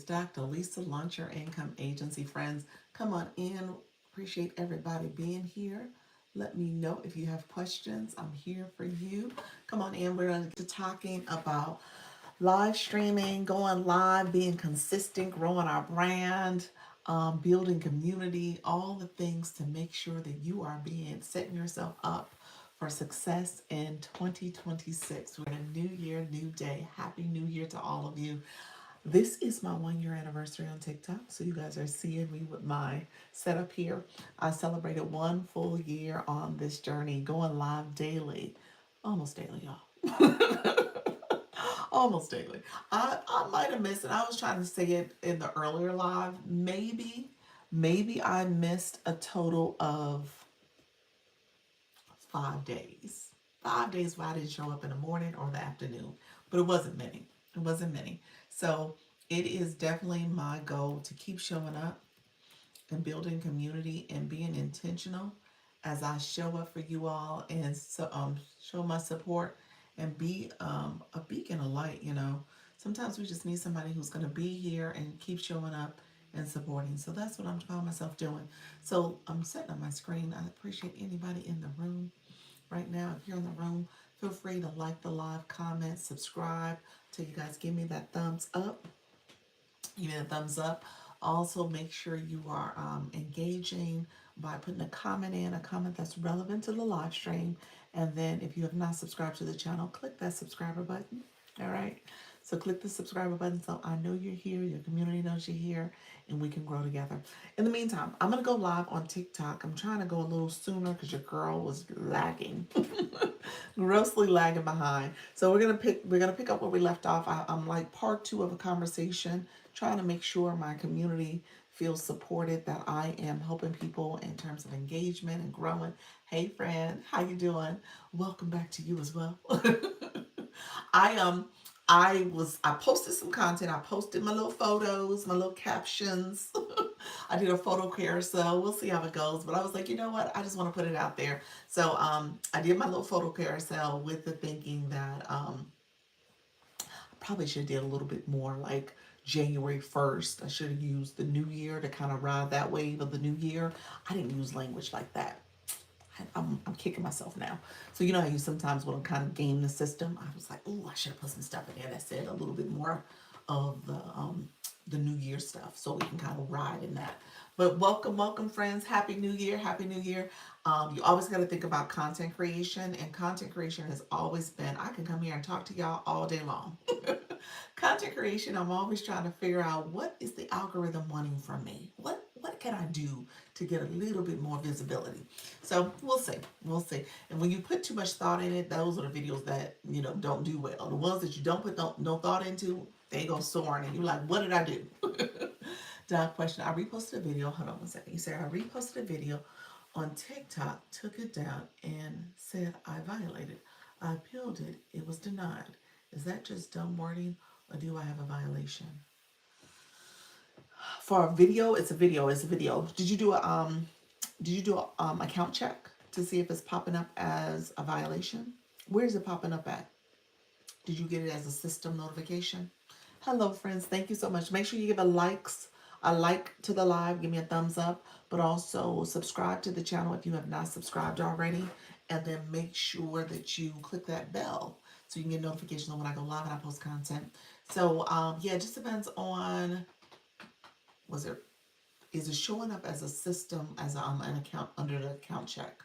Dr. Lisa, Launch Your Income Agency. Friends, come on in. Appreciate everybody being here. Let me know if you have questions. I'm here for you. Come on in. We're going to get to talking about live streaming, going live, being consistent, growing our brand, building community, all the things to make sure that you are setting yourself up for success in 2026. We're in a new year, new day. Happy New Year to all of you. This is my 1 year anniversary on TikTok. So you guys are seeing me with my setup here. I celebrated 1 full year on this journey, going live daily, almost daily, y'all. Almost daily. I might have missed it. I was trying to say it in the earlier live. Maybe I missed a total of 5 days. 5 days where I didn't show up in the morning or the afternoon. But it wasn't many. It wasn't many. So it is definitely my goal to keep showing up and building community and being intentional as I show up for you all and show my support and be a beacon of light. Sometimes we just need somebody who's going to be here and keep showing up and supporting. So that's what I'm finding myself doing. So I'm setting up my screen. I appreciate anybody in the room right now. If you're in the room, feel free to like the live, comment, subscribe till you guys give me that thumbs up. Give me a thumbs up. Also, make sure you are engaging by putting a comment that's relevant to the live stream. And then if you have not subscribed to the channel, click that subscriber button. All right. So click the subscriber button so I know you're here, your community knows you're here, and we can grow together. In the meantime, I'm going to go live on TikTok. I'm trying to go a little sooner because your girl was lagging, grossly lagging behind. So we're gonna pick up where we left off. I'm like part two of a conversation, trying to make sure my community feels supported, that I am helping people in terms of engagement and growing. Hey friend, how you doing? Welcome back to you as well. I I posted some content. I posted my little photos, my little captions. I did a photo carousel. We'll see how it goes. But I was like, you know what? I just want to put it out there. So I did my little photo carousel with the thinking that I probably should have did a little bit more like January 1st. I should have used the new year to kind of ride that wave of the new year. I didn't use language like that. I'm kicking myself now. So you know how you sometimes want to kind of game the system. I was like, oh, I should have put some stuff in there that said a little bit more of the New Year stuff, so we can kind of ride in that. But welcome, friends. Happy New Year. Happy New Year. You always got to think about content creation, and content creation has always been. I can come here and talk to y'all all day long. Content creation, I'm always trying to figure out what is the algorithm wanting from me. What can I do to get a little bit more visibility? So we'll see. We'll see. And when you put too much thought in it, those are the videos that don't do well. The ones that you don't put no thought into, they go soaring, and you're like, what did I do? Doc question. I reposted a video. Hold on one second. You said I reposted a video on TikTok, took it down, and said I violated. I appealed it. It was denied. Is that just dumb wording, or do I have a violation? For a video, it's a video. It's a video. Did you do a account check to see if it's popping up as a violation? Where is it popping up at? Did you get it as a system notification? Hello, friends. Thank you so much. Make sure you give a like to the live. Give me a thumbs up, but also subscribe to the channel if you have not subscribed already. And then make sure that you click that bell so you can get notifications when I go live and I post content. So yeah, it just depends on, was it is it showing up as a system, as an account under the account check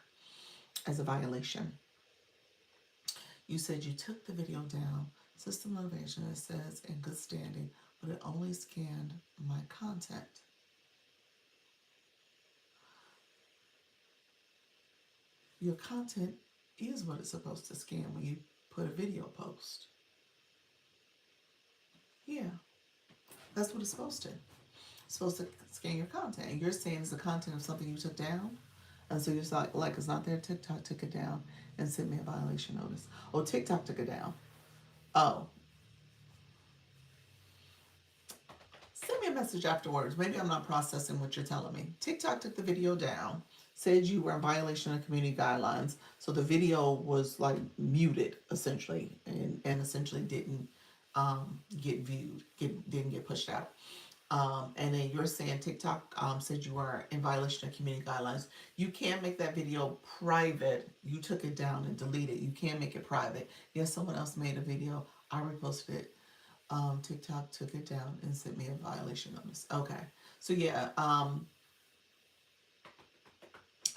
as a violation? You said you took the video down. System notification, it says in good standing, but it only scanned my content. Your content is what it's supposed to scan when you put a video post. Yeah, that's what it's supposed to. It's supposed to scan your content. And you're saying it's the content of something you took down? And so you're like it's not there. TikTok took it down and sent me a violation notice. Oh, TikTok took it down. Oh, send me a message afterwards. Maybe I'm not processing what you're telling me. TikTok took the video down, said you were in violation of community guidelines. So the video was like muted essentially, and essentially didn't get viewed, didn't get pushed out. And then you're saying TikTok said you were in violation of community guidelines. You can make that video private. You took it down and deleted it. You can make it private. Yes, someone else made a video. I reposted it. TikTok took it down and sent me a violation notice. Okay. So yeah, I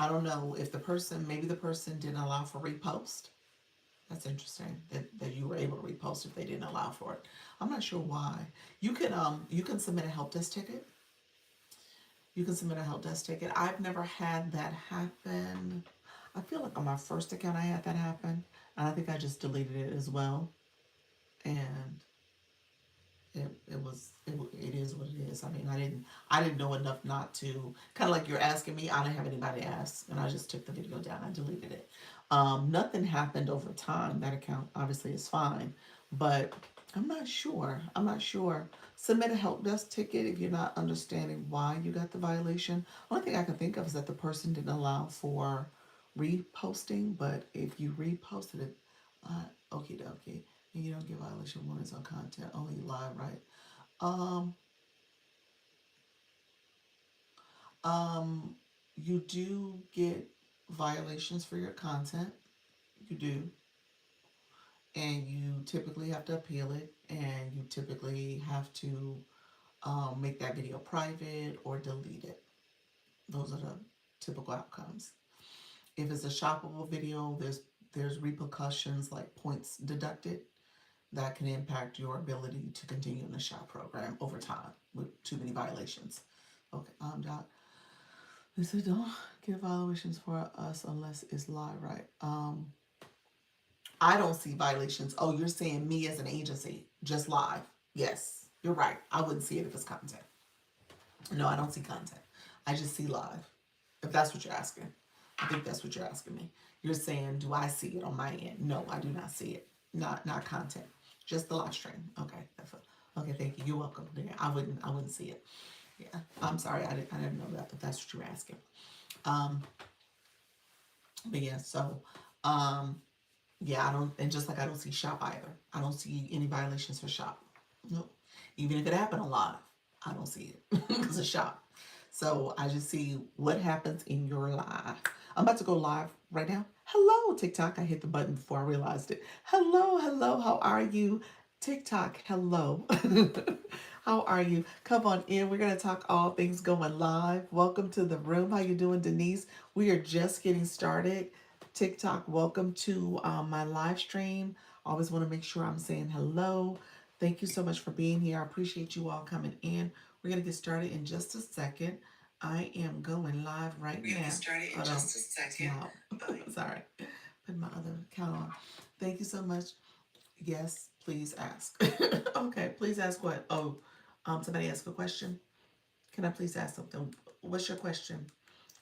don't know if the person, maybe the person didn't allow for repost. That's interesting that you were able to repost if they didn't allow for it. I'm not sure why. You can submit a help desk ticket. You can submit a help desk ticket. I've never had that happen. I feel like on my first account I had that happen, and I think I just deleted it as well. And it is what it is. I mean, I didn't know enough not to, kind of like you're asking me. I didn't have anybody ask, and I just took the video down. I deleted it. Nothing happened over time. That account obviously is fine, but I'm not sure. I'm not sure. Submit a help desk ticket if you're not understanding why you got the violation. Only thing I can think of is that the person didn't allow for reposting, but if you reposted it, okie dokie, and you don't get violation warnings on content, only live, right? Um, you do get violations for your content. You do, and you typically have to appeal it, and you typically have to make that video private or delete it. Those are the typical outcomes. If it's a shoppable video, there's repercussions like points deducted that can impact your ability to continue in the shop program over time with too many violations. Okay, Doc. They said don't give violations for us unless it's live, right? I don't see violations. Oh, you're saying me as an agency, just live. Yes, you're right. I wouldn't see it if it's content. No, I don't see content. I just see live. If that's what you're asking. I think that's what you're asking me. You're saying, do I see it on my end? No, I do not see it. Not content. Just the live stream. Okay. Okay, thank you. You're welcome. Yeah, I wouldn't see it. Yeah. I'm sorry, I didn't know that, but that's what you're asking. Um, but yeah, so um yeah, I don't, and just like I don't see shop either. I don't see any violations for shop. Nope. Even if it happened a lot, I don't see it because it's shop. So I just see what happens in your live. I'm about to go live right now. Hello, TikTok. I hit the button before I realized it. Hello, hello. How are you? TikTok, hello. How are you? Come on in. We're gonna talk all things going live. Welcome to the room. How you doing, Denise? We are just getting started. TikTok, welcome to my live stream. Always want to make sure I'm saying hello. Thank you so much for being here. I appreciate you all coming in. We're going to get started in just a second. I am going live right now. We're going to get started in just a second. Sorry. Put my other account on. Thank you so much. Yes, please ask. Okay, please ask what? Oh, somebody asked a question. Can I please ask something? What's your question?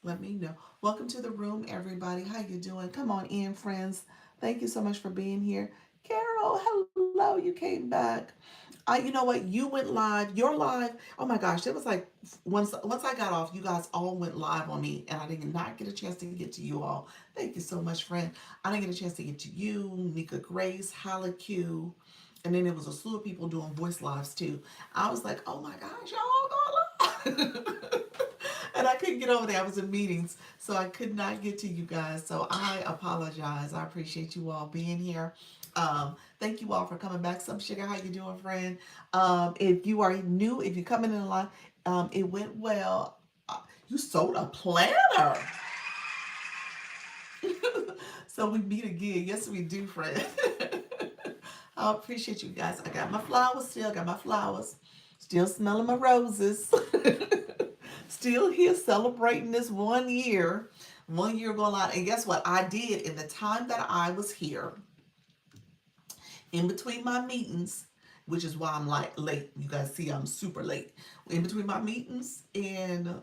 Let me know. Welcome to the room, everybody. How you doing? Come on in, friends. Thank you so much for being here. Carol, hello. You came back. You know what? You went live. You're live. Oh my gosh, it was like once I got off, you guys all went live on me, and I did not get a chance to get to you all. Thank you so much, friend. I didn't get a chance to get to you, Nika Grace, Hala Q, and then there was a slew of people doing voice lives too. I was like, oh my gosh, y'all going live. And I couldn't get over there. I was in meetings, so I could not get to you guys. So I apologize. I appreciate you all being here. Thank you all for coming back. Some sugar, how you doing, friend? If you are new, if you're coming in a lot, it went well. You sold a planner. So we meet again. Yes, we do, friend. I appreciate you guys. I got my flowers still. Got my flowers. Still smelling my roses. Still here celebrating this 1 year. 1 year going on. And guess what? I did in the time that I was here, in between my meetings, which is why I'm like late. You guys see I'm super late. In between my meetings and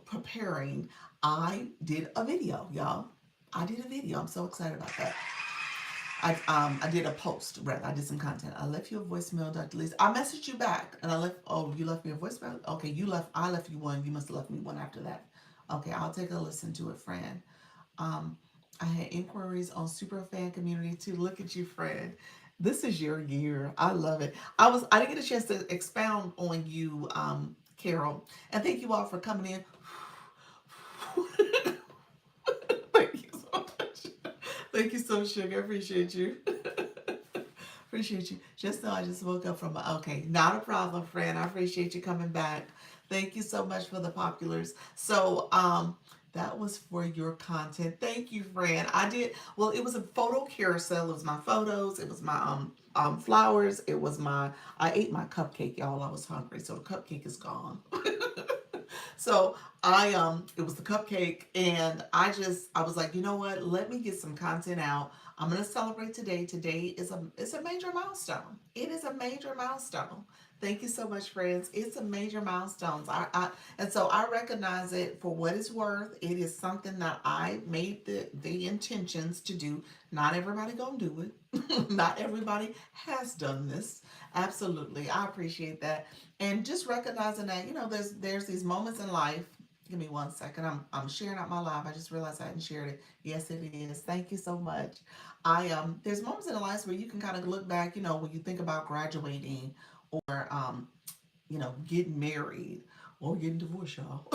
preparing, I did a video, y'all. I did a video. I'm so excited about that. I did a post, rather. I did some content. I left you a voicemail, Dr. Lisa. I messaged you back, and I left. Oh, you left me a voicemail. Okay, you left. I left you one. You must have left me one after that. Okay, I'll take a listen to it, friend. Um, I had inquiries on Superfan Community too. Look at you, friend. This is your year. I love it. I didn't get a chance to expound on you, Carol. And thank you all for coming in. Thank you so much. Thank you so much, Sugar. I appreciate you. Appreciate you. Just know I just woke up from okay, not a problem, friend. I appreciate you coming back. Thank you so much for the populars. So, that was for your content. Thank you, friend. I did well. It was a photo carousel. It was my photos. It was my flowers. It was my. I ate my cupcake, y'all. I was hungry, so the cupcake is gone. So it was the cupcake, and I was like, you know what? Let me get some content out. I'm gonna celebrate today. Today is a major milestone. It is a major milestone. Thank you so much, friends. It's a major milestone. And so I recognize it for what it's worth. It is something that I made the intentions to do. Not everybody gonna do it. Not everybody has done this. Absolutely, I appreciate that. And just recognizing that there's these moments in life. Give me one second. I'm sharing out my live. I just realized I hadn't shared it. Yes, it is. Thank you so much. I There's moments in life where you can kind of look back. When you think about graduating or getting married or getting divorced, y'all.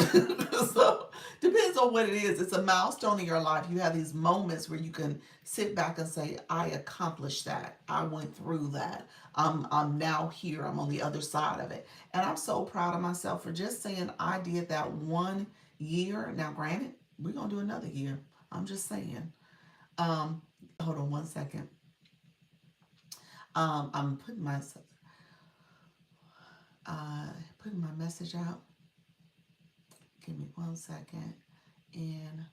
So depends on what it is. It's a milestone in your life. You have these moments where you can sit back and say, I accomplished that. I went through that. I'm now here. I'm on the other side of it. And I'm so proud of myself for just saying I did that 1 year. Now, granted, we're gonna do another year. I'm just saying. Um, Hold on one second. I'm uh, putting my message out. Give me one second. And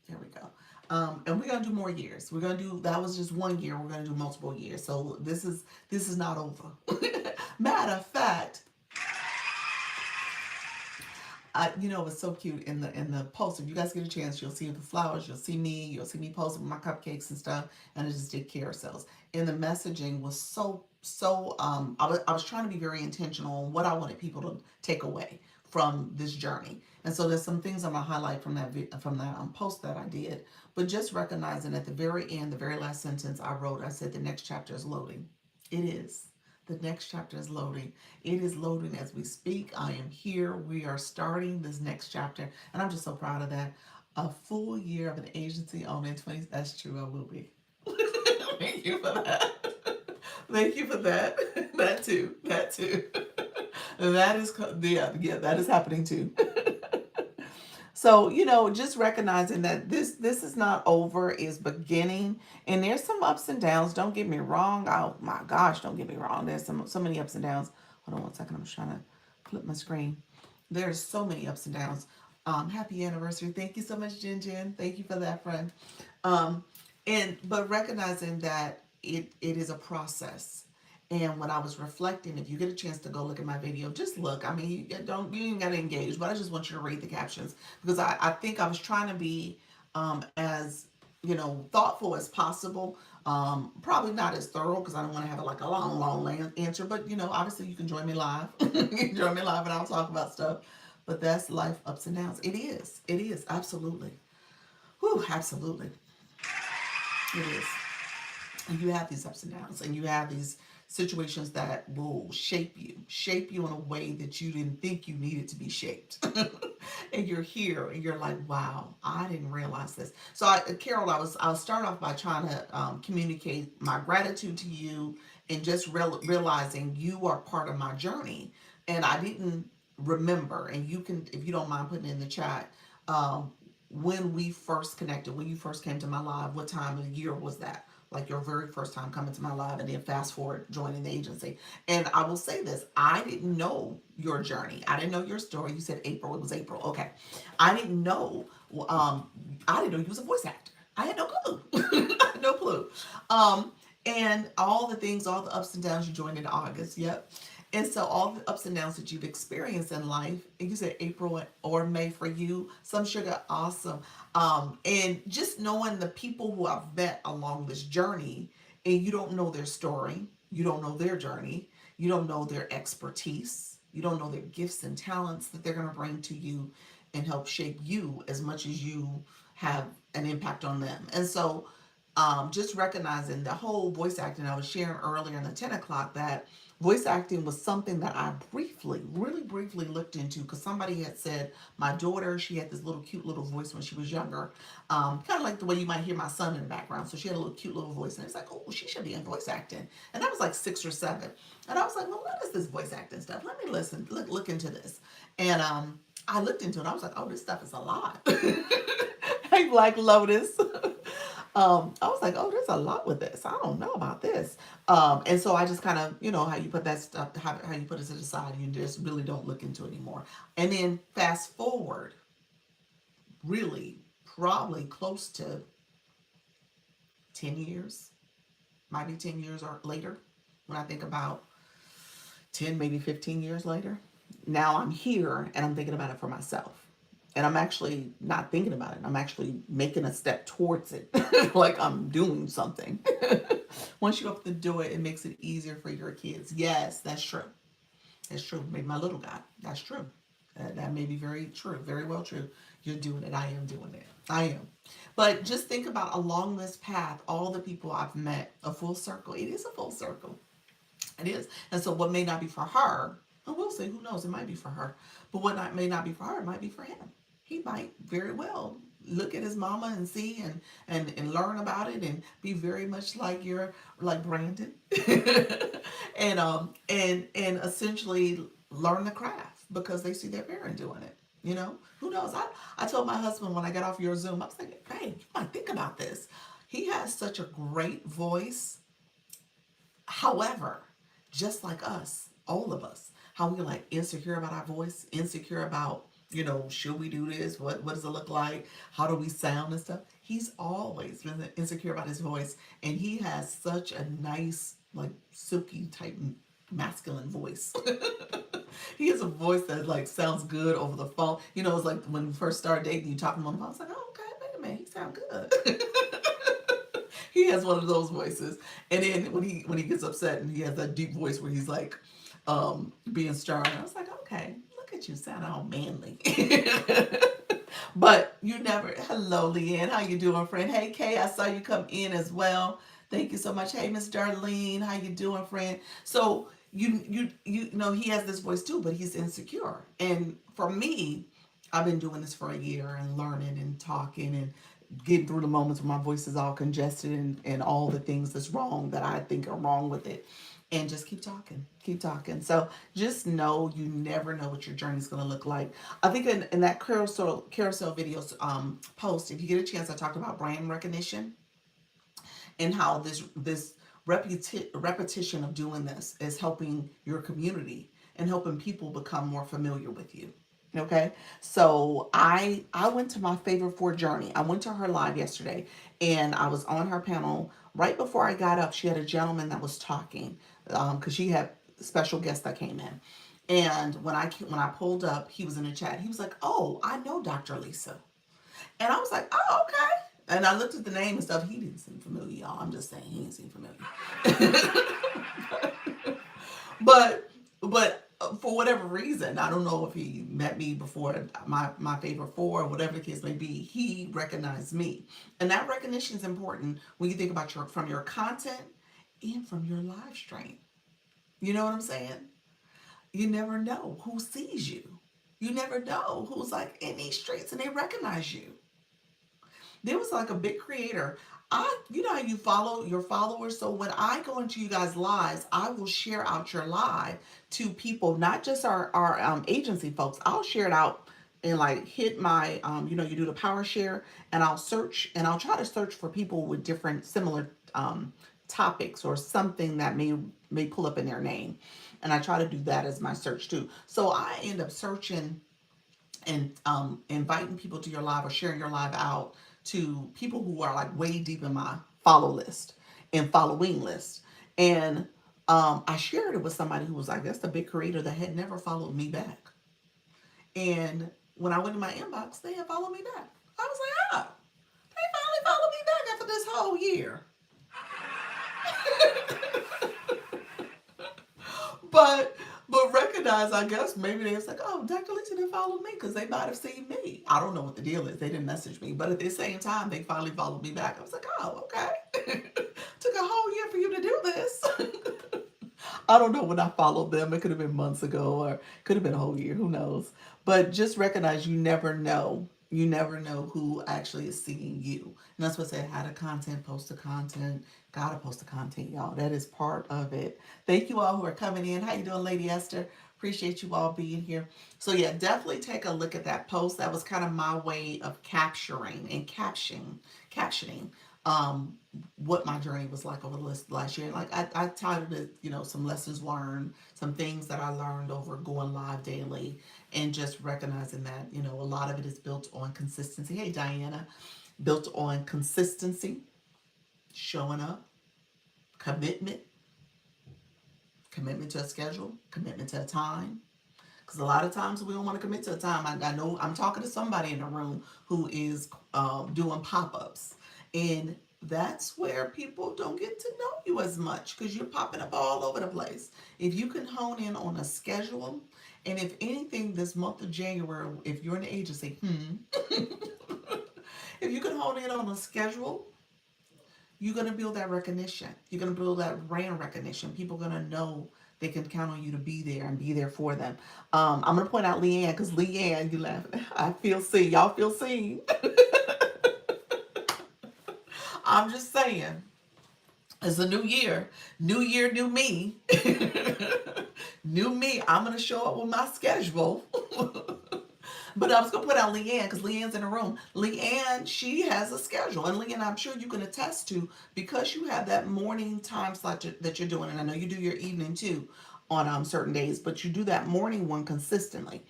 there we go. And we're gonna do more years. We're gonna do that was just 1 year. We're gonna do multiple years. So this is not over. Matter of fact, it's so cute in the post. If you guys get a chance, you'll see the flowers, you'll see me posting my cupcakes and stuff, and I just did carousels. And the messaging was so. I was trying to be very intentional on what I wanted people to take away from this journey. And so there's some things I'm gonna highlight from that post that I did. But just recognizing at the very end, the very last sentence I wrote, I said the next chapter is loading. It is. The next chapter is loading. It is loading as we speak. I am here. We are starting this next chapter. And I'm just so proud of that. A full year of an agency owner in 20. That's true. I will be. Thank you for that. Thank you for that. That too. That too. That is, yeah, that is happening too. So, just recognizing that this is not over, is beginning, and there's some ups and downs. Don't get me wrong. Oh my gosh, don't get me wrong. There's so many ups and downs. Hold on one second. I'm just trying to flip my screen. There's so many ups and downs. Happy anniversary. Thank you so much, Jen Jen. Thank you for that, friend. Um, but recognizing that it is a process. And when I was reflecting, if you get a chance to go look at my video, just look. I mean, you ain't gotta engage, but I just want you to read the captions because I think I was trying to be as thoughtful as possible. Probably not as thorough because I don't want to have like a long answer. But obviously you can join me live. You can join me live, and I'll talk about stuff. But that's life ups and downs. It is. It is absolutely. Whew, absolutely. It is. And you have these ups and downs, and you have these situations that will shape you in a way that you didn't think you needed to be shaped. And you're here and you're like, wow, I didn't realize this. So Carol, I'll start off by trying to communicate my gratitude to you, and just realizing you are part of my journey. And I didn't remember, and you can, if you don't mind putting it in the chat, when we first connected, when you first came to my live, what time of the year was that? Like your very first time coming to my live, and then fast forward joining the agency. And I will say this, I didn't know your journey. I didn't know your story. You said April. It was April. Okay. I didn't know, I didn't know you was a voice actor. I had no clue. I had no clue. And all the things, all the ups and downs, you joined in August. Yep. And so all the ups and downs that you've experienced in life, and you said April or May for you, some sugar, awesome. And just knowing the people who I've met along this journey, and you don't know their story, you don't know their journey, you don't know their expertise, you don't know their gifts and talents that they're going to bring to you and help shape you as much as you have an impact on them. And so just recognizing the whole voice acting I was sharing earlier in the 10 o'clock, that voice acting was something that I briefly, really briefly looked into, because somebody had said my daughter, she had this little cute little voice when she was younger, kind of like the way you might hear my son in the background. So she had a little cute little voice, and it's like, oh, she should be in voice acting. And that was like 6 or 7, and I was like, well, what is this voice acting stuff? Let me listen, look into this, and I looked into it. I was like, oh, this stuff is a lot. Hey, Black Lotus. I was like, oh, there's a lot with this. I don't know about this. And so I just kind of, how you put that stuff, how you put it to the side, and you just really don't look into it anymore. And then fast forward, really, probably close to 10 years, might be 10 years or later, when I think about 10, maybe 15 years later. Now I'm here and I'm thinking about it for myself. And I'm actually not thinking about it. I'm actually making a step towards it, like I'm doing something. Once you have to do it, it makes it easier for your kids. Yes, that's true. That's true. Maybe my little guy. That's true. That may be very true, very well true. You're doing it. I am doing it. I am. But just think about along this path, all the people I've met, a full circle. It is a full circle. It is. And so what may not be for her, and we'll see, who knows, it might be for her. But what not, may not be for her, it might be for him. He might very well look at his mama and see and learn about it and be very much like like Brandon. And essentially learn the craft because they see their parent doing it. Who knows? I told my husband when I got off your Zoom, I was like, hey, you might think about this. He has such a great voice. However, just like us, all of us, how we like insecure about our voice, insecure about, should we do this? What does it look like? How do we sound and stuff? He's always been insecure about his voice, and he has such a nice, like silky type masculine voice. He has a voice that like sounds good over the phone. It's like when we first started dating, you talking on the phone. I was like, oh, okay, wait a minute, he sound good. He has one of those voices. And then when he gets upset and he has that deep voice where he's like being stern. I was like, okay, look at you sound all manly. But you never. Hello, Leanne. How you doing, friend? Hey, Kay, I saw you come in as well. Thank you so much. Hey, Miss Darlene, how you doing, friend? So you know he has this voice too, but he's insecure. And for me, I've been doing this for a year and learning and talking and getting through the moments when my voice is all congested and all the things that's wrong that I think are wrong with it. And just keep talking, keep talking. So just know you never know what your journey is going to look like. I think in that carousel videos post, if you get a chance, I talked about brand recognition and how this repetition of doing this is helping your community and helping people become more familiar with you. Okay, so I went to my favorite four journey. I went to her live yesterday, and I was on her panel. Right before I got up, she had a gentleman that was talking because she had special guests that came in. And when I pulled up, he was in the chat. He was like, "Oh, I know Dr. Lisa," and I was like, "Oh, okay." And I looked at the name and stuff. He didn't seem familiar, y'all. I'm just saying he didn't seem familiar. But for whatever reason, I don't know if he met me before my favorite four or whatever the case may be, he recognized me. And that recognition is important when you think about from your content and from your live stream. You know what I'm saying? You never know who sees you. You never know who's like in these streets and they recognize you. There was like a big creator. You know how you follow your followers. So when I go into you guys' lives, I will share out your live to people, not just our agency folks. I'll share it out and like hit my, you do the power share, and I'll search and I'll try to search for people with different similar topics or something that may pull up in their name, and I try to do that as my search too. So I end up searching and inviting people to your live or sharing your live out to people who are like way deep in my follow list and following list. And I shared it with somebody who was like, that's the big creator that had never followed me back. And when I went in my inbox, they had followed me back. I was like, oh, they finally followed me back after this whole year. but But recognize, I guess, maybe they was like, oh, Dr. Lisa didn't follow me because they might have seen me. I don't know what the deal is. They didn't message me. But at the same time, they finally followed me back. I was like, oh, okay. Took a whole year for you to do this. I don't know when I followed them. It could have been months ago or could have been a whole year. Who knows? But just recognize you never know. You never know who actually is seeing you. And that's what I said, how to content, post the content. Gotta post the content, y'all. That is part of it. Thank you all who are coming in. How you doing, Lady Esther? Appreciate you all being here. So yeah, definitely take a look at that post. That was kind of my way of capturing and captioning um, what my journey was like over the last year. Like I titled it, some lessons learned, some things that I learned over going live daily, and just recognizing that, a lot of it is built on consistency. Hey, Diana, built on consistency, showing up, commitment, commitment to a schedule, commitment to a time. Because a lot of times we don't want to commit to a time. I know I'm talking to somebody in the room who is doing pop ups. And that's where people don't get to know you as much because you're popping up all over the place. If you can hone in on a schedule, and if anything, this month of January, if you're in the agency, if you can hone in on a schedule, you're going to build that recognition. You're going to build that brand recognition. People are going to know they can count on you to be there and be there for them. I'm going to point out Leanne because Leanne, you laughing. I feel seen. Y'all feel seen. I'm just saying. It's a new year. New year, new me. New me. I'm going to show up with my schedule. But I was gonna put out Leanne because Leanne's in the room. Leanne, she has a schedule, and Leanne, I'm sure you can attest to because you have that morning time slot that you're doing, and I know you do your evening too on certain days, but you do that morning one consistently.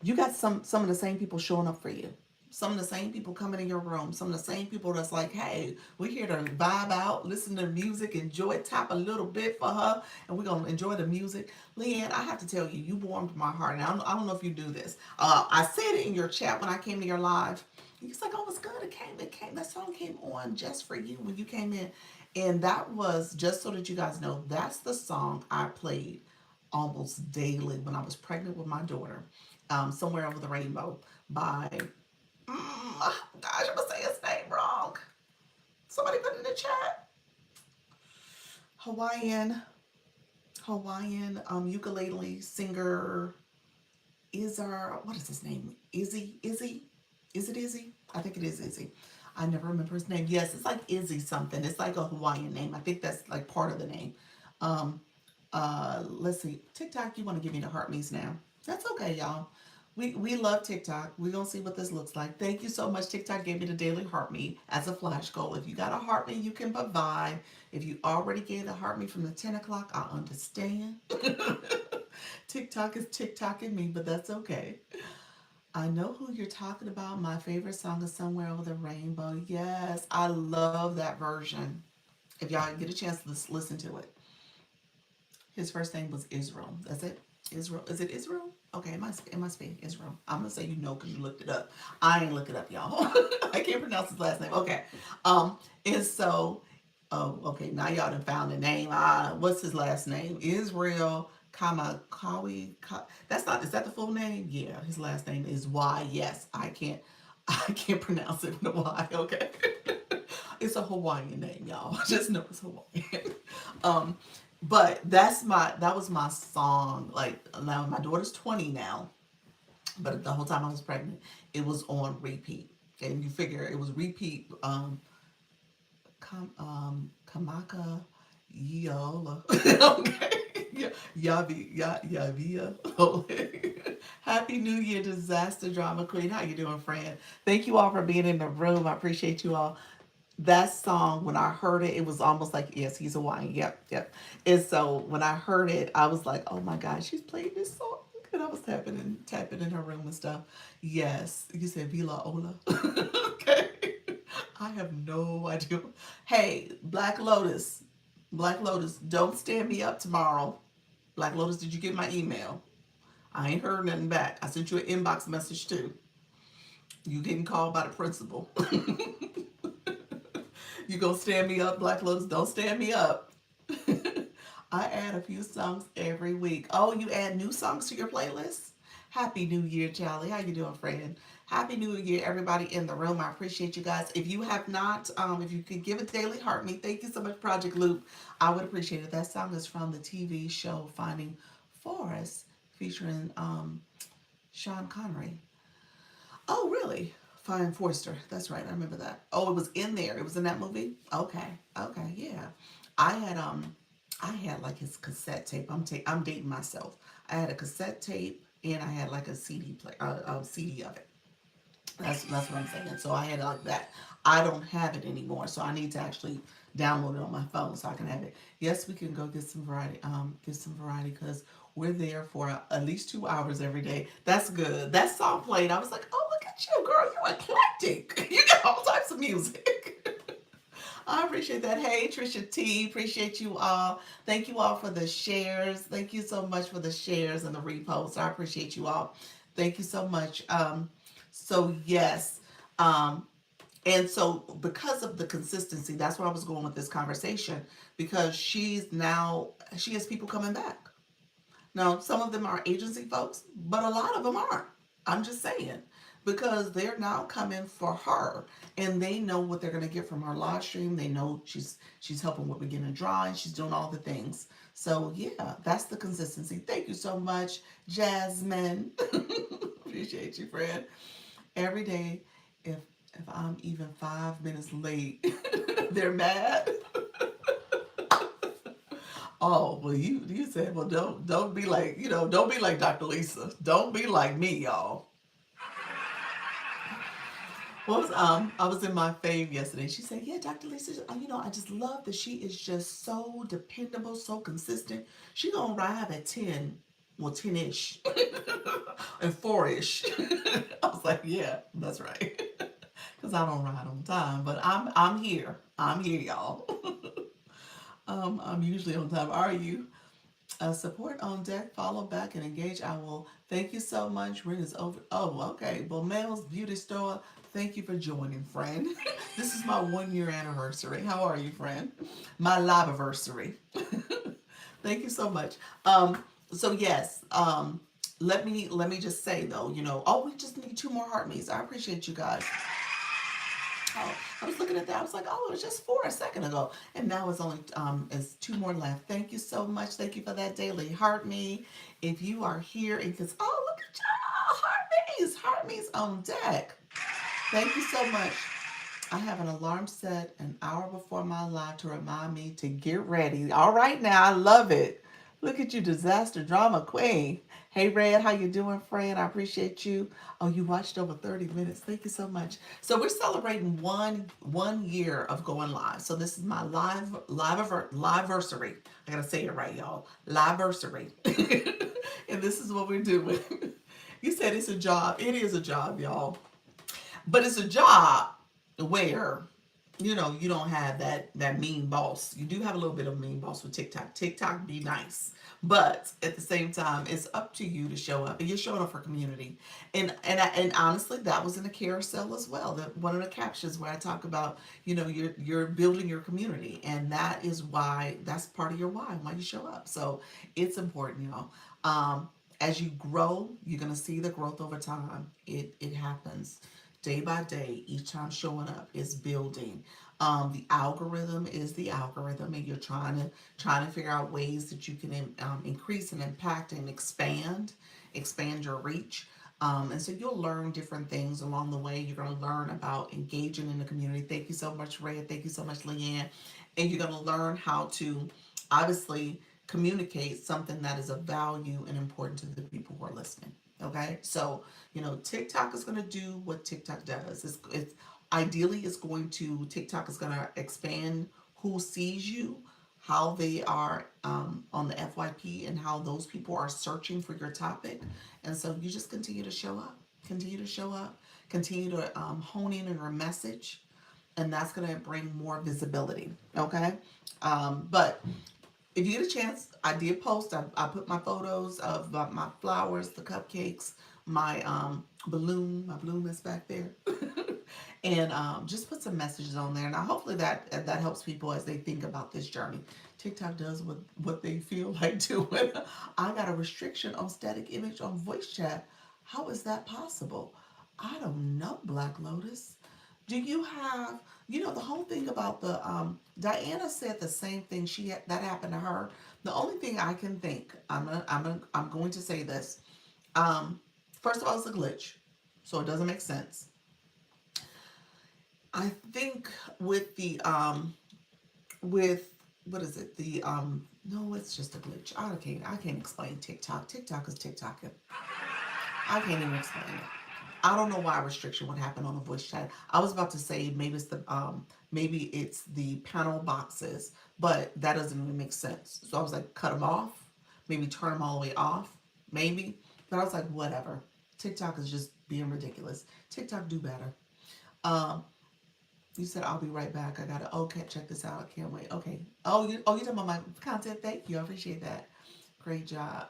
You got some of the same people showing up for you. Some of the same people coming in your room. Some of the same people that's like, hey, we're here to vibe out, listen to music, enjoy, tap a little bit for her, and we're gonna enjoy the music. Leanne, I have to tell you, you warmed my heart. And I don't know if you do this. I said it in your chat when I came to your live. It's like, oh, it's good. It came. That song came on just for you when you came in, and that was just so that you guys know. That's the song I played almost daily when I was pregnant with my daughter. Somewhere Over the Rainbow by, gosh, I'm gonna say his name wrong. Somebody put it in the chat. Hawaiian, ukulele singer. What is his name? Izzy? Is it Izzy? I think it is Izzy. I never remember his name. Yes, it's like Izzy something. It's like a Hawaiian name. I think that's like part of the name. Um, let's see. TikTok, you want to give me the heart me's now. That's okay, y'all. We love TikTok. We're gonna see what this looks like. Thank you so much. TikTok gave me the daily heart me as a flash goal. If you got a heart me, you can provide. If you already gave the heart me from the 10 o'clock, I understand. TikTok is TikToking me, but that's okay. I know who you're talking about. My favorite song is Somewhere Over the Rainbow. Yes, I love that version. If y'all get a chance to listen to it. His first name was Israel. That's it. Israel. Is it Israel? Okay, it must be Israel. I'm gonna say you know because you looked it up. I ain't look it up, y'all. I can't pronounce his last name. Okay. And so, oh, okay. Now y'all done found the name. What's his last name? Israel Kamakawi. That's not. Is that the full name? Yeah. His last name is Y. Yes. I can't. I can't pronounce it with a Y. Okay. It's a Hawaiian name, y'all. Just know it's Hawaiian. Um, but that was my song. Like now my daughter's 20 now, but the whole time I was pregnant, it was on repeat. And you figure it was repeat. Kamaka Yola. Okay. Yeah, Yavia. Happy New Year, Disaster Drama Queen. How you doing, friend? Thank you all for being in the room. I appreciate you all. That song, when I heard it, it was almost like, yes, he's Hawaiian. Yep, yep. And so when I heard it, I was like, oh my God, she's playing this song. And I was tapping in her room and stuff. Yes, you said Vila Ola. Okay. I have no idea. Hey, Black Lotus, don't stand me up tomorrow. Black Lotus, did you get my email? I ain't heard nothing back. I sent you an inbox message too. You getting called by the principal. You gonna stand me up, Black Lotus? Don't stand me up. I add a few songs every week. Oh, you add new songs to your playlist? Happy New Year, Charlie. How you doing, friend? Happy New Year, everybody in the room. I appreciate you guys. If you have not, if you could give a daily heart me, thank you so much, Project Loop. I would appreciate it. That song is from the TV show Finding Forrest, featuring Sean Connery. Oh, really? Fine Forster. That's right. I remember that. Oh, it was in there. It was in that movie. Okay. Okay. Yeah. I had I had like his cassette tape. I'm dating myself. I had a cassette tape and I had like a CD play CD of it. That's what I'm saying. So I had it like that. I don't have it anymore, so I need to actually download it on my phone so I can have it. Yes, we can go get some variety. Get some variety because we're there for at least 2 hours every day. That's good. That song played. I was like, oh look at you, girl. You're eclectic. You got all types of music. I appreciate that. Hey, Trisha T. Appreciate you all. Thank you all for the shares. Thank you so much for the shares and the reposts. I appreciate you all. Thank you so much. So yes, um, and so because of the consistency, that's where I was going with this conversation. Because she has people coming back. Now, some of them are agency folks, but a lot of them aren't. I'm just saying. Because they're now coming for her and they know what they're gonna get from her live stream. They know she's helping with beginning drawing, she's doing all the things. So yeah, that's the consistency. Thank you so much, Jasmine. Appreciate you, friend. Every day, if if I'm even 5 minutes late, they're mad. Oh, well, you said, well, don't be like, don't be like Dr. Lisa. Don't be like me, y'all. I was in my fave yesterday. She said, "Yeah, Dr. Lisa, I just love that she is just so dependable, so consistent. She gonna arrive at 10, well, 10-ish, and 4-ish." I was like, "Yeah, that's right," because I don't ride on time, but I'm here. I'm here, y'all. I'm usually on time. Are you? Support on deck, follow back, and engage. I will. Thank you so much. Ring is over. Oh, okay. Well, Mel's Beauty Store, thank you for joining, friend. This is my 1 year anniversary. How are you, friend? My live anniversary. Thank you so much. So yes, let me just say though, oh, we just need two more heart meets. I appreciate you guys. Oh, I was looking at that. I was like, oh, it was just four a second ago, and now it's two more left. Thank you so much. Thank you for that daily heart me. If you are here and because look at y'all, heart me's on deck. Thank you so much. I have an alarm set an hour before my live to remind me to get ready. All right now, I love it. Look at you, disaster drama queen. Hey Red, how you doing, friend? I appreciate you. Oh, you watched over 30 minutes. Thank you so much. So we're celebrating one year of going live. So this is my liveversary. I gotta say it right, y'all. Liveversary. And this is what we're doing. You said it's a job. It is a job, y'all. But it's a job where you don't have that mean boss. You do have a little bit of mean boss with TikTok. TikTok be nice, but at the same time, it's up to you to show up, and you're showing up for community. And honestly, that was in the carousel as well. That one of the captions where I talk about you're building your community, and that is why that's part of your why you show up. So it's important, y'all. As you grow, you're gonna see the growth over time. It happens day by day. Each time showing up is building. The algorithm is the algorithm, and you're trying to figure out ways that you can increase and impact and expand your reach. And so you'll learn different things along the way. You're going to learn about engaging in the community. Thank you so much, Red. Thank you so much, Leanne. And you're going to learn how to obviously communicate something that is of value and important to the people who are listening. Okay, so TikTok is going to do what TikTok does. It's ideally it's going to TikTok is going to expand who sees you, how they are on the FYP, and how those people are searching for your topic. And so you just continue to show up, continue to hone in on your message, and that's going to bring more visibility. Okay, but if you get a chance, I did post. I put my photos of my flowers, the cupcakes, my balloon that's back there, and just put some messages on there. Now, hopefully that helps people as they think about this journey. TikTok does what they feel like doing. I got a restriction on static image on voice chat. How is that possible? I don't know, Black Lotus. Do you have, the whole thing about the Diana said the same thing that happened to her. The only thing I can think, I'm going to say this. Um, First of all, it's a glitch, so it doesn't make sense. I think with the with what is it? The no, it's just a glitch. I can't explain TikTok. TikTok is TikToking. I can't even explain it. I don't know why restriction would happen on the voice chat. I was about to say maybe it's the panel boxes, but that doesn't even make sense. So I was like, cut them off, maybe turn them all the way off, maybe. But I was like, whatever. TikTok is just being ridiculous. TikTok do better. Um, you said I'll be right back. I gotta. Okay, check this out. I can't wait. Okay. You talking about my content? Thank you. I appreciate that. Great job.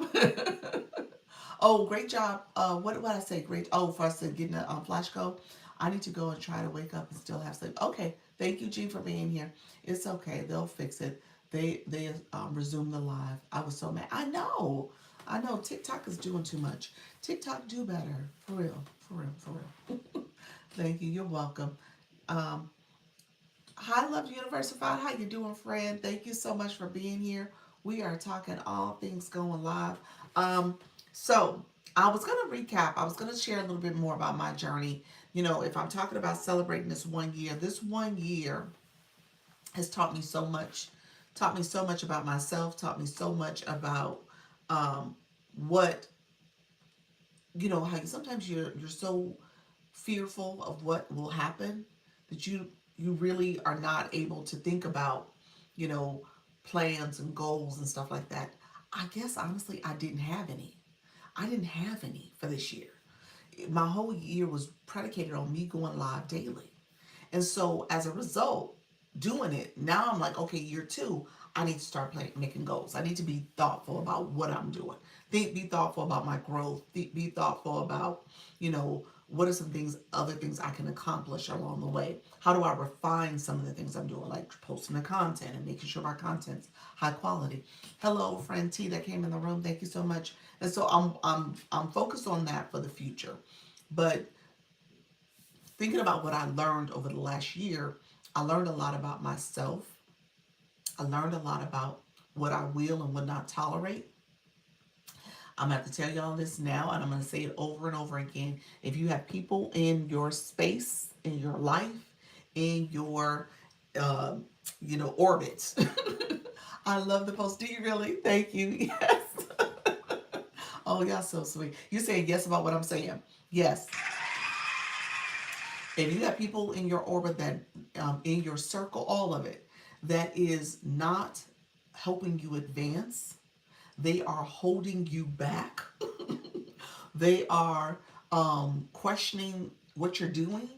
Oh, great job. What did I say? Great. Oh, for us to get in a flash code. I need to go and try to wake up and still have sleep. Okay. Thank you, Jean, for being here. It's okay. They'll fix it. They resume the live. I was so mad. I know. I know. TikTok is doing too much. TikTok do better. For real. For real. For real. Thank you. You're welcome. Um, Hi, Love Universified. How you doing, friend? Thank you so much for being here. We are talking all things going live. So I was gonna recap. I was gonna share a little bit more about my journey. If I'm talking about celebrating this 1 year has taught me so much. Taught me so much about myself. Taught me so much about what how sometimes you're so fearful of what will happen that you really are not able to think about you know plans and goals and stuff like that. I guess honestly I didn't have any for this year. My whole year was predicated on me going live daily. And so as a result, doing it, now I'm like, okay, year two, I need to start making goals. I need to be thoughtful about what I'm doing. Be thoughtful about my growth. Be thoughtful about, what are some things, other things I can accomplish along the way? How do I refine some of the things I'm doing, like posting the content and making sure my content's high quality? Hello, friend T that came in the room. Thank you so much. And so I'm focused on that for the future. But thinking about what I learned over the last year, I learned a lot about myself. I learned a lot about what I will and will not tolerate. I'm going to have to tell y'all this now, and I'm going to say it over and over again. If you have people in your space, in your life, in your, uh, orbit. I love the post. Do you really? Thank you. Yes. Oh, y'all so sweet. You saying yes about what I'm saying? Yes. If you have people in your orbit that, in your circle, all of it, that is not helping you advance, they are holding you back. They are questioning what you're doing.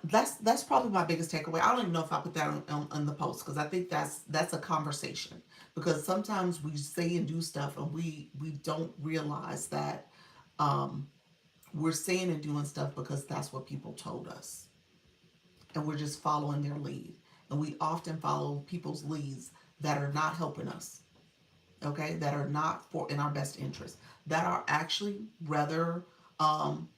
That's probably my biggest takeaway. I don't even know if I put that on the post because I think that's a conversation. Because sometimes we say and do stuff and we don't realize that we're saying and doing stuff because that's what people told us, and we're just following their lead. And we often follow people's leads that are not helping us, okay, that are not for in our best interest, that are actually rather um,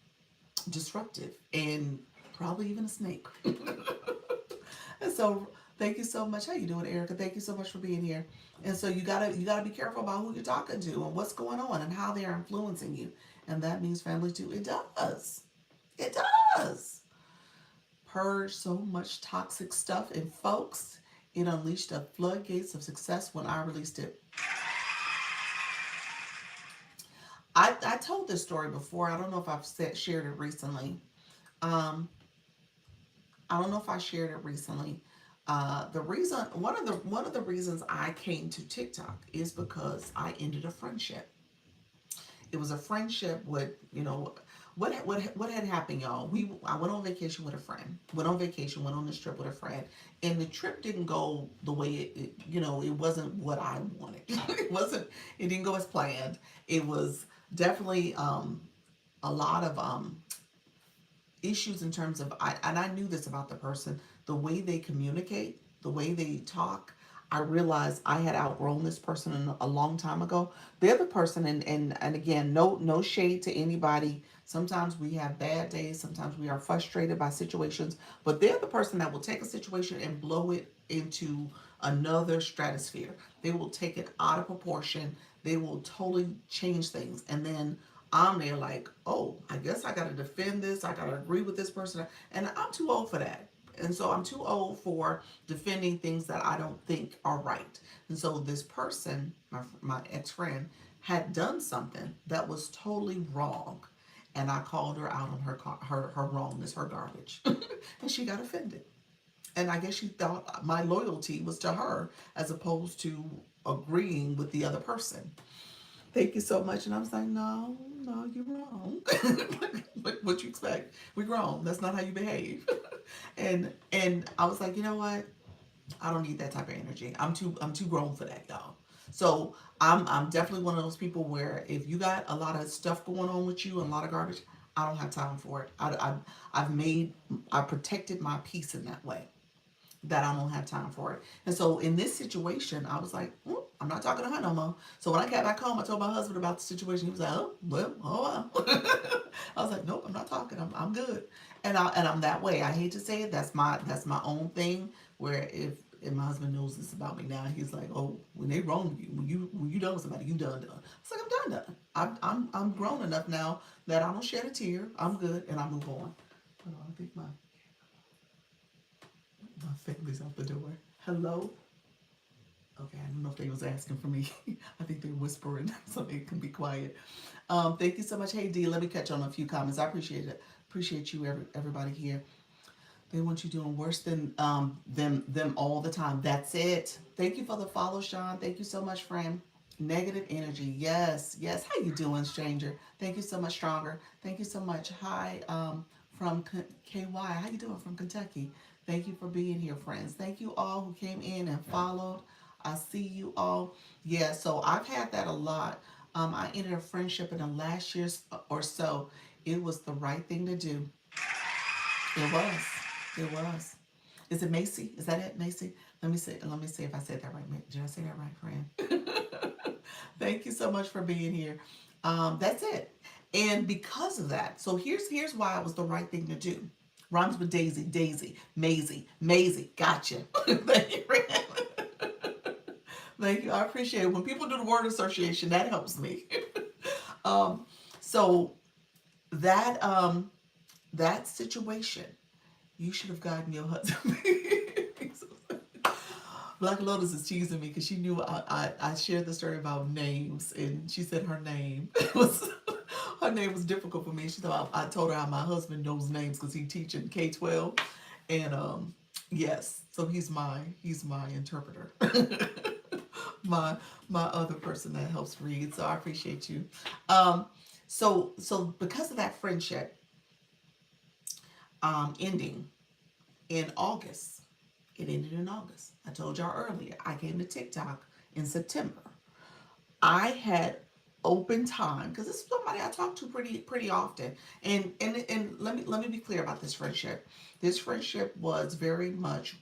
disruptive and probably even a snake. And so thank you so much. How you doing, Erica? Thank you so much for being here. And so you gotta be careful about who you're talking to and what's going on and how they're influencing you. And that means family too. It does. It does. Purge so much toxic stuff in folks. It unleashed the floodgates of success when I released it. I told this story before. I don't know if shared it recently. Um, I don't know if I shared it recently. The reason, one of the reasons I came to TikTok is because I ended a friendship. It was a friendship with, what had happened, y'all. I went on vacation with a friend. Went on vacation, went on this trip with a friend, and the trip didn't go the way it wasn't what I wanted. It wasn't. It didn't go as planned. It was definitely a lot of issues in terms of and I knew this about the person, the way they communicate, the way they talk. I realized I had outgrown this person a long time ago. The other person, and again, no shade to anybody. Sometimes we have bad days. Sometimes we are frustrated by situations. But they're the person that will take a situation and blow it into another stratosphere. They will take it out of proportion. They will totally change things. And then I'm there like, oh, I guess I got to defend this. I got to agree with this person. And I'm too old for that. And so I'm too old for defending things that I don't think are right. And so this person, my ex-friend, had done something that was totally wrong. And I called her out on her wrongness, her garbage. And she got offended. And I guess she thought my loyalty was to her as opposed to agreeing with the other person. Thank you so much. And I was like, no, no, you're wrong. What you expect? We're grown. That's not how you behave. And I was like, you know what? I don't need that type of energy. I'm too grown for that, y'all. So I'm definitely one of those people where if you got a lot of stuff going on with you and a lot of garbage, I don't have time for it. I protected my peace in that way that I don't have time for it. And so in this situation, I was like, I'm not talking to her no more. So when I got back home, I told my husband about the situation. He was like, oh, well, oh, well. I was like, nope, I'm not talking. I'm good. And I'm that way. I hate to say it. That's my own thing. Where if and my husband knows this about me now, he's like, oh, when they wrong with you, when you done with somebody, you done. It's like I'm done. I'm grown enough now that I don't shed a tear. I'm good, and I move on. Hold on, I think my family's out the door. Hello? Okay, I don't know if they was asking for me. I think they're whispering so they can be quiet. Thank you so much. Hey D, let me catch on a few comments. I appreciate it. Appreciate you, everybody here. They want you doing worse than them all the time. That's it. Thank you for the follow, Sean. Thank you so much, friend. Negative energy. Yes, yes. How you doing, stranger? Thank you so much, stronger. Thank you so much. Hi, from KY. How you doing from Kentucky? Thank you for being here, friends. Thank you all who came in and followed. I see you all. Yeah, so I've had that a lot. I ended a friendship in the last year or so. It was the right thing to do. It was. It was. Is it Macy? Is that it, Macy? Let me see. Let me see if I said that right. Did I say that right, friend? Thank you so much for being here. That's it. And because of that, so here's why it was the right thing to do. Rhymes with Daisy, Daisy, Maisie, Maisie. Gotcha. Thank you, friend. Thank you. I appreciate it. When people do the word association, that helps me. um, so that that situation, you should have gotten your husband. Black Lotus is teasing me because she knew I shared the story about names, and she said her name was her name was difficult for me. She thought I told her how my husband knows names because he teaching K-12, and yes, so he's my interpreter, my my other person that helps read. So I appreciate you. Um, so because of that friendship ending in August. It ended in August. I told y'all earlier, I came to TikTok in September. I had open time because this is somebody I talk to pretty often. And let me be clear about this friendship. This friendship was very much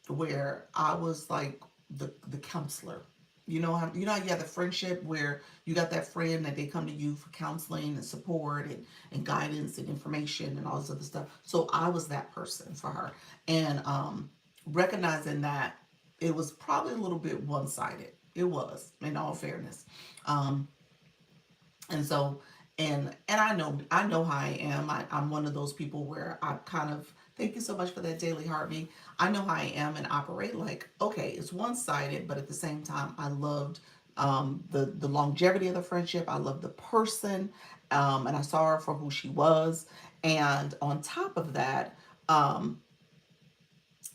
where I was like the counselor. You have the friendship where you got that friend that they come to you for counseling and support and guidance and information and all this other stuff. So I was that person for her. And recognizing that it was probably a little bit one-sided. It was, in all fairness. Um, and so and I know how I am. I'm one of those people where I kind of thank you so much for that daily heartbeat. I know how I am and operate like, okay, it's one-sided, but at the same time I loved the longevity of the friendship. I loved the person, and I saw her for who she was. And on top of that, um,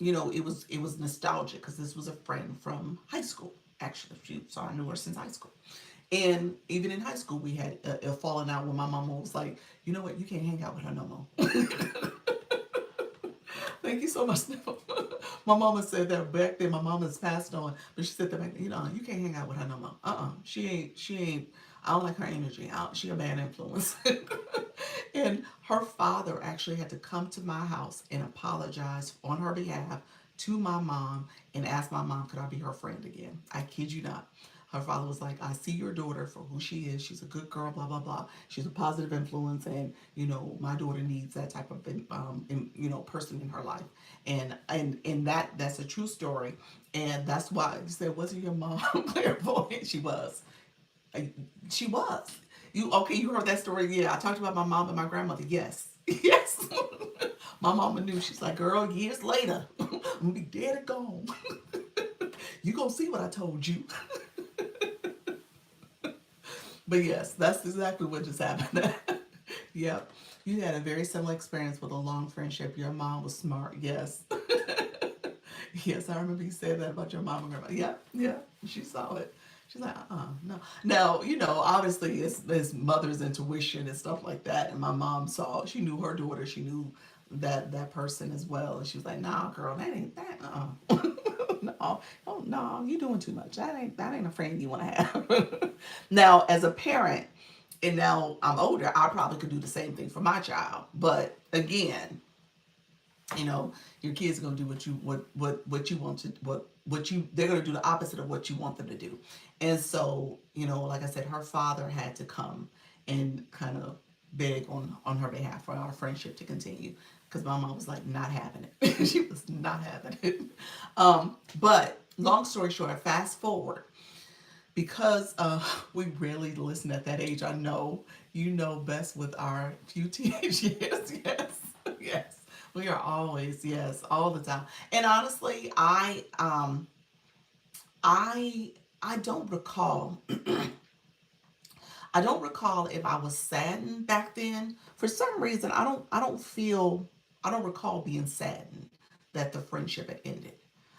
it was nostalgic because this was a friend from high school. Actually, so I knew her since high school. And even in high school, we had a falling out when my mama was like, you know what, you can't hang out with her no more. Thank you so much. My mama said that back then. My mama's passed on, but she said that back then, you can't hang out with her no more. She ain't. I don't like her energy. She a bad influence. And her father actually had to come to my house and apologize on her behalf to my mom and ask my mom, could I be her friend again? I kid you not. Her father was like, I see your daughter for who she is. She's a good girl, blah, blah, blah. She's a positive influence. And, my daughter needs that type of, person in her life. And that's a true story. And that's why you said, wasn't your mom clairvoyant? She was. Uh, She was. You heard that story? Yeah, I talked about my mom and my grandmother. Yes. Yes. My mama knew. She's like, girl, years later, I'm gonna be dead and gone. You gonna see what I told you. But yes, that's exactly what just happened. Yep. You had a very similar experience with a long friendship. Your mom was smart. Yes. Yes, I remember you said that about your mom and grandma. Yeah, yeah. She saw it. She's like, no. Now, obviously it's mother's intuition and stuff like that. And my mom saw, she knew her daughter, she knew that person as well. And she was like, nah, girl, that ain't that. No, oh no, you doing too much. That ain't a friend you want to have. Now, as a parent, and now I'm older, I probably could do the same thing for my child. But again, you know your kids are going to do what you want to what you they're going to do the opposite of what you want them to do. And so, like I said, her father had to come and kind of beg on her behalf for our friendship to continue, because my mom was like not having it. She was not having it. But long story short, fast forward, because we rarely listen at that age. I know you know best with our few teenage years. Yes, yes, we are always, yes, all the time. And honestly, I I don't recall. I don't recall if I was saddened back then. For some reason, I don't recall being saddened that the friendship had ended.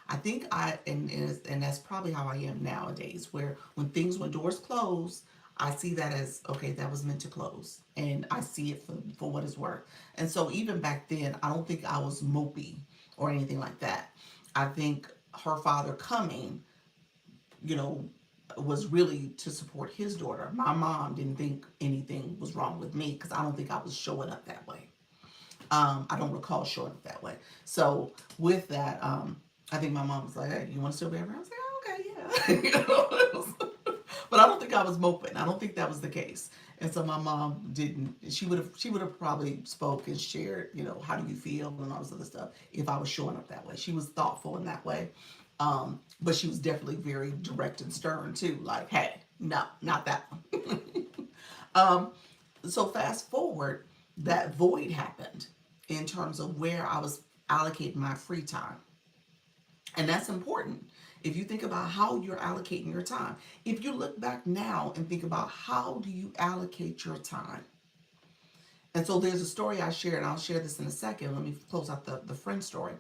I think and that's probably how I am nowadays, where when doors close, I see that as okay, that was meant to close, and I see it for what it's worth. And so even back then, I don't think I was mopey or anything like that. I think her father coming, you know, was really to support his daughter. My mom didn't think anything was wrong with me because I don't think I was showing up that way. I don't recall showing up that way. So with that, I think my mom was like, "Hey, you want to still be around?" I was like, "Oh, okay, yeah." But I don't think I was moping. I don't think that was the case. And so my mom didn't. She would have probably spoke and shared, how do you feel and all this other stuff if I was showing up that way. She was thoughtful in that way, but she was definitely very direct and stern too. Like, hey, no, not that one. um, so fast forward, that void happened in terms of where I was allocating my free time. And that's important. If you think about how you're allocating your time, if you look back now and think about how do you allocate your time. And so there's a story I shared, and I'll share this in a second. Let me close out the friend story.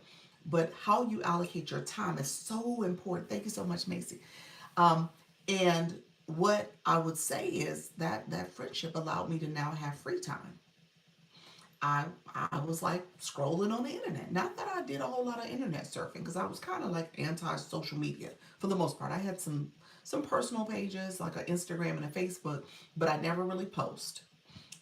But how you allocate your time is so important. Thank you so much, Macy. Um, and what I would say is that friendship allowed me to now have free time. I was like scrolling on the internet. Not that I did a whole lot of internet surfing, because I was kind of like anti social media for the most part. I had some personal pages like an Instagram and a Facebook, but I never really post.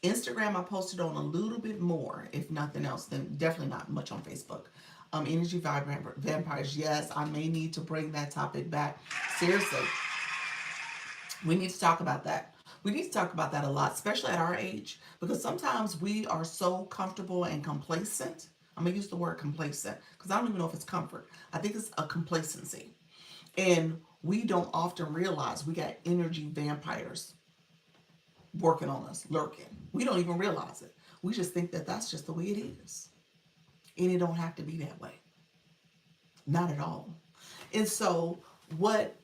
Instagram I posted on a little bit more, if nothing else, than definitely not much on Facebook. Energy vibrant vampires. Yes, I may need to bring that topic back. Seriously, we need to talk about that. We need to talk about that a lot, especially at our age, because sometimes we are so comfortable and complacent. I'm gonna use the word complacent because I don't even know if it's comfort. I think it's a complacency, and we don't often realize we got energy vampires working on us, lurking. We don't even realize it. We just think that that's just the way it is, and it don't have to be that way. Not at all. And so what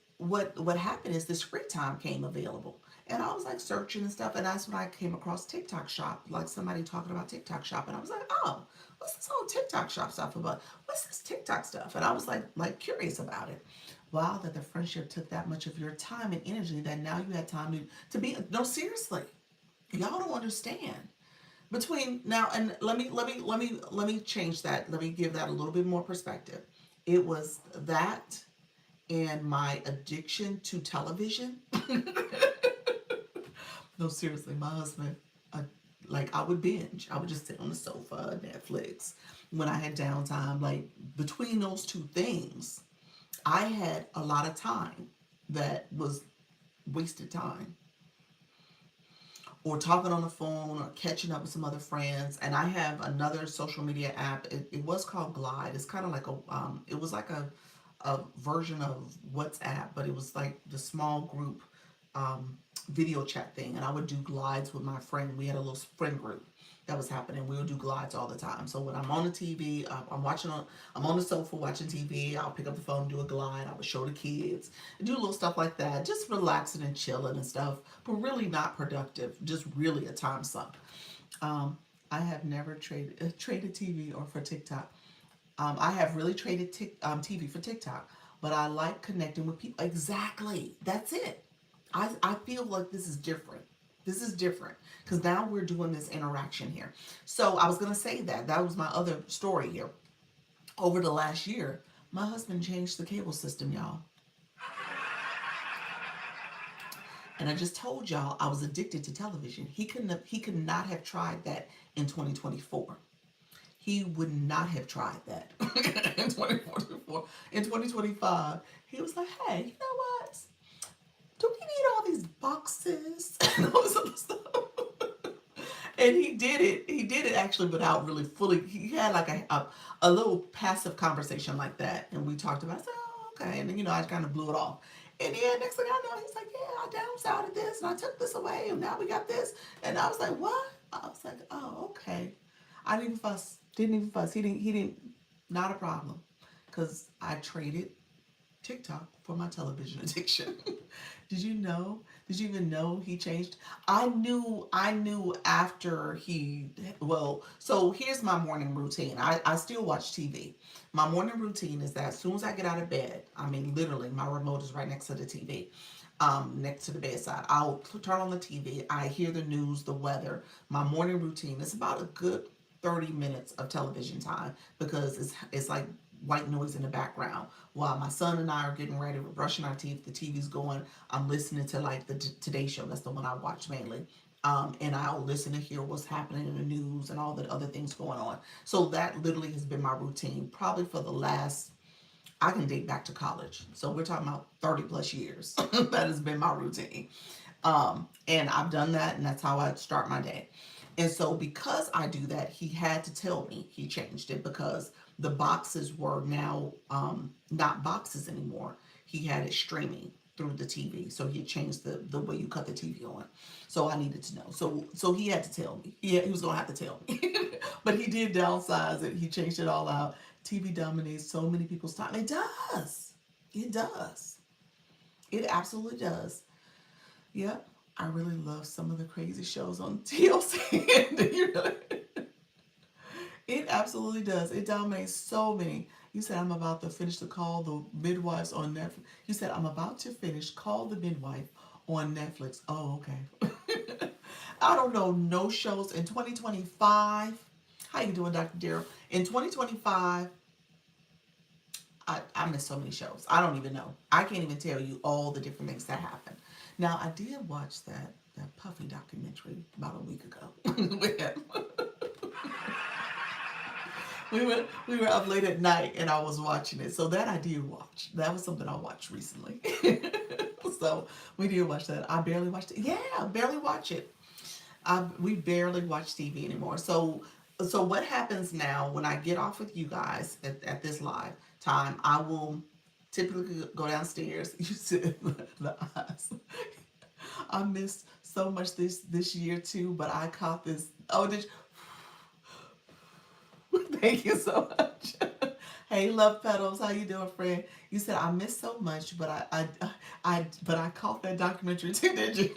happened is this free time came available. And I was like searching and stuff, and that's when I came across TikTok Shop, like somebody talking about TikTok Shop, and I was like, oh, what's this whole TikTok Shop stuff about? What's this TikTok stuff? And I was like curious about it. Wow, that the friendship took that much of your time and energy that now you had time to be no, seriously. Y'all don't understand. Between now and let me change that. Let me give that a little bit more perspective. It was that and my addiction to television. No, seriously, my husband, uh, like I would binge. I would just sit on the sofa, Netflix, when I had downtime. Like between those two things, I had a lot of time that was wasted time, or talking on the phone, or catching up with some other friends. And I have another social media app. It was called Glide. It's kind of like it was like a version of WhatsApp, but it was like the small group um, video chat thing. And I would do glides with my friend. We had a little friend group that was happening. We would do glides all the time. So when I'm on the TV, I'm on the sofa watching TV. I'll pick up the phone, do a glide. I would show the kids, do little stuff like that, just relaxing and chilling and stuff, but really not productive. Just really a time suck. Um, I have never traded TV or for TikTok. I have really traded TV for TikTok, but I like connecting with people. Exactly. That's it. I feel like this is different. This is different because now we're doing this interaction here. So I was going to say that was my other story here. Over the last year, my husband changed the cable system, y'all. And I just told y'all I was addicted to television. He could not have tried that in 2024. He would not have tried that in 2044. In 2025, he was like, hey, you know what? Do we need all these boxes and all this other stuff? And he did it. He did it actually without really fully. He had like a little passive conversation like that. And we talked about it. I said, oh, okay. And then, I kind of blew it off. And then next thing I know, he's like, yeah, I downsized this and I took this away and now we got this. And I was like, what? I was like, oh, okay. I didn't even fuss. Didn't even fuss. He didn't, not a problem. Because I traded TikTok for my television addiction. Did you know? Did you even know he changed? I knew after well, so here's my morning routine. I still watch TV. My morning routine is that as soon as I get out of bed, I mean, literally, my remote is right next to the TV, next to the bedside. I'll turn on the TV. I hear the news, the weather. My morning routine is about a good 30 minutes of television time because it's like white noise in the background while my son and I are getting ready, we're brushing our teeth, the TV's going. I'm listening to like the Today Show. That's the one I watch mainly. And I'll listen to hear what's happening in the news and all the other things going on. So that literally has been my routine probably for the last, I can date back to college. So we're talking about 30 plus years. That has been my routine. And I've done that, and that's how I start my day. And so, because I do that, he had to tell me he changed it because the boxes were now not boxes anymore. He had it streaming through the TV. So he had changed the way you cut the TV on. So I needed to know. So he had to tell me. He was gonna have to tell me. But he did downsize it. He changed it all out. TV dominates so many people's time. It does. It does. It absolutely does. Yep. I really love some of the crazy shows on TLC. It absolutely does. It dominates so many. You said I'm about to finish the Call the Midwives on Netflix. You said I'm about to finish Call the Midwife on Netflix. Oh, okay. I don't know no shows in 2025. How you doing, Dr. Darrell? In 2025, I missed so many shows. I don't even know. I can't even tell you all the different things that happened. Now, I did watch that Puffy documentary about a week ago with him. We were up late at night and I was watching it. So that I did watch. That was something I watched recently. So we did watch that. I barely watched it. Yeah, barely watch it. We barely watch TV anymore. So what happens now when I get off with you guys at this live time? I will typically go downstairs. You see the eyes. I missed so much this year too, but I caught this. Oh, did you? Thank you so much. Hey, Love Petals, how you doing, friend? You said I missed so much, but I caught that documentary too. Did you?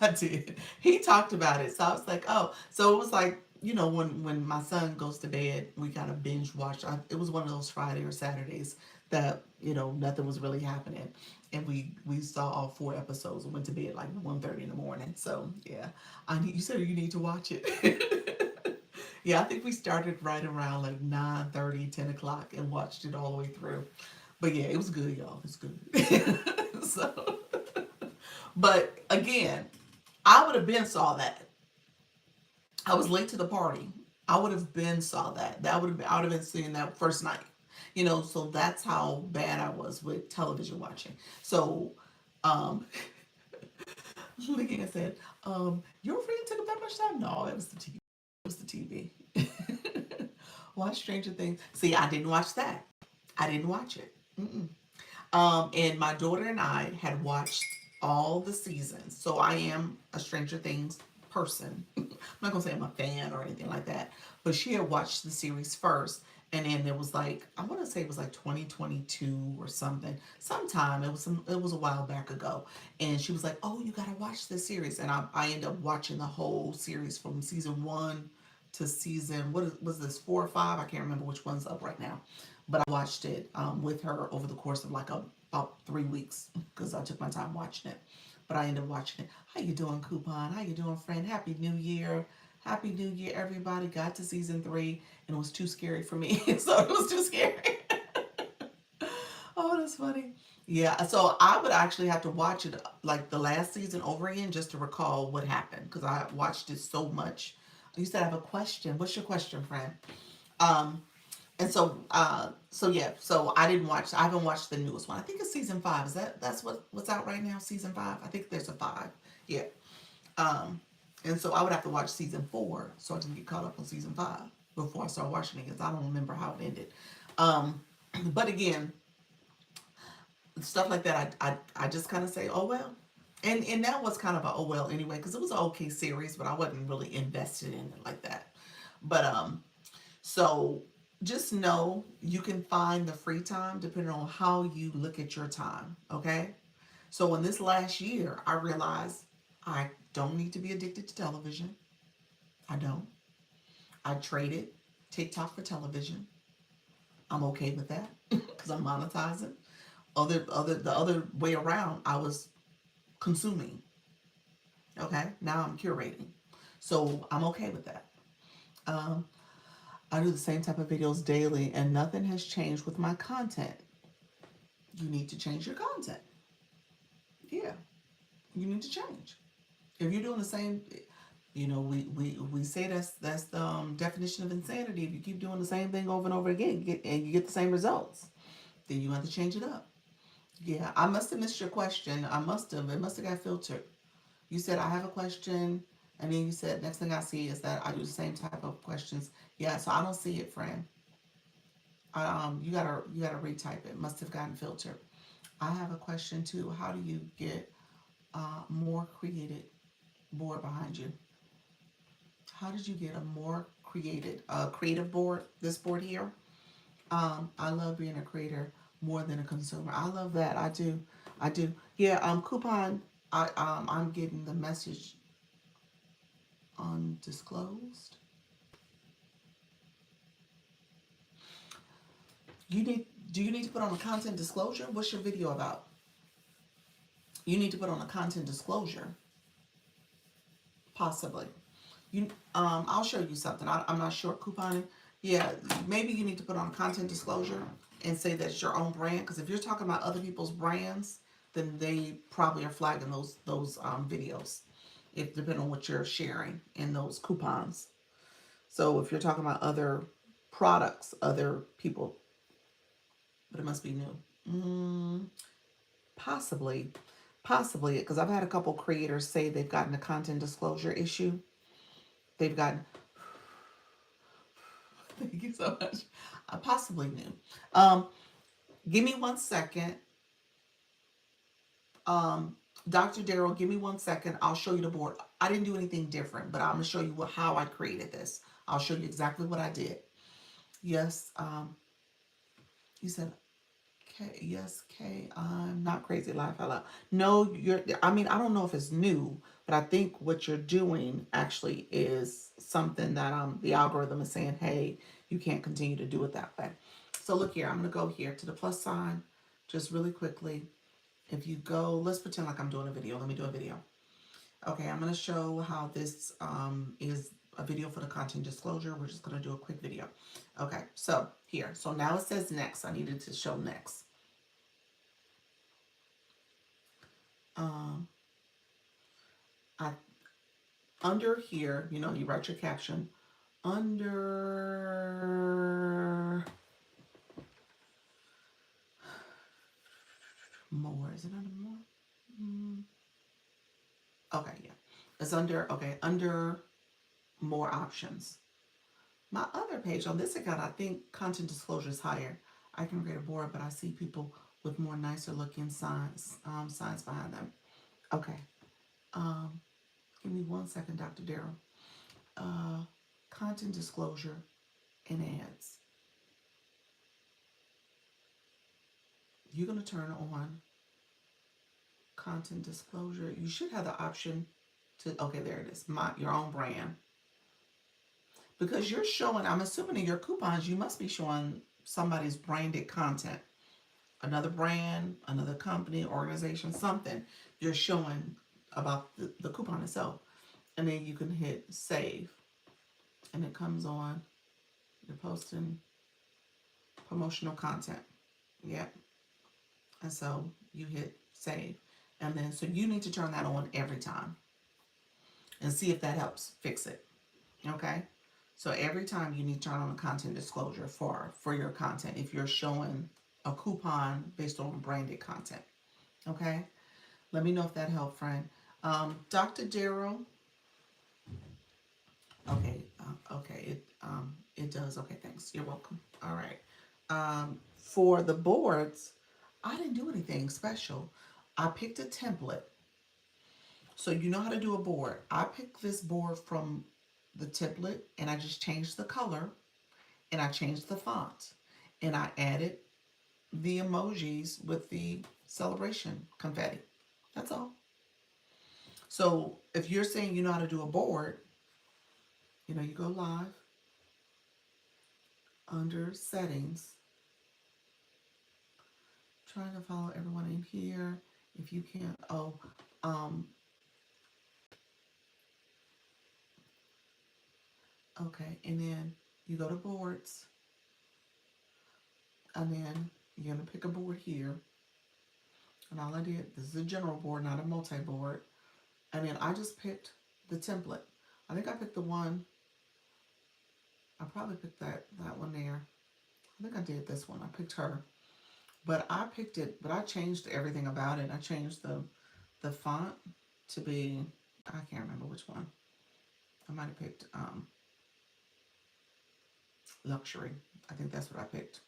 I did. He talked about it, so I was like, oh, so it was like, when my son goes to bed, we kind of binge watch. It was one of those Friday or Saturdays that nothing was really happening, and we saw all 4 episodes and went to bed like 1:30 in the morning. So yeah, you said you need to watch it. Yeah, I think we started right around like 9:30, 10 o'clock, and watched it all the way through. But yeah, it was good, y'all. It's good. So, but again, I would have been saw that. I was late to the party. I would have been saw that. That would have been, I would have been seeing that first night. So that's how bad I was with television watching. So, um, looking, I said, your friend took up that much time? No, it was the TV. It was the TV. Watch Stranger Things. See, I didn't watch that. I didn't watch it. Mm-mm. And my daughter and I had watched all the seasons. So I am a Stranger Things person. I'm not gonna say I'm a fan or anything like that. But she had watched the series first. And then it was like, I want to say it was like 2022 or something. Sometime it was a while back ago. And she was like, "Oh, you gotta watch this series." And I ended up watching the whole series from season one to season, was this, 4 or 5? I can't remember which one's up right now. But I watched it with her over the course of like about 3 weeks because I took my time watching it. But I ended up watching it. How you doing, Coupon? How you doing, friend? Happy New Year. Happy New Year, everybody. Got to season 3 and it was too scary for me. So it was too scary. Oh, that's funny. Yeah, so I would actually have to watch it like the last season over again just to recall what happened because I watched it so much. You said I have a question. What's your question, friend? Um, and so yeah, so I didn't watch. I haven't watched the newest one. I think it's season 5. That's what's out right now? Season 5. I think there's a 5. Yeah. Um, and so I would have to watch season 4 so I can get caught up on season 5 before I start watching it because I don't remember how it ended. Um, but again, stuff like that, I just kind of say, oh well. And that was kind of a oh well anyway because it was an okay series, but I wasn't really invested in it like that. But so just know you can find the free time depending on how you look at your time. Okay. So in this last year, I realized I don't need to be addicted to television. I don't. I traded TikTok for television. I'm okay with that because I'm monetizing. The other way around, I was consuming. Okay. Now I'm curating. So I'm okay with that. Um, I do the same type of videos daily and nothing has changed with my content. You need to change your content. Yeah, you need to change. If you're doing the same, we say that's the definition of insanity. If you keep doing the same thing over and over again, and you get the same results, then you have to change it up. Yeah, I must have missed your question. It must have got filtered. You said I have a question, and then you said next thing I see is that I do the same type of questions. Yeah, so I don't see it, friend. You gotta retype it. Must have gotten filtered. I have a question too. How do you get more created board behind you? How did you get a more creative board? This board here. I love being a creator more than a consumer. I love that. I do. I do. Yeah. Coupon. I'm getting the message undisclosed. You need. Do you need to put on a content disclosure? What's your video about? You need to put on a content disclosure. Possibly. I'll show you something. I'm not sure. Couponing. Yeah, maybe you need to put on content disclosure and say that it's your own brand. Because if you're talking about other people's brands, then they probably are flagging those videos. If depending on what you're sharing in those coupons. So if you're talking about other products, other people, but it must be new. Possibly, possibly, because I've had a couple creators say they've gotten a content disclosure issue. They've gotten. Thank you so much. I possibly knew. Um, Give me 1 second. Dr. Daryl, give me 1 second. I'll show you the board. I didn't do anything different, but I'm going to show you how I created this. I'll show you exactly what I did. Yes. You said, K, yes, K, I'm not crazy, laugh out loud. No, I don't know if it's new, but I think what you're doing actually is something that the algorithm is saying, hey, you can't continue to do it that way. So look here, I'm going to go here to the plus sign just really quickly. If you go, let's pretend like I'm doing a video. Let me do a video. Okay, I'm going to show how this is a video for the content disclosure. We're just going to do a quick video. Okay, so here. So now it says next. I needed to show next. I Under here, you know, you write your caption. Under more. Is it under more? Okay, yeah. It's under, okay, under more options. My other page on this account, I think content disclosure is higher. I can create a board, but I see people with more nicer looking signs behind them. Okay. Give me 1 second, Dr. Darrell. Content disclosure and ads. You're going to turn on content disclosure. You should have the option to, okay, there it is, your own brand. Because you're showing, I'm assuming in your coupons, you must be showing somebody's branded content. Another brand, another company, organization, something you're showing about the coupon itself. And then you can hit save. And it comes on, you're posting promotional content. Yep. And so you hit save. And then, so you need to turn that on every time and see if that helps fix it. Okay. So every time you need to turn on a content disclosure for your content if you're showing a coupon based on branded content. Okay. Let me know if that helped, friend. Dr. Darrell. Okay. Okay. It does. Okay. Thanks. You're welcome. All right. For the boards, I didn't do anything special. I picked a template. So you know how to do a board. I picked this board from the template and I just changed the color and I changed the font and I added the emojis with the celebration confetti. That's all. So if you're saying you know how to do a board, you know, you go live under settings, trying to follow everyone in here. If you can't, okay, and then you go to boards, and then you're gonna pick a board here. And all I did, this is a general board, not a multi-board. And then I just picked the template. I think I picked the one, I probably picked that one there. I think I did this one, I picked her. But I picked it, but I changed everything about it. I changed the font to be, I can't remember which one. I might have picked luxury. I think that's what I picked.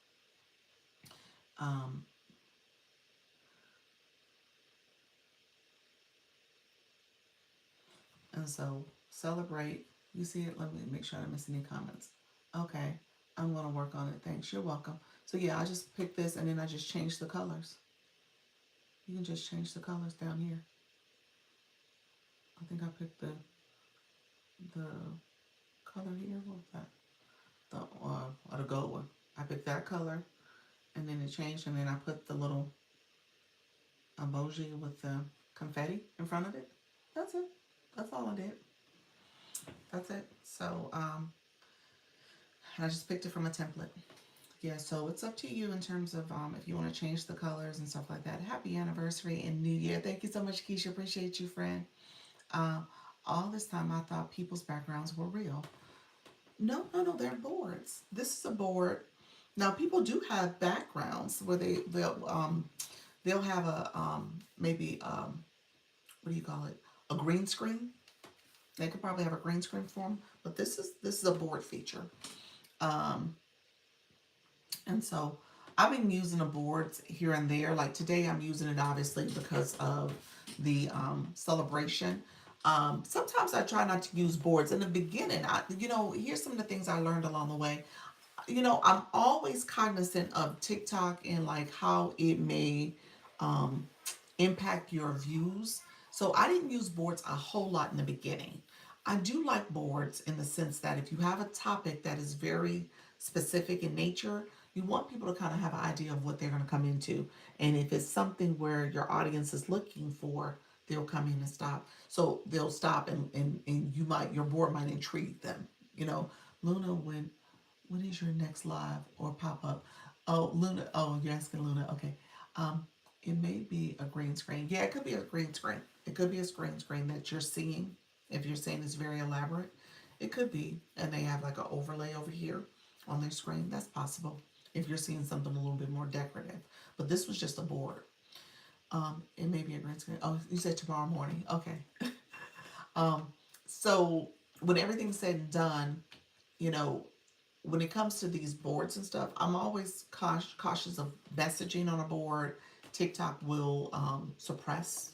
And so celebrate. You see it? Let me make sure I don't miss any comments. Okay, I'm gonna work on it. Thanks. You're welcome. So yeah, I just picked this and then I just changed the colors. You can just change the colors down here. I think I picked the color here. What was that? The gold one. I picked that color, and then it changed, and then I put the little emoji with the confetti in front of it. That's it. That's all I did. That's it. So I just picked it from a template. Yeah, so it's up to you in terms of if you want to change the colors and stuff like that. Happy anniversary and New Year. Thank you so much, Keisha. Appreciate you, friend. All this time I thought people's backgrounds were real. No, they're boards. This is a board. Now people do have backgrounds where they'll have a maybe what do you call it? A green screen. They could probably have a green screen for them, but this is a board feature. And so I've been using the boards here and there. Like today I'm using it obviously because of the celebration. Sometimes I try not to use boards. In the beginning, here's some of the things I learned along the way. I'm always cognizant of TikTok and like how it may impact your views. So I didn't use boards a whole lot in the beginning. I do like boards in the sense that if you have a topic that is very specific in nature, You want people to kind of have an idea of what they're going to come into. And if it's something where your audience is looking for, they'll come in and stop. So they'll stop and you might, your board might intrigue them. You know, Luna, when is your next live or pop up? Oh, Luna, oh, you're asking Luna. Okay. Um, it may be a green screen. Yeah, it could be a green screen. It could be a green screen that you're seeing. If you're saying it's very elaborate, it could be. And they have like an overlay over here on their screen. That's possible if you're seeing something a little bit more decorative. But this was just a board. It may be a green screen. Oh, you said tomorrow morning. Okay. Um, so when everything's said and done, you know, when it comes to these boards and stuff, I'm always cautious of messaging on a board. TikTok will suppress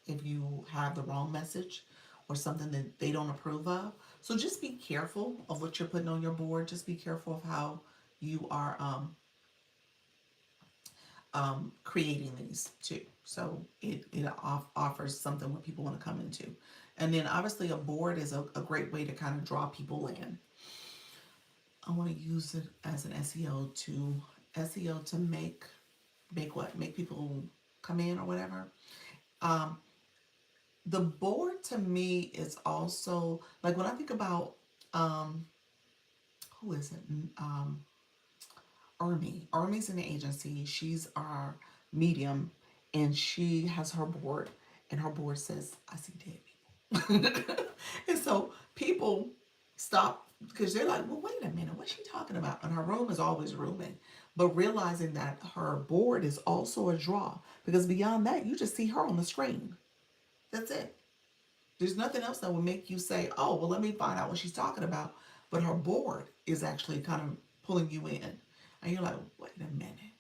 if you have the wrong message or something that they don't approve of. So just be careful of what you're putting on your board. Just be careful of how you are creating these too. So it offers something where people want to come into. And then obviously a board is a great way to kind of draw people in. I want to use it as an SEO to make what? Make people come in or whatever. Um, the board to me is also like when I think about um, who is it? Ermi. Ermi's in the agency. She's our medium, and she has her board, and her board says, "I see dead people," and so people stop because they're like, "Well, wait a minute, what's she talking about?" And her room is always rooming, but realizing that her board is also a draw because beyond that, you just see her on the screen. That's it. There's nothing else that would make you say, "Oh, well, let me find out what she's talking about." But her board is actually kind of pulling you in, and you're like, "Wait a minute,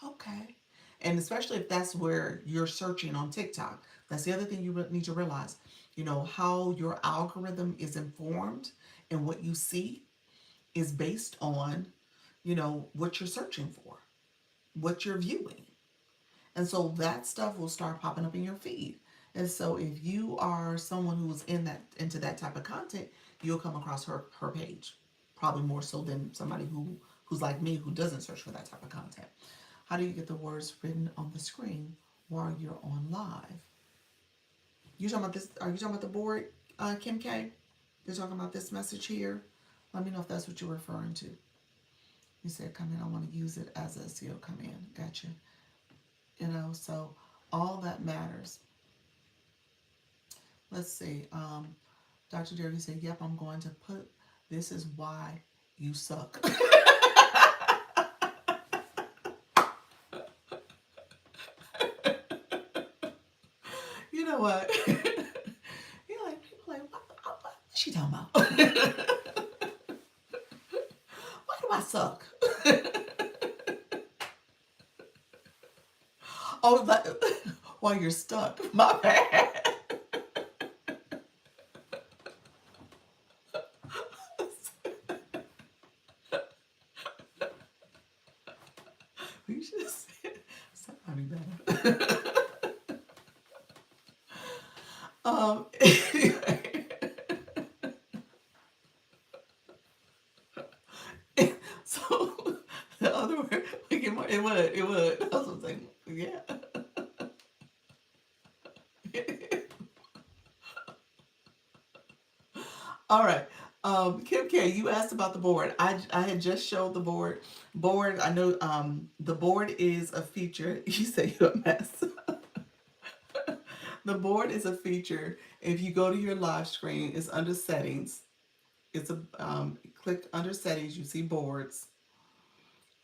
okay." And especially if that's where you're searching on TikTok, that's the other thing you need to realize. You know how your algorithm is informed, and what you see is based on, what you're searching for, what you're viewing. And so that stuff will start popping up in your feed. And so if you are someone who's into that type of content, you'll come across her page. Probably more so than somebody who's like me who doesn't search for that type of content. How do you get the words written on the screen while you're on live? You talking about this? Are you talking about the board, Kim K? You're talking about this message here? Let me know if that's what you're referring to. You said come in, I want to use it as a SEO come in. Gotcha. So all that matters. Let's see. Dr. Derby said, "Yep, I'm going to put this is why you suck." You know what? You're like, people like, what is she talking about? Why do I suck? Oh, like, while you're stuck. My bad. We should have said somebody better. Anyway. So the other word, like it would. I was like, yeah. All right. Kim K, you asked about the board. I had just showed the board. Board, I know the board is a feature. You say you're a mess. The board is a feature. If you go to your live screen, it's under settings. It's a click under settings, you see boards.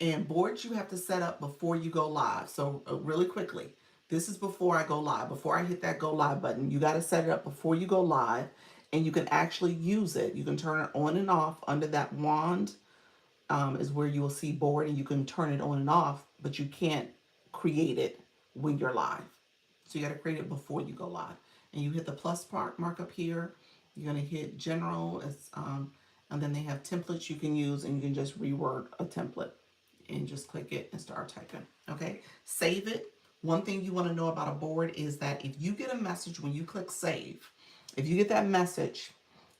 And boards you have to set up before you go live. So really quickly, this is before I go live. Before I hit that go live button, you got to set it up before you go live, and you can actually use it. You can turn it on and off under that wand. Is where you will see board, and you can turn it on and off, but you can't create it when you're live. So you got to create it before you go live. And you hit the plus part mark up here. You're going to hit general, and then they have templates you can use, and you can just reword a template and just click it and start typing. Okay, save it. One thing you want to know about a board is that if you get a message when you click save, if you get that message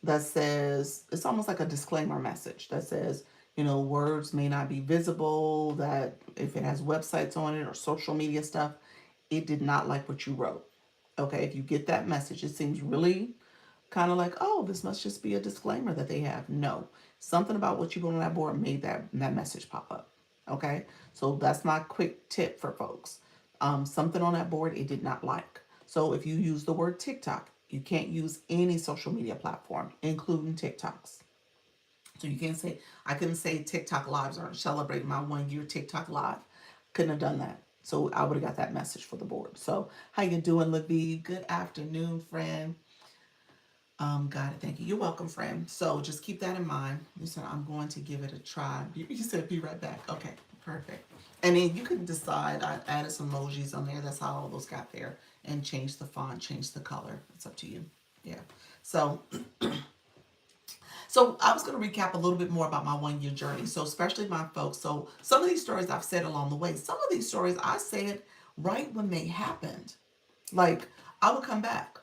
that says, it's almost like a disclaimer message that says, Words may not be visible, that if it has websites on it or social media stuff, it did not like what you wrote. Okay, if you get that message, it seems really kind of like, oh, this must just be a disclaimer that they have. No, something about what you put on that board made that message pop up. Okay, so that's my quick tip for folks. Something on that board it did not like. So if you use the word TikTok, you can't use any social media platform, including TikToks. So you can't say, I couldn't say TikTok lives or celebrate my 1 year TikTok live. Couldn't have done that. So I would have got that message for the board. So how you doing, Levie? Good afternoon, friend. Got it. Thank you. You're welcome, friend. So just keep that in mind. You said I'm going to give it a try. You said be right back. Okay, perfect. And then you can decide. I added some emojis on there. That's how all those got there. And change the font, change the color. It's up to you. Yeah. So I was going to recap a little bit more about my 1 year journey. So especially my folks. So some of these stories I've said along the way. Some of these stories I said right when they happened. Like I would come back.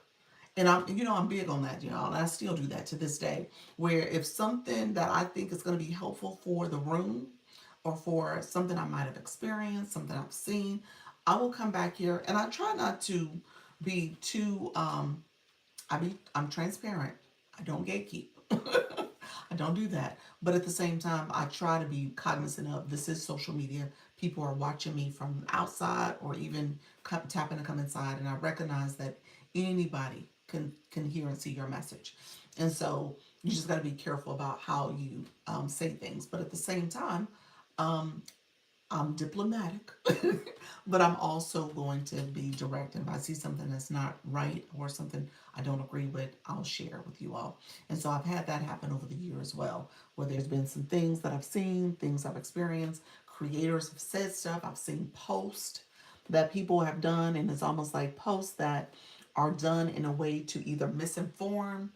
And I'm big on that, and I still do that to this day. Where if something that I think is going to be helpful for the room, or for something I might have experienced, something I've seen, I will come back here, and I try not to be too. I'm transparent. I don't gatekeep. I don't do that. But at the same time, I try to be cognizant of this is social media. People are watching me from outside or even tapping to come inside. And I recognize that anybody can hear and see your message. And so you just got to be careful about how you say things. But at the same time, I'm diplomatic, but I'm also going to be direct. And if I see something that's not right or something I don't agree with, I'll share with you all. And so I've had that happen over the year as well, where there's been some things that I've seen, things I've experienced. Creators have said stuff. I've seen posts that people have done, and it's almost like posts that are done in a way to either misinform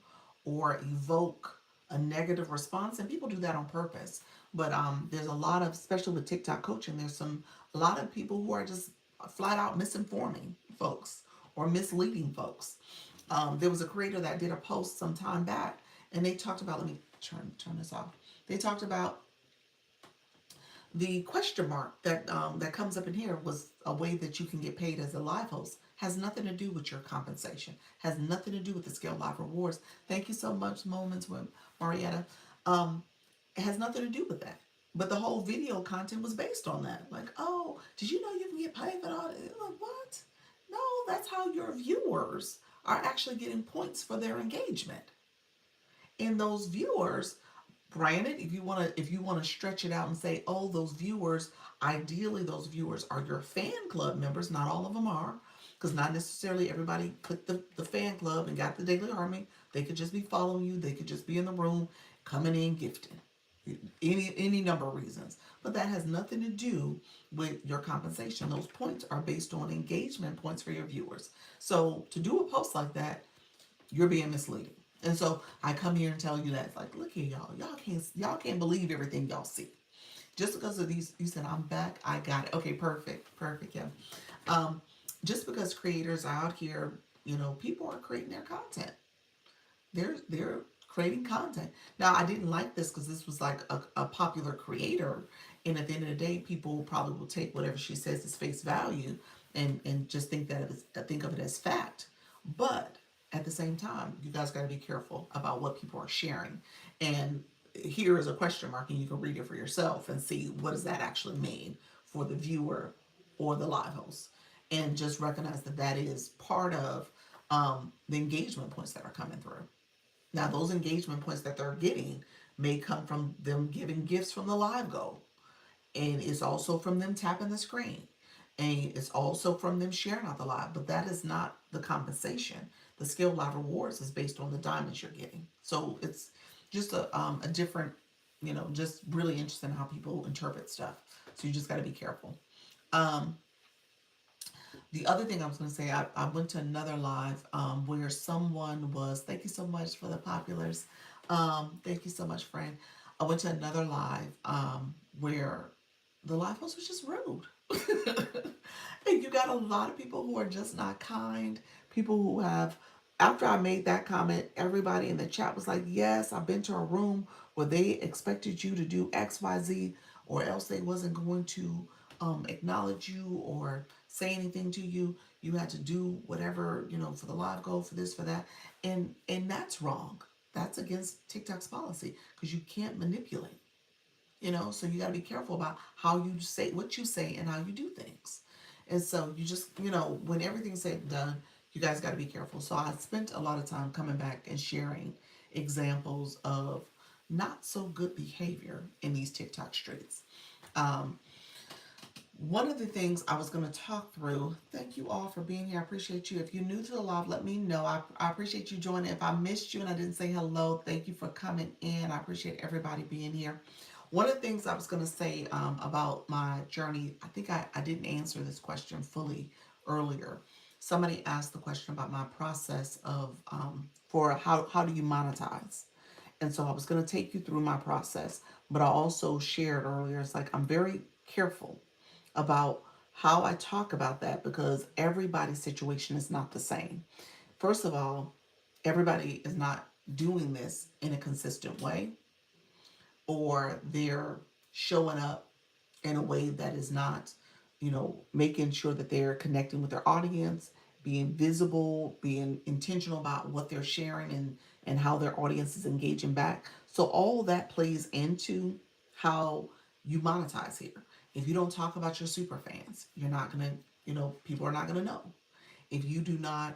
or evoke a negative response, and people do that on purpose. But there's a lot of, especially with TikTok coaching, a lot of people who are just flat out misinforming folks or misleading folks. There was a creator that did a post some time back, and they talked about. Let me turn this off. They talked about the question mark that comes up in here was a way that you can get paid as a live host. Has nothing to do with your compensation. Has nothing to do with the Scale Live Rewards. Thank you so much, Moments with Marietta. It has nothing to do with that. But the whole video content was based on that. Like, oh, did you know you can get paid for all that? Like, what? No, that's how your viewers are actually getting points for their engagement. And those viewers, granted, if you want to stretch it out and say, oh, those viewers, ideally those viewers are your fan club members. Not all of them are, because not necessarily everybody clicked the fan club and got the Daily Army. They could just be following you. They could just be in the room, coming in, gifting. Any number of reasons. But that has nothing to do with your compensation. Those points are based on engagement points for your viewers. So to do a post like that, you're being misleading. And so I come here and tell you that it's like, look here, y'all. Y'all can't believe everything y'all see. Just because of these, you said I'm back, I got it. Okay, perfect, yeah. Just because creators are out here, people are creating their content. They're creating content. Now I didn't like this because this was like a popular creator, and at the end of the day, people probably will take whatever she says as face value, and just think of it as fact. But at the same time, you guys got to be careful about what people are sharing. And here is a question mark, and you can read it for yourself and see what does that actually mean for the viewer or the live host, and just recognize that that is part of the engagement points that are coming through. Now, those engagement points that they're getting may come from them giving gifts from the live goal. And it's also from them tapping the screen. And it's also from them sharing out the live. But that is not the compensation. The Scale Live Rewards is based on the diamonds you're getting. So it's just a different, just really interesting how people interpret stuff. So you just got to be careful. Um, the other thing I was going to say, I went to another live where someone was, thank you so much for the populars. Thank you so much, friend. I went to another live where the live host was just rude. And you got a lot of people who are just not kind, people who have After I made that comment, everybody in the chat was like, yes, I've been to a room where they expected you to do XYZ, or else they wasn't going to acknowledge you or say anything to you. You had to do whatever, for the live goal, for this, for that. And that's wrong. That's against TikTok's policy because you can't manipulate. So you got to be careful about how you say what you say and how you do things. And so you just, when everything's said and done, you guys got to be careful. So I spent a lot of time coming back and sharing examples of not so good behavior in these TikTok streets. um, one of the things I was going to talk through, thank you all for being here. I appreciate you. If you're new to the live, let me know. I appreciate you joining. If I missed you and I didn't say hello, thank you for coming in. I appreciate everybody being here. One of the things I was going to say about my journey, I think I didn't answer this question fully earlier. Somebody asked the question about my process of for how do you monetize? And so I was going to take you through my process, but I also shared earlier, it's like I'm very careful about how I talk about that because everybody's situation is not the same. First of all, everybody is not doing this in a consistent way, or they're showing up in a way that is not, making sure that they're connecting with their audience, being visible, being intentional about what they're sharing and how their audience is engaging back. So all that plays into how you monetize here. If you don't talk about your super fans, you're not gonna, people are not gonna know. If you do not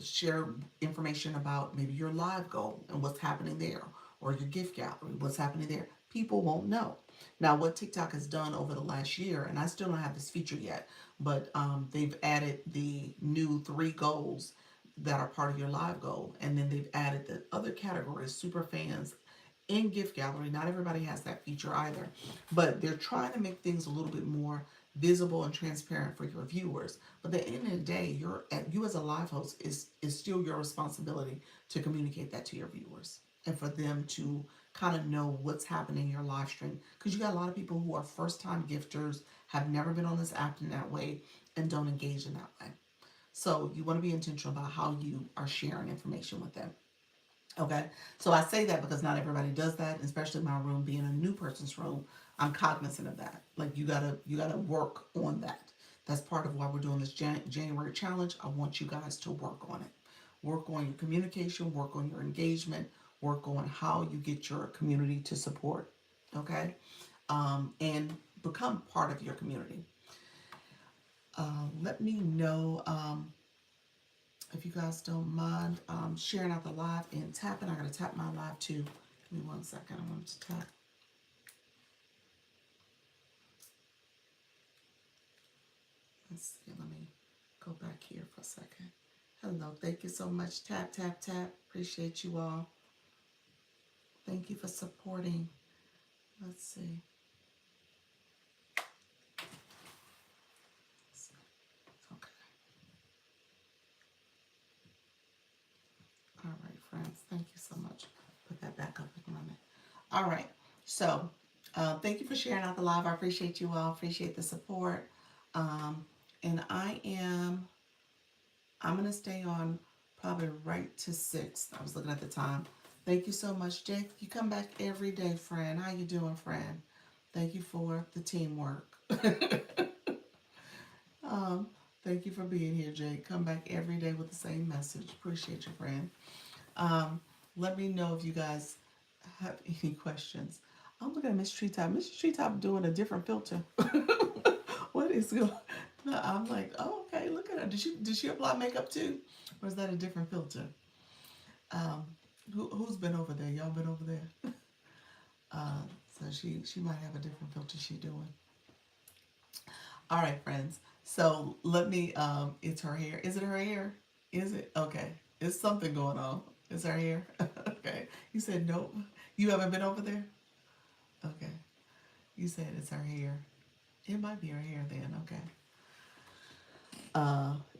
share information about maybe your live goal and what's happening there, or your gift gallery, what's happening there, people won't know. Now, what TikTok has done over the last year, and I still don't have this feature yet, but they've added the new 3 goals that are part of your live goal, and then they've added the other categories, super fans in gift gallery. Not everybody has that feature either, but they're trying to make things a little bit more visible and transparent for your viewers. But at the end of the day, you as a live host is still your responsibility to communicate that to your viewers and for them to kind of know what's happening in your live stream, because you got a lot of people who are first time gifters, have never been on this app in that way, and don't engage in that way. So you want to be intentional about how you are sharing information with them. Okay, so I say that because not everybody does that, especially my room being a new person's room. I'm cognizant of that. Like you gotta work on that. That's part of why we're doing this January challenge. I want you guys to work on it. Work on your communication. Work on your engagement. Work on how you get your community to support. Okay, and become part of your community. Let me know. If you guys don't mind sharing out the live and tapping. I gotta tap my live too. Give me 1 second. I want to tap. Let's see. Let me go back here for a second. Hello. Thank you so much. Tap, tap, tap. Appreciate you all. Thank you for supporting. Let's see. Okay. All right, friends. Thank you so much. Put that back up and running. All right. So, thank you for sharing out the live. I appreciate you all. Appreciate the support. Um, and I'm gonna stay on probably right to 6. I was looking at the time. Thank you so much, Jake. You come back every day, friend. How you doing, friend? Thank you for the teamwork. um, thank you for being here, Jake. Come back every day with the same message. Appreciate you, friend. Um, let me know if you guys have any questions. I'm looking at Miss Treetop. Miss Treetop doing a different filter. What is going? No, I'm like, oh, okay. Look at her. Did she apply makeup too, or is that a different filter? Um, who's been over there? Y'all been over there? Uh, so she might have a different filter she doing. All right, friends. So let me. It's her hair. Is it her hair? Is it okay? It's something going on. Is her hair? Okay. You said nope. You haven't been over there. Okay. You said it's her hair. It might be her hair then. Okay.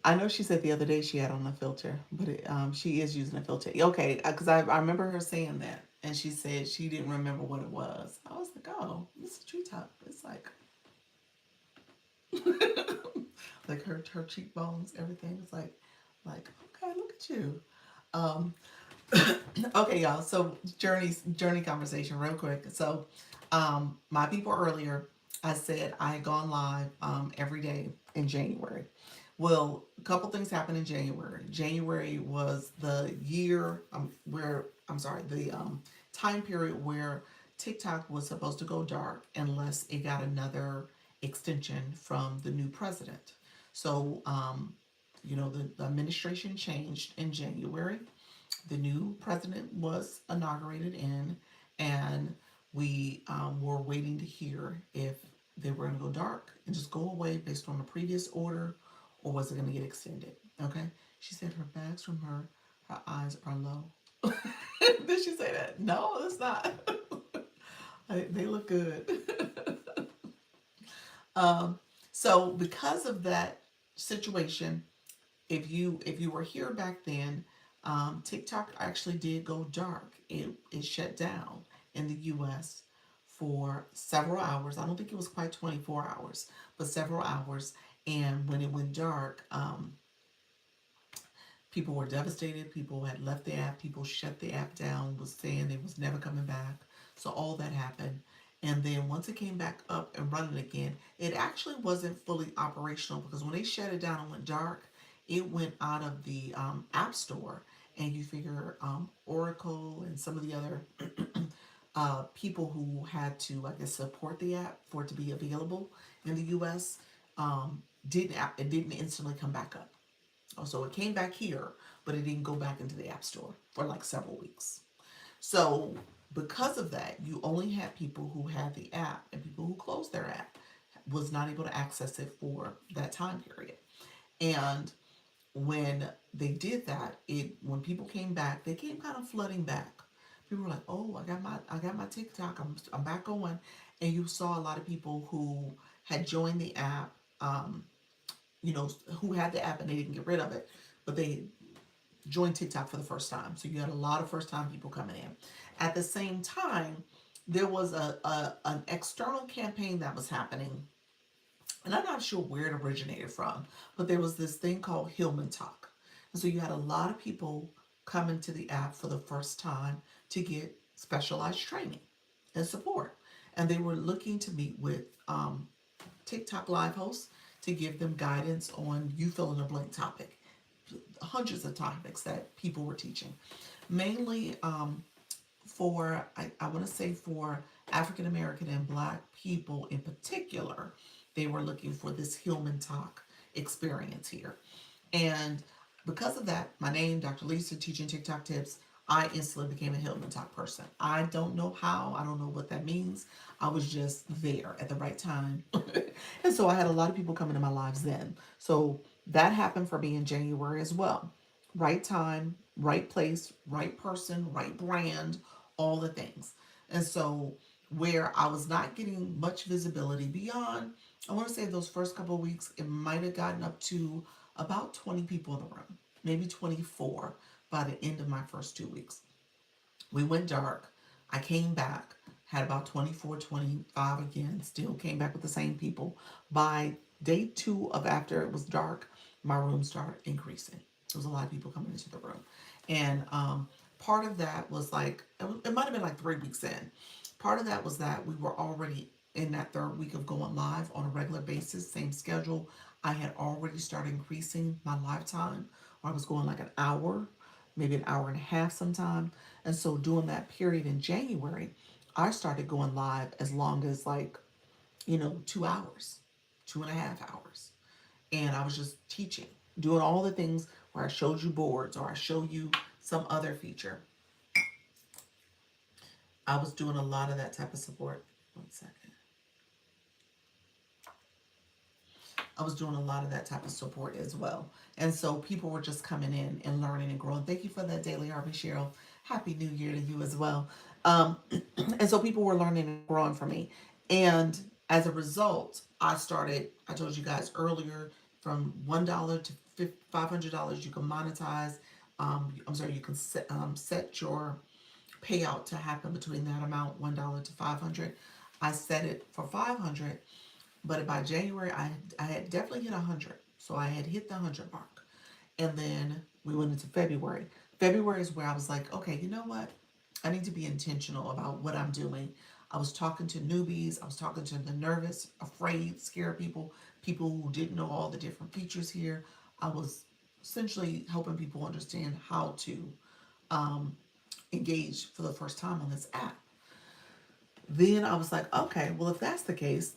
I know she said the other day she had on a filter, but she is using a filter. Okay, because I remember her saying that, and she said she didn't remember what it was. I was like, oh, this is treetop. It's like, like her cheekbones, everything. It's like, okay, look at you. Um, okay, y'all. So journey conversation, real quick. So, my people earlier, I said I had gone live every day in January. Well, a couple things happened in January. January was the year where I'm sorry, the time period where TikTok was supposed to go dark unless it got another extension from the new president. So, the administration changed in January. The new president was inaugurated in, and we were waiting to hear if they were going to go dark and just go away based on the previous order, or was it going to get extended? Okay. She said her bags from her eyes are low. Did she say that? No, it's not. They look good. um, so because of that situation, if you were here back then, TikTok actually did go dark. It shut down in the U.S. for several hours. I don't think it was quite 24 hours, but several hours. And when it went dark, people were devastated. People had left the app. People shut the app down. Was saying it was never coming back. So all that happened. And then once it came back up and running again, it actually wasn't fully operational because when they shut it down and went dark, it went out of the App Store. And you figure Oracle and some of the other people who had to, I guess, support the app for it to be available in the U.S. It didn't instantly come back up. So it came back here, but it didn't go back into the App Store for like several weeks. So because of that, you only had people who had the app, and people who closed their app was not able to access it for that time period. And when they did that, it when people came back, they came kind of flooding back. People were like, "Oh, I got my TikTok. I'm back on," and you saw a lot of people who had joined the app, who had the app and they didn't get rid of it, but they joined TikTok for the first time. So you had a lot of first time people coming in. At the same time, there was an external campaign that was happening, and I'm not sure where it originated from, but there was this thing called Hillman Talk. And so you had a lot of people coming to the app for the first time to get specialized training and support. And they were looking to meet with TikTok live hosts to give them guidance on you fill in the blank topic. Hundreds of topics that people were teaching, mainly I want to say for African American and Black people in particular. They were looking for this Hillman Talk experience here. And because of that, my name, Dr. Lisa, teaching TikTok tips, I instantly became a Hillman Talk person. I don't know how, I don't know what that means. I was just there at the right time. And so I had a lot of people coming to my lives then. So that happened for me in January as well. Right time, right place, right person, right brand, all the things. And so where I was not getting much visibility beyond, I want to say those first couple of weeks, it might have gotten up to about 20 people in the room, maybe 24 by the end of my first 2 weeks. We went dark. I came back, had about 24, 25 again, still came back with the same people. By day two of after it was dark, my room started increasing. There was a lot of people coming into the room. And part of that was like, it might have been like 3 weeks in. Part of that was that we were already in that third week of going live on a regular basis, same schedule. I had already started increasing my live time, or I was going like an hour, maybe an hour and a half sometime. And so during that period in January, I started going live as long as like, 2 hours, 2.5 hours. And I was just teaching, doing all the things where I showed you boards or I show you some other feature. I was doing a lot of that type of support. One second. I was doing a lot of that type of support as well. And so people were just coming in and learning and growing. Thank you for that daily harvest, Cheryl. Happy New Year to you as well. Um, and so people were learning and growing from me. And as a result, I told you guys earlier, from $1 to $500, you can monetize. I'm sorry, you can set your payout to happen between that amount, $1 to 500. I set it for 500, but by January, I had definitely hit 100. So I had hit the 100 mark. And then We went into February. February is where I was like, okay, you know what? I need to be intentional about what I'm doing. I was talking to newbies. I was talking to the nervous, afraid, scared people, people who didn't know all the different features here. I was essentially helping people understand how to engage for the first time on this app. Then I was like, okay, well, if that's the case,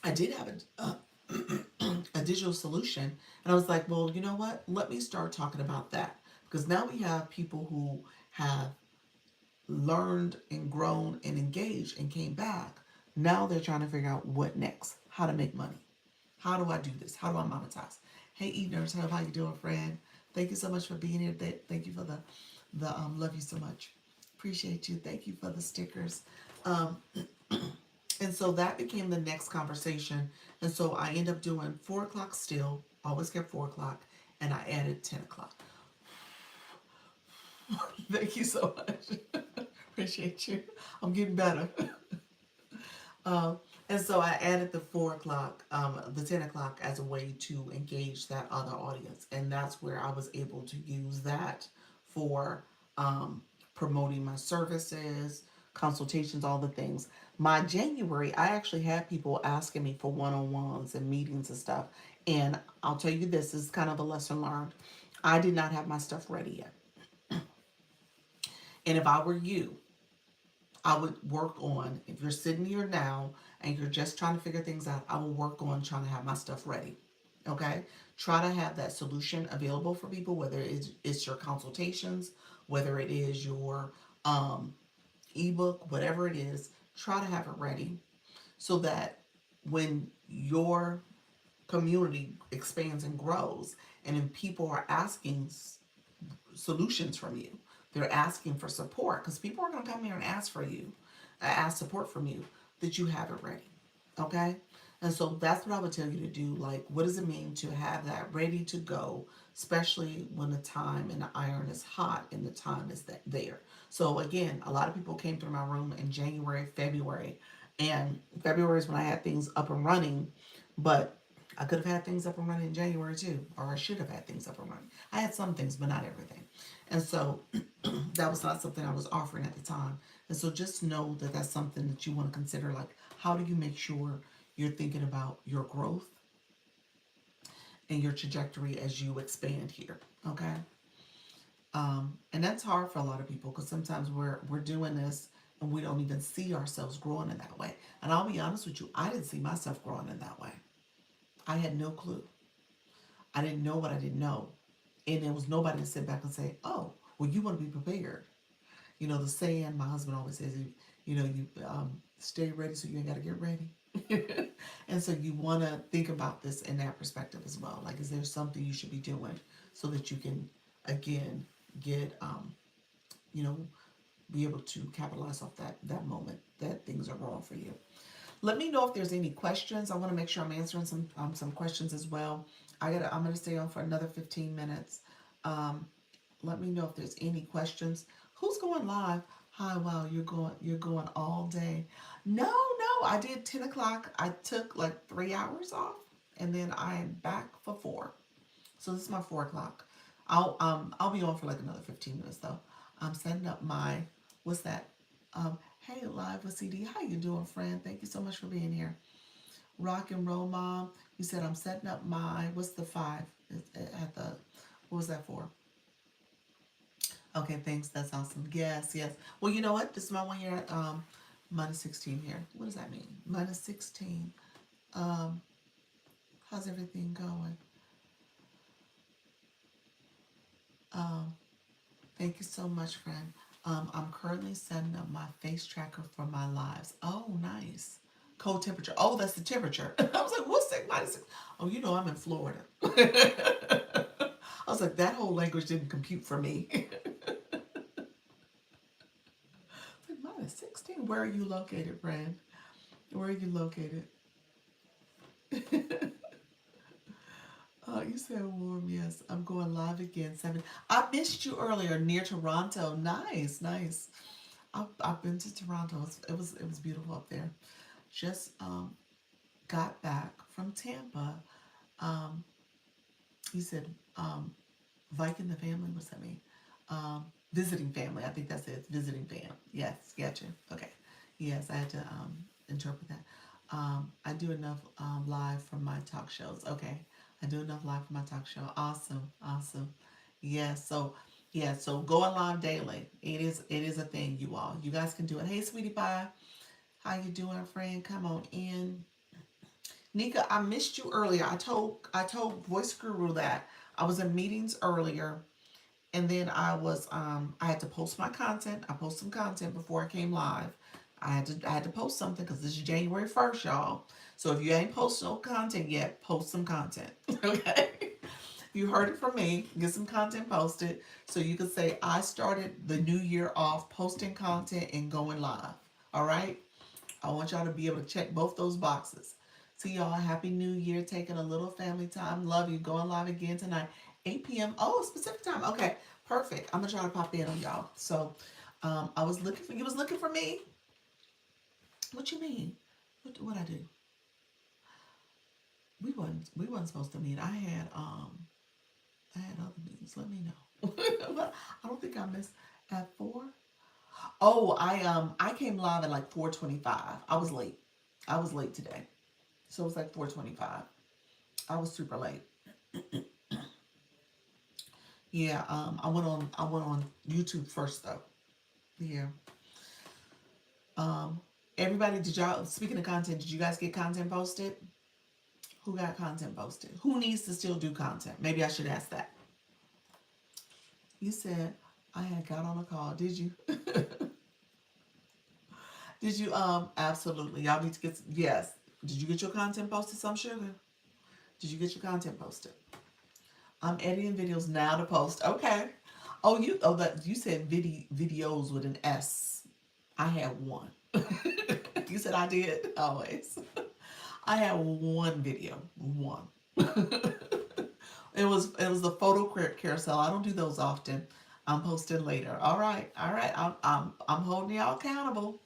I did have a digital solution. And I was like, well, you know what? Let me start talking about that. Because now we have people who have learned and grown and engaged and came back. Now they're trying to figure out what next, how to make money. How do I do this? How do I monetize? Hey, Nurse Hub, how you doing, friend? Thank you so much for being here. Thank you for the love you so much. Appreciate you. Thank you for the stickers. Um, and so that became the next conversation. And so I ended up doing 4 o'clock still, always kept 4 o'clock, and I added 10 o'clock. Thank you so much. Appreciate you. I'm getting better. Um, and so I added the 4 o'clock, the 10 o'clock as a way to engage that other audience. And that's where I was able to use that for promoting my services, consultations, all the things. My January, I actually had people asking me for one on ones and meetings and stuff. And I'll tell you this is kind of a lesson learned. I did not have my stuff ready yet. And if I were you, I would work on, if you're sitting here now and you're just trying to figure things out, I will work on trying to have my stuff ready. Okay? Try to have that solution available for people, whether it's your consultations, whether it is your um, ebook, whatever it is, try to have it ready so that when your community expands and grows and then people are asking solutions from you. They're asking for support because people are going to come here and ask for you, ask support from you, that you have it ready. Okay? And so that's what I would tell you to do. Like, what does it mean to have that ready to go, especially when the time and the iron is hot and the time is there? So, again, a lot of people came through my room in January, February, and February is when I had things up and running, but I could have had things up and running in January too, or I should have had things up and running. I had some things, but not everything. And so that was not something I was offering at the time. And so just know that that's something that you want to consider. Like, how do you make sure you're thinking about your growth and your trajectory as you expand here? Okay. And that's hard for a lot of people because sometimes we're doing this and we don't even see ourselves growing in that way. And I'll be honest with you, I didn't see myself growing in that way. I had no clue. I didn't know what I didn't know. And there was nobody to sit back and say, oh, well, you want to be prepared. You know, the saying my husband always says, you stay ready so you ain't got to get ready. And so you want to think about this in that perspective as well. Like, is there something you should be doing so that you can, again, get, you know, be able to capitalize off that moment that things are wrong for you. Let me know if there's any questions. I want to make sure I'm answering some questions as well. I'm gonna stay on for another 15 minutes. Um, Let me know if there's any questions. Who's going live? Hi, wow, you're going all day. No, no, I did 10 o'clock. I took like 3 hours off, and then I am back for 4. So this is my 4 o'clock. I'll be on for like another 15 minutes though. I'm setting up my what's that? Hey, live with CD. How you doing, friend? Thank you so much for being here. Rock and roll mom. You said I'm setting up my what's the 5 at the what was that for? Okay, thanks. That's awesome. Yes, yes. Well, you know what? This is my 1 year at minus 16 here. What does that mean? Minus 16. Um, how's everything going? Um, Thank you so much, friend. I'm currently setting up my face tracker for my lives. Oh, nice. Cold temperature. Oh, that's the temperature. I was like, what's that minus 6? Oh, you know I'm in Florida. I was like, that whole language didn't compute for me. Like, minus 16. Where are you located, friend? Where are you located? You said warm, yes. I'm going live again. 7. I missed you earlier near Toronto. Nice, nice. I've been to Toronto. It was beautiful up there. Just got back from Tampa. Um, you said Viking the family. What's that mean? Visiting family. I think that's it. Visiting fam. Yes, gotcha. Okay. Yes, I had to interpret that. I do enough live from my talk shows. Okay, I do enough live from my talk show. Awesome, awesome. Yes. So yeah. So going live daily. It is a thing, you all. You guys can do it. Hey, sweetie pie. How you doing, friend? Come on in. Nika, I missed you earlier. I told Voice Guru that I was in meetings earlier, and then I had to post my content. I posted some content before I came live. I had to post something because this is January 1st, y'all. So if you ain't posted no content yet, post some content. Okay. You heard it from me. Get some content posted so you can say I started the new year off posting content and going live. All right. I want y'all to be able to check both those boxes. See y'all. Happy New Year. Taking a little family time. Love you. Going live again tonight. 8 p.m. Oh, specific time. Okay. Perfect. I'm going to try to pop in on y'all. So I was looking for, you was looking for me? What you mean? What I do? We wasn't supposed to meet. I had other meetings. Let me know. I don't think I missed at 4. Oh, I came live at like 4:25. I was late. I was late today. So it was like 4:25. I was super late. Yeah, I went on YouTube first though. Yeah. Um Everybody, did y'all, speaking of content, did you guys get content posted? Who got content posted? Who needs to still do content? Maybe I should ask that. You said I had got on a call. Did you? Did you absolutely. Y'all need to get, yes. Did you get your content posted, some sugar? Did you get your content posted? I'm editing videos now to post. Okay. That you said videos with an S. I had one. You said I did always. I had one video. One. It was the photo carousel. I don't do those often. I'm posting later. All right. All right. I'm holding y'all accountable.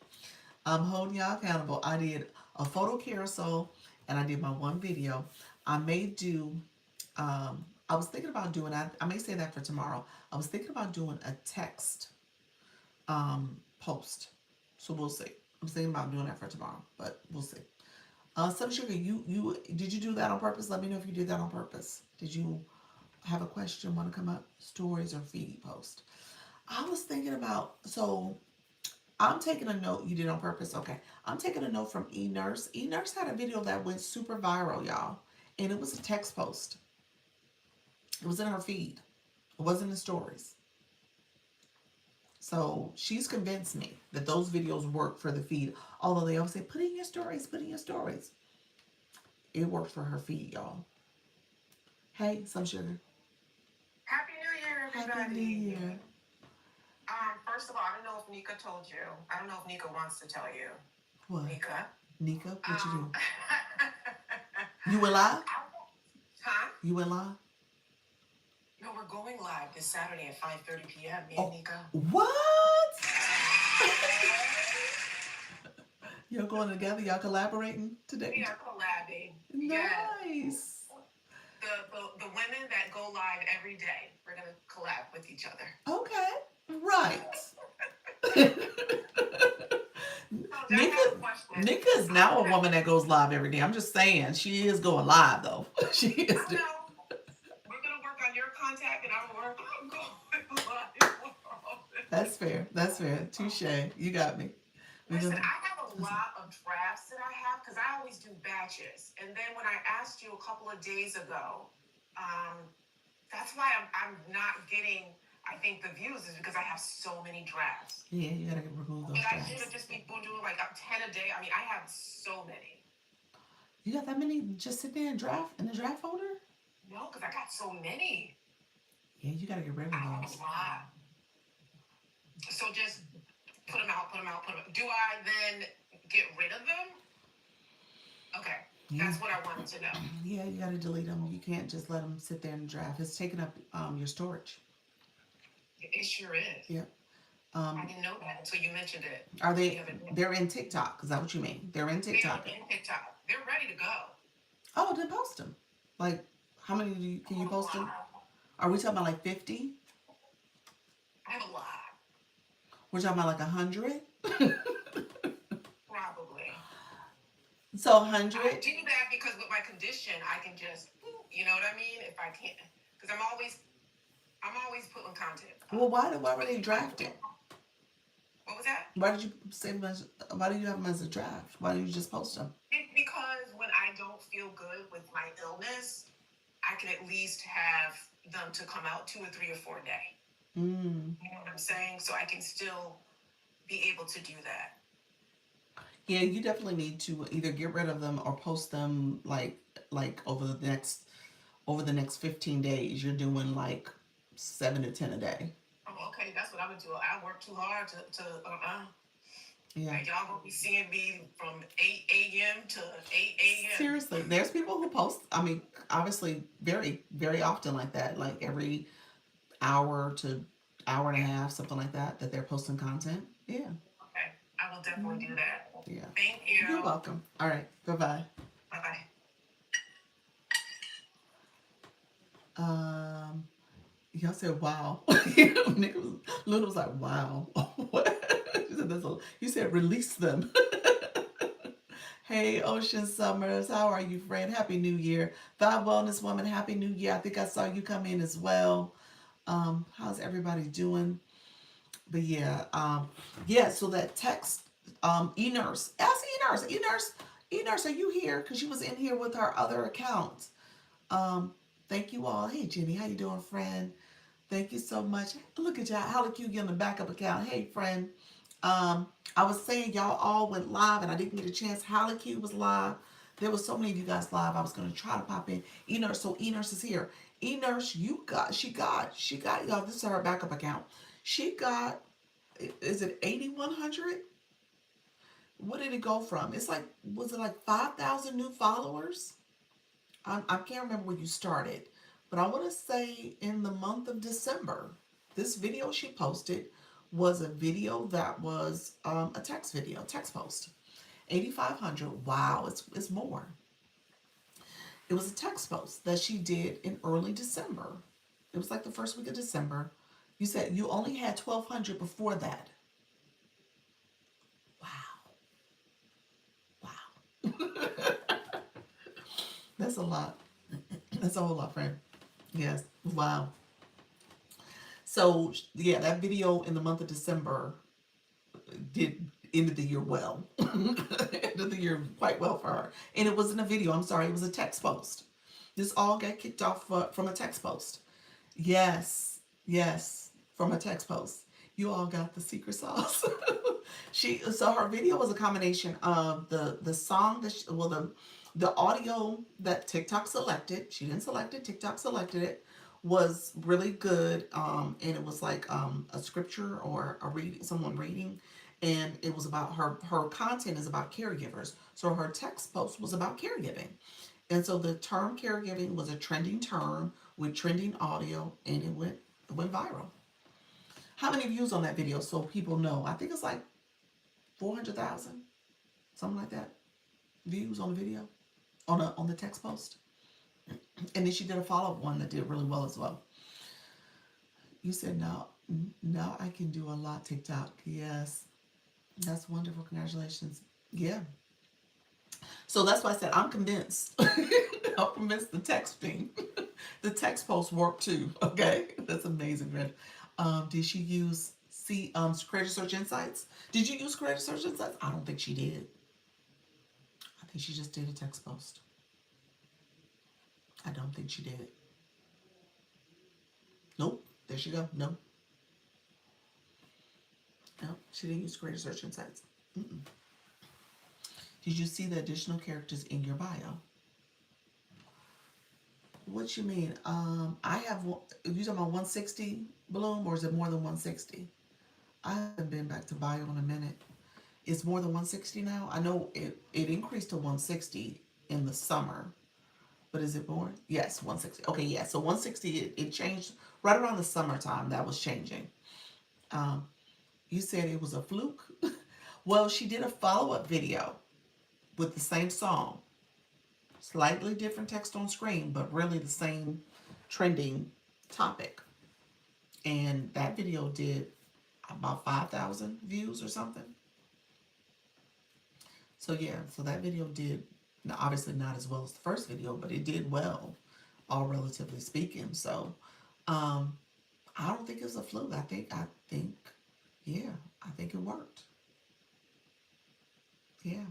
I'm holding y'all accountable. I did a photo carousel and I did my one video. I may do I was thinking about doing, I may say that for tomorrow. I was thinking about doing a text post. So we'll see. I'm thinking about doing that for tomorrow, but we'll see. Some sugar, you did you do that on purpose? Let me know if you did that on purpose. Did you have a question want to come up? Stories or feed post? I was thinking about, so I'm taking a note. You did on purpose? Okay. I'm taking a note from eNurse. eNurse had a video that went super viral, y'all. And it was a text post. It was in her feed. It wasn't in stories. So she's convinced me that those videos work for the feed. Although they always say, put in your stories, put in your stories. It worked for her feed, y'all. Hey, some sugar. Happy New Year, Happy New everybody. Year. First of all, I don't know if Nika told you. I don't know if Nika wants to tell you. What? Nika. Nika, what you Um, do? You went live? huh? You went live? No, we're going live this Saturday at 5:30 p.m. Me and Oh, Nika. what? Y'all going together? Y'all collaborating today? We are collabing. Yes. Nice. The women that go live every day, we're gonna collab with each other. Okay. Right. So that Nika, has a question. Nika is now a woman that goes live every day. I'm just saying, she is going live though. She is. I know. We're gonna work on your contact, and I'm work on going live. That's fair. That's fair. Touche. You got me. We Listen, gonna. I have a lot of drafts that I have because I always do batches. And then when I asked you a couple of days ago, um, that's why I'm not getting, I think, the views is because I have so many drafts. Yeah, you gotta remove those But I should drafts. have just been doing like 10 a day. I mean, I have so many. You got that many just sit there and draft in the draft folder? No, because I got so many. Yeah, you gotta get rid of I have those. a lot. So just put them out, put them out, put them out. Do I then get rid of them? Okay. Yeah. That's what I wanted to know. Yeah, you gotta delete them. You can't just let them sit there and draft. It's taking up your storage. It sure is. Yep. I didn't know that until you mentioned it Are the they? other day. They're in TikTok. Is that what you mean? They're in They are TikTok. in TikTok. They're ready to go. Oh, then post them. Like, how many can you Oh, post them? wow. Are we talking about like 50? I have a lot, We're talking about like 100? probably. So I 100? do that because with my condition, I can just, you know what I mean? If I can't, because I'm always putting content Well, up. why were they drafted? What was that? Why did you say them as, why do you have them as a draft? Why didn't you just post them? It's because when I don't feel good with my illness, I can at least have them to come out 2 or 3 or 4 a day. Mm. You know what I'm saying? So I can still be able to do that. Yeah, you definitely need to either get rid of them or post them like over the next 15 days. You're doing like 7 to 10 a day. Oh, okay, that's what I would do. I work too hard to. Yeah. Like y'all gonna be seeing me from 8 a.m. to 8 a.m. Seriously, there's people who post, I mean, obviously very, very often like that, like every hour to hour and a half, something like that, that they're posting content. Yeah. Okay, I will definitely do that. Yeah. Thank You're you. welcome. All right. Bye-bye. Bye bye. Um, y'all said, wow. Nick was, Luna was like, wow. What? She said, you said, release them. Hey, Ocean Summers, how are you, friend? Happy New Year. Vibe Wellness Woman, Happy New Year. I think I saw you come in as well. How's everybody doing? But yeah, so that text, E-Nurse. Ask E-Nurse. E-Nurse, are you here? Because she was in here with her other account. Um, Thank you all. Hey, Jenny, how you doing, friend? Thank you so much. Look at y'all. How cute you on the backup account. Hey, friend. I was saying y'all all went live and I didn't get a chance. Hallicue was live. There was so many of you guys live. I was going to try to pop in. E-Nurse, so E-Nurse is here. E-Nurse, she got, y'all, this is her backup account. She got, is it 8,100? What did it go from? It's like, was it like 5,000 new followers? I can't remember when you started, but I want to say in the month of December, this video she posted was a video that was a text video, text post. 8,500. Wow, it's more. It was a text post that she did in early December. It was like the first week of December. You said you only had 1,200 before that. Wow. Wow. That's a lot. That's a whole lot, friend. Yes. Wow. So yeah, that video in the month of December did ended the year well. Ended the year quite well for her. And it wasn't a video. I'm sorry. It was a text post. This all got kicked off from a text post. Yes. Yes. From a text post. You all got the secret sauce. So her video was a combination of the song that the audio that TikTok selected. She didn't select it. TikTok selected it. Was really good. And it was like a scripture or a reading, someone reading, and it was about her content is about caregivers. So her text post was about caregiving. And so the term caregiving was a trending term with trending audio, and it went viral. How many views on that video? So people know. I think it's like 400,000, something like that, views on the video, on the text post. And then she did a follow-up one that did really well as well. You said now I can do a lot TikTok. Yes, that's wonderful. Congratulations. Yeah. So that's why I said I'm convinced. I'm convinced the texting, the text post worked too. Okay, that's amazing, Red. Did she use Creator Search Insights? Did you use Creator Search Insights? I don't think she did. I think she just did a text post. I don't think she did it. Nope. There she go. No. No, she didn't use Creator Search Insights. Mm-mm. Did you see the additional characters in your bio? What you mean? I have. You talking about 160 Bloom, or is it more than 160? I haven't been back to bio in a minute. It's more than 160 now. I know it increased to 160 in the summer, but is it more? Yes, 160. Okay, yeah. So 160, it changed right around the summertime. That was changing. You said it was a fluke. Well, she did a follow-up video with the same song, slightly different text on screen, but really the same trending topic. And that video did about 5,000 views or something. So yeah, so that video did, obviously not as well as the first video, but it did well, all relatively speaking. So um, I don't think it's a fluke. I think, yeah, I think it worked. Yeah.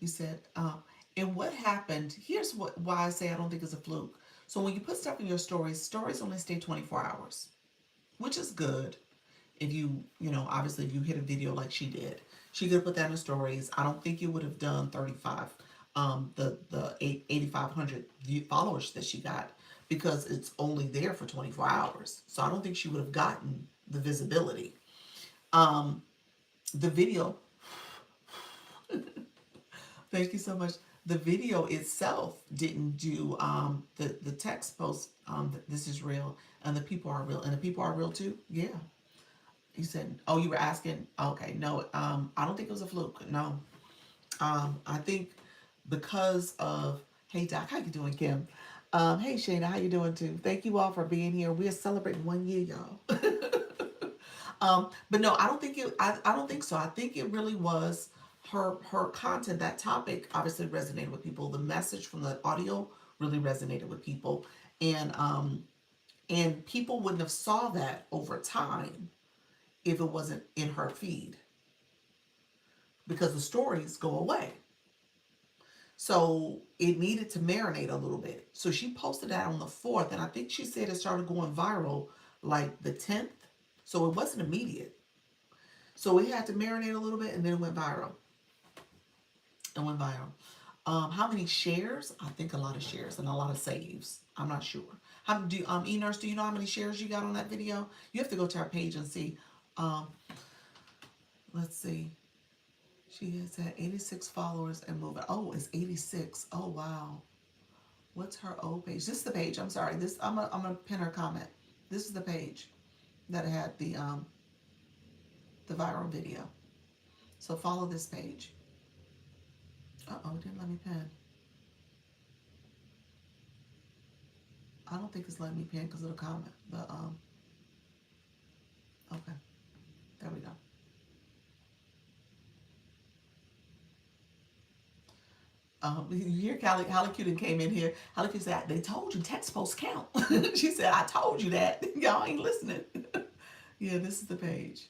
You said, and what happened? Here's why I say I don't think it's a fluke. So when you put stuff in your stories, stories only stay 24 hours, which is good. If obviously if you hit a video like she did, she could have put that in stories. I don't think you would have done 35, the 8,500 followers that she got, because it's only there for 24 hours. So I don't think she would have gotten the visibility. Um, the video, thank you so much. The video itself didn't do the text post. This is real, and the people are real, and the people are real too. Yeah. You said, oh, you were asking. Okay, no, I don't think it was a fluke. No, I think because of, hey Doc, how you doing, Kim? Hey Shayna, how you doing too? Thank you all for being here. We are celebrating 1 year, y'all. But no, I don't think it. I don't think so. I think it really was her content. That topic obviously resonated with people. The message from the audio really resonated with people, and people wouldn't have saw that over time if it wasn't in her feed, because the stories go away. So it needed to marinate a little bit. So she posted that on the 4th, and I think she said it started going viral like the 10th. So it wasn't immediate. So it had to marinate a little bit, and then it went viral. It went viral. How many shares? I think a lot of shares and a lot of saves. I'm not sure. How do E-Nurse, do you know how many shares you got on that video? You have to go to our page and see. Um, let's see. She has had 86 followers and moving. Oh, it's 86. Oh wow. What's her old page? This is the page. I'm sorry. I'm gonna pin her comment. This is the page that had the viral video. So follow this page. Uh-oh, it didn't let me pin. I don't think it's letting me pin because of the comment. Okay. There we go. You hear Hallie Q came in here. Hallie Q said, they told you text posts count. She said, I told you that. Y'all ain't listening. Yeah, this is the page.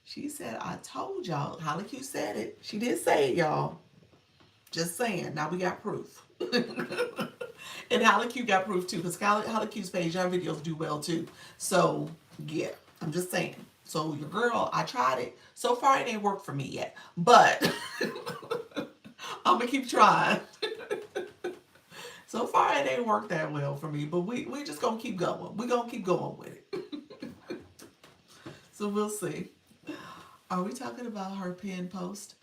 She said, I told y'all. Holly Q said it. She did say it, y'all. Just saying. Now we got proof. And Holly Q got proof too, because Holly Q's page, our videos do well too. So, yeah, I'm just saying. So, your girl, I tried it. So far, it ain't worked for me yet. But I'm going to keep trying. So far, it ain't worked that well for me. But we just going to keep going. We're going to keep going with it. So, we'll see. Are we talking about her pinned post?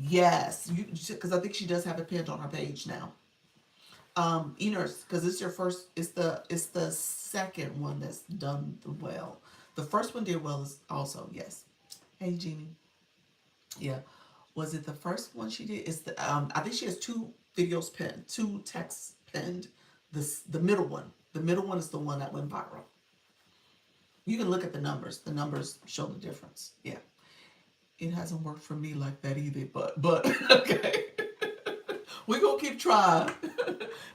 Yes, because I think she does have it pinned on her page now. E-Nurse, because it's your first. It's the second one that's done well. The first one did well also, yes. Hey Jeannie, yeah. Was it the first one she did? It's the I think she has 2 videos pinned, 2 texts pinned. The middle one. The middle one is the one that went viral. You can look at the numbers. The numbers show the difference. Yeah. It hasn't worked for me like that either, but okay. We're gonna keep trying.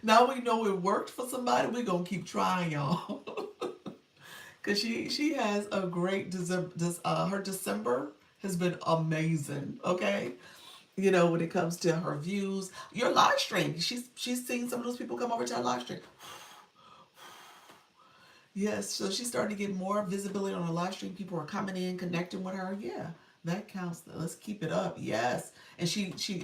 Now we know it worked for somebody, we're gonna keep trying, y'all. Cause she has a great December. Her December has been amazing. Okay, when it comes to her views, your live stream. She's seen some of those people come over to her live stream. Yes, so she's starting to get more visibility on her live stream. People are coming in, connecting with her. Yeah, that counts. Let's keep it up. Yes. And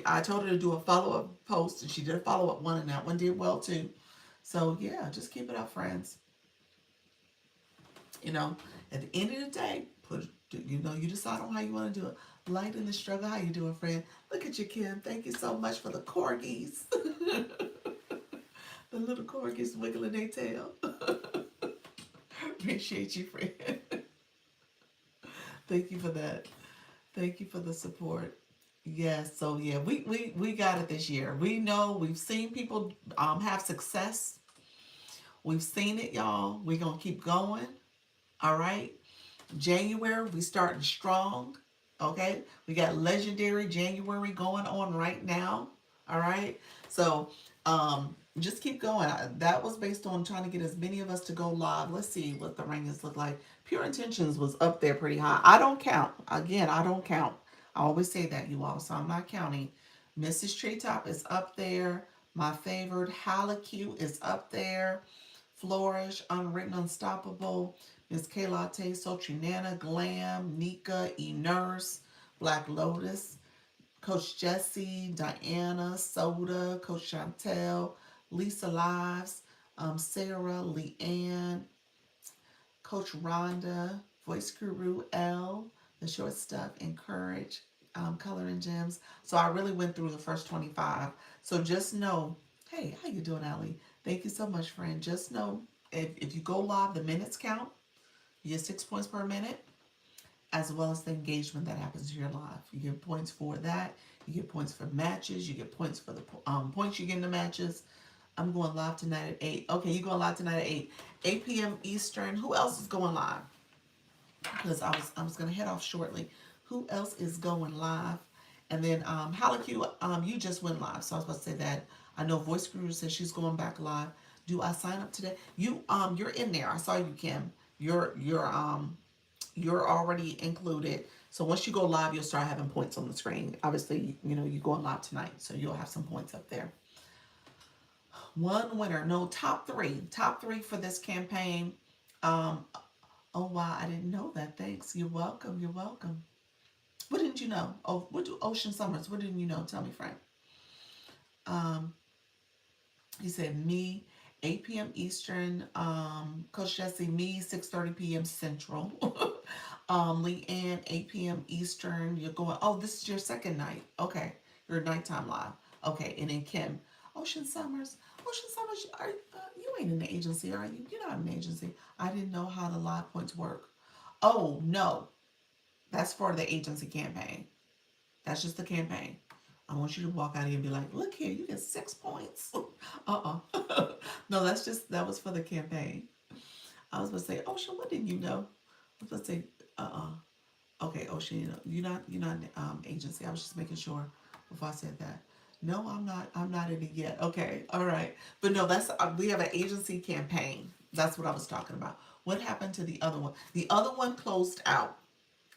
I told her to do a follow-up post, and she did a follow-up one, and that one did well too. So yeah, just keep it up, friends. At the end of the day, you decide on how you want to do it. Light in the struggle. How you doing, friend? Look at you, Kim. Thank you so much for the corgis. The little corgis wiggling their tail. Appreciate you, friend. Thank you for that. Thank you for the support. Yes, so yeah, we got it this year. We know we've seen people have success. We've seen it, y'all. We're going to keep going. All right. January, we starting strong. Okay. We got legendary January going on right now. All right. So, just keep going. That was based on trying to get as many of us to go live. Let's see what the rankings look like. Pure Intentions was up there pretty high. I don't count. Again, I don't count. I always say that, you all. So I'm not counting. Mrs. Treetop is up there. My favorite, Halacute, is up there. Flourish, Unwritten Unstoppable, Miss K Latte, Sultry Nana, Glam, Nika, E Nurse, Black Lotus, Coach Jesse, Diana, Soda, Coach Chantel, Lisa Lives, Sarah, Leanne, Coach Rhonda, Voice Guru L, The Short Stuff, Encourage, Color and Gems. So I really went through the first 25. So just know, hey, how you doing, Ali? Thank you so much, friend. Just know, if you go live, the minutes count. You get 6 points per minute, as well as the engagement that happens to your live. You get points for that. You get points for matches. You get points for the points you get in the matches. I'm going live tonight at 8. Okay, you going live tonight at 8. 8 p.m. Eastern. Who else is going live? Because I was gonna head off shortly. Who else is going live? And then Halacue, you just went live, so I was about to say that. I know Voice Guru says she's going back live. Do I sign up today? You're in there. I saw you, Kim. You're already included. So once you go live, you'll start having points on the screen. Obviously, you're going live tonight, so you'll have some points up there. One winner, no, top three for this campaign. Um, oh wow, I didn't know that. Thanks. You're welcome. You're welcome. What didn't you know? Oh, what do Ocean Summers? What didn't you know? Tell me, Frank. Um, he said me, 8 p.m. Eastern. Coach Jesse, me, 6:30 p.m. Central. Leanne, 8 p.m. Eastern. You're going. Oh, this is your second night. Okay, your nighttime live. Okay, and then Kim, Ocean Summers. Ocean Summers, you ain't in the agency, are you? You're not in the agency. I didn't know how the live points work. Oh no, that's for the agency campaign. That's just the campaign. I want you to walk out here and be like, look here, you get 6 points. No, that was for the campaign. I was going to say, Ocean, what didn't you know? I was going to say, okay, Ocean, you're not an agency. I was just making sure before I said that. No, I'm not in it yet. Okay, all right. But no, we have an agency campaign. That's what I was talking about. What happened to the other one? The other one closed out.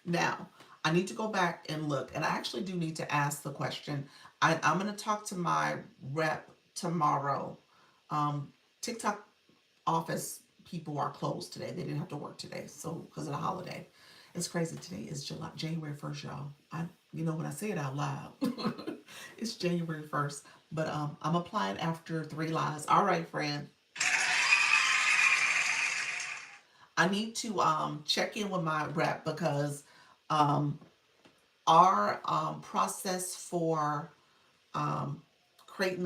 Now, I need to go back and look, and I actually do need to ask the question. I'm going to talk to my rep tomorrow. TikTok office people are closed today. They didn't have to work today, so because of the holiday. It's crazy. Today is January 1st, y'all. When I say it out loud, it's January 1st. But I'm applying after 3 lives. All right, friend. I need to check in with my rep because um, our process for um, creating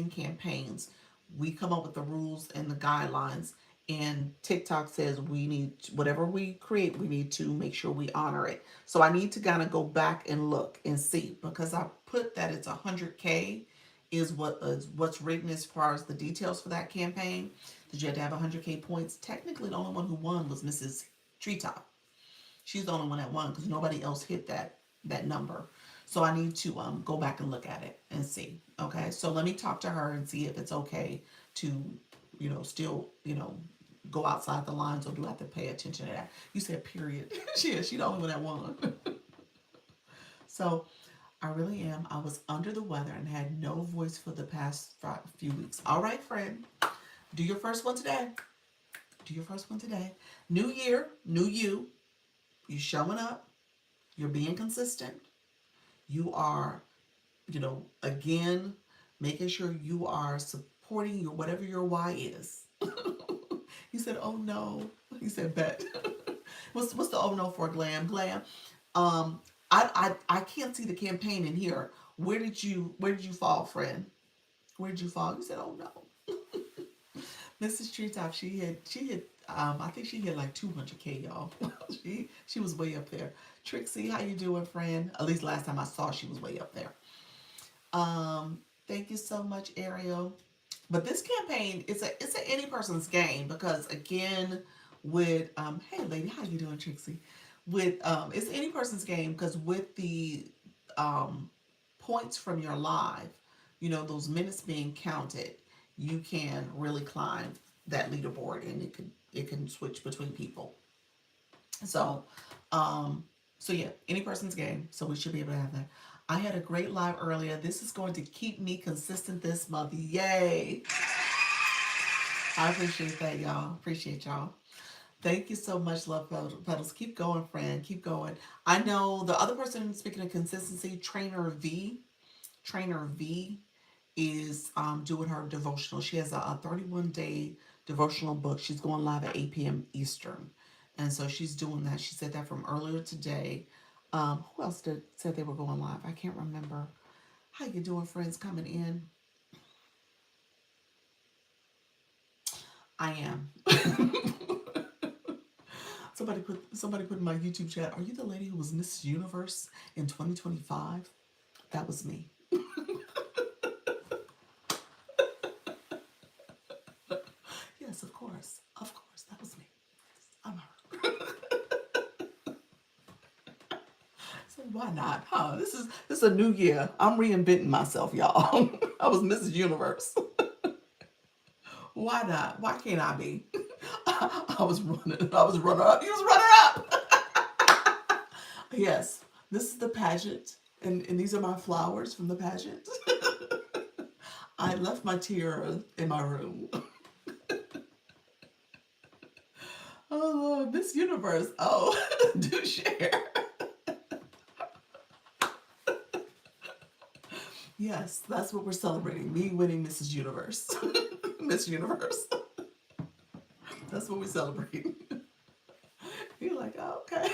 campaigns, we come up with the rules and the guidelines, and TikTok says we need whatever we create, we need to make sure we honor it. So I need to kind of go back and look and see, because I put that it's 100K is what's written as far as the details for that campaign. That you had to have 100K points. Technically, the only one who won was Mrs. Treetop. She's the only one that won because nobody else hit that number. So I need to go back and look at it and see. Okay, so let me talk to her and see if it's okay to, still, go outside the lines, or do I have to pay attention to that? You said period. She the only one that won. So I really am. I was under the weather and had no voice for the past few weeks. All right, friend. Do your first one today. Do your first one today. New year, new you. You're showing up. You're being consistent. You are, again, making sure you are supporting your whatever your why is. He said, "Oh no." He said, "Bet." What's the oh no for, Glam? Glam. I can't see the campaign in here. Where did you fall, friend? Where did you fall? You said, "Oh no." Mrs. Treetop, she had I think she hit like 200K, y'all. she was way up there. Trixie, how you doing, friend? At least last time I saw, she was way up there. Thank you so much, Ariel. But this campaign, it's a any person's game because again, with hey lady, how you doing, Trixie? With it's any person's game because with the um points from your live, you know, those minutes being counted, you can really climb that leaderboard and it can switch between people. So, um, so yeah, any person's game. So we should be able to have that. I had a great live earlier. This is going to keep me consistent this month. Yay! I appreciate that, y'all. Appreciate y'all. Thank you so much, Love Pedals. Keep going, friend. Keep going. I know the other person speaking of consistency, Trainer V is doing her devotional. She has a 31-day devotional book. She's going live at 8 p.m. Eastern. And so she's doing that. She said that from earlier today. Who else said they were going live? I can't remember. How you doing, friends coming in? I am. Somebody put in my YouTube chat, are you the lady who was Miss Universe in 2025? That was me. Yes, of course. Of course, that was me. I'm her. So why not? Huh? This is a new year. I'm reinventing myself, y'all. I was Mrs. Universe. Why not? Why can't I be? I was running. I was runner up. You was runner up. Yes, this is the pageant, and these are my flowers from the pageant. I left my tiara in my room. Oh Lord, Miss Universe. Oh, do share. Yes, that's what we're celebrating. Me winning Mrs. Universe. Miss Universe. That's what we celebrate. You're like, oh, okay.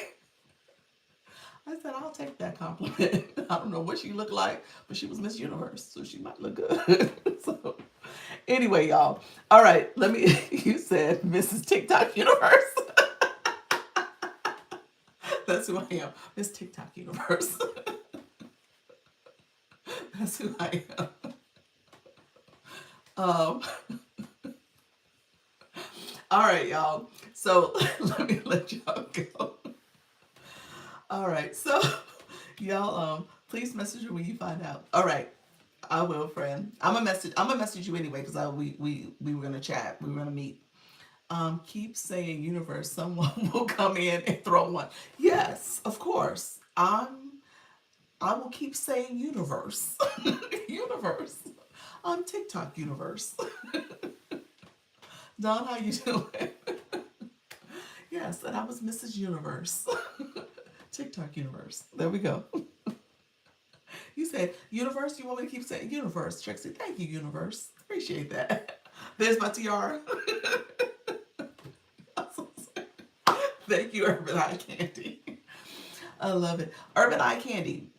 I said, I'll take that compliment. I don't know what she looked like, but she was Miss Universe, so she might look good. So, anyway, y'all. All right, you said Mrs. TikTok Universe. That's who I am. Miss TikTok Universe. That's who I am. Um, all right, y'all. So let me let y'all go. All right, so y'all, please message me when you find out. All right, I will, friend. I'm gonna message you anyway because we were gonna chat. We were gonna meet. Keep saying universe. Someone will come in and throw one. Yes, of course. I will keep saying universe. Universe. I'm TikTok universe. Don, how you doing? Yes, and I was Mrs. Universe. TikTok universe. There we go. You said universe. You want me to keep saying universe, Trixie? Thank you, universe. Appreciate that. There's my tiara. Thank you, Urban Eye Candy. I love it. Urban Eye Candy.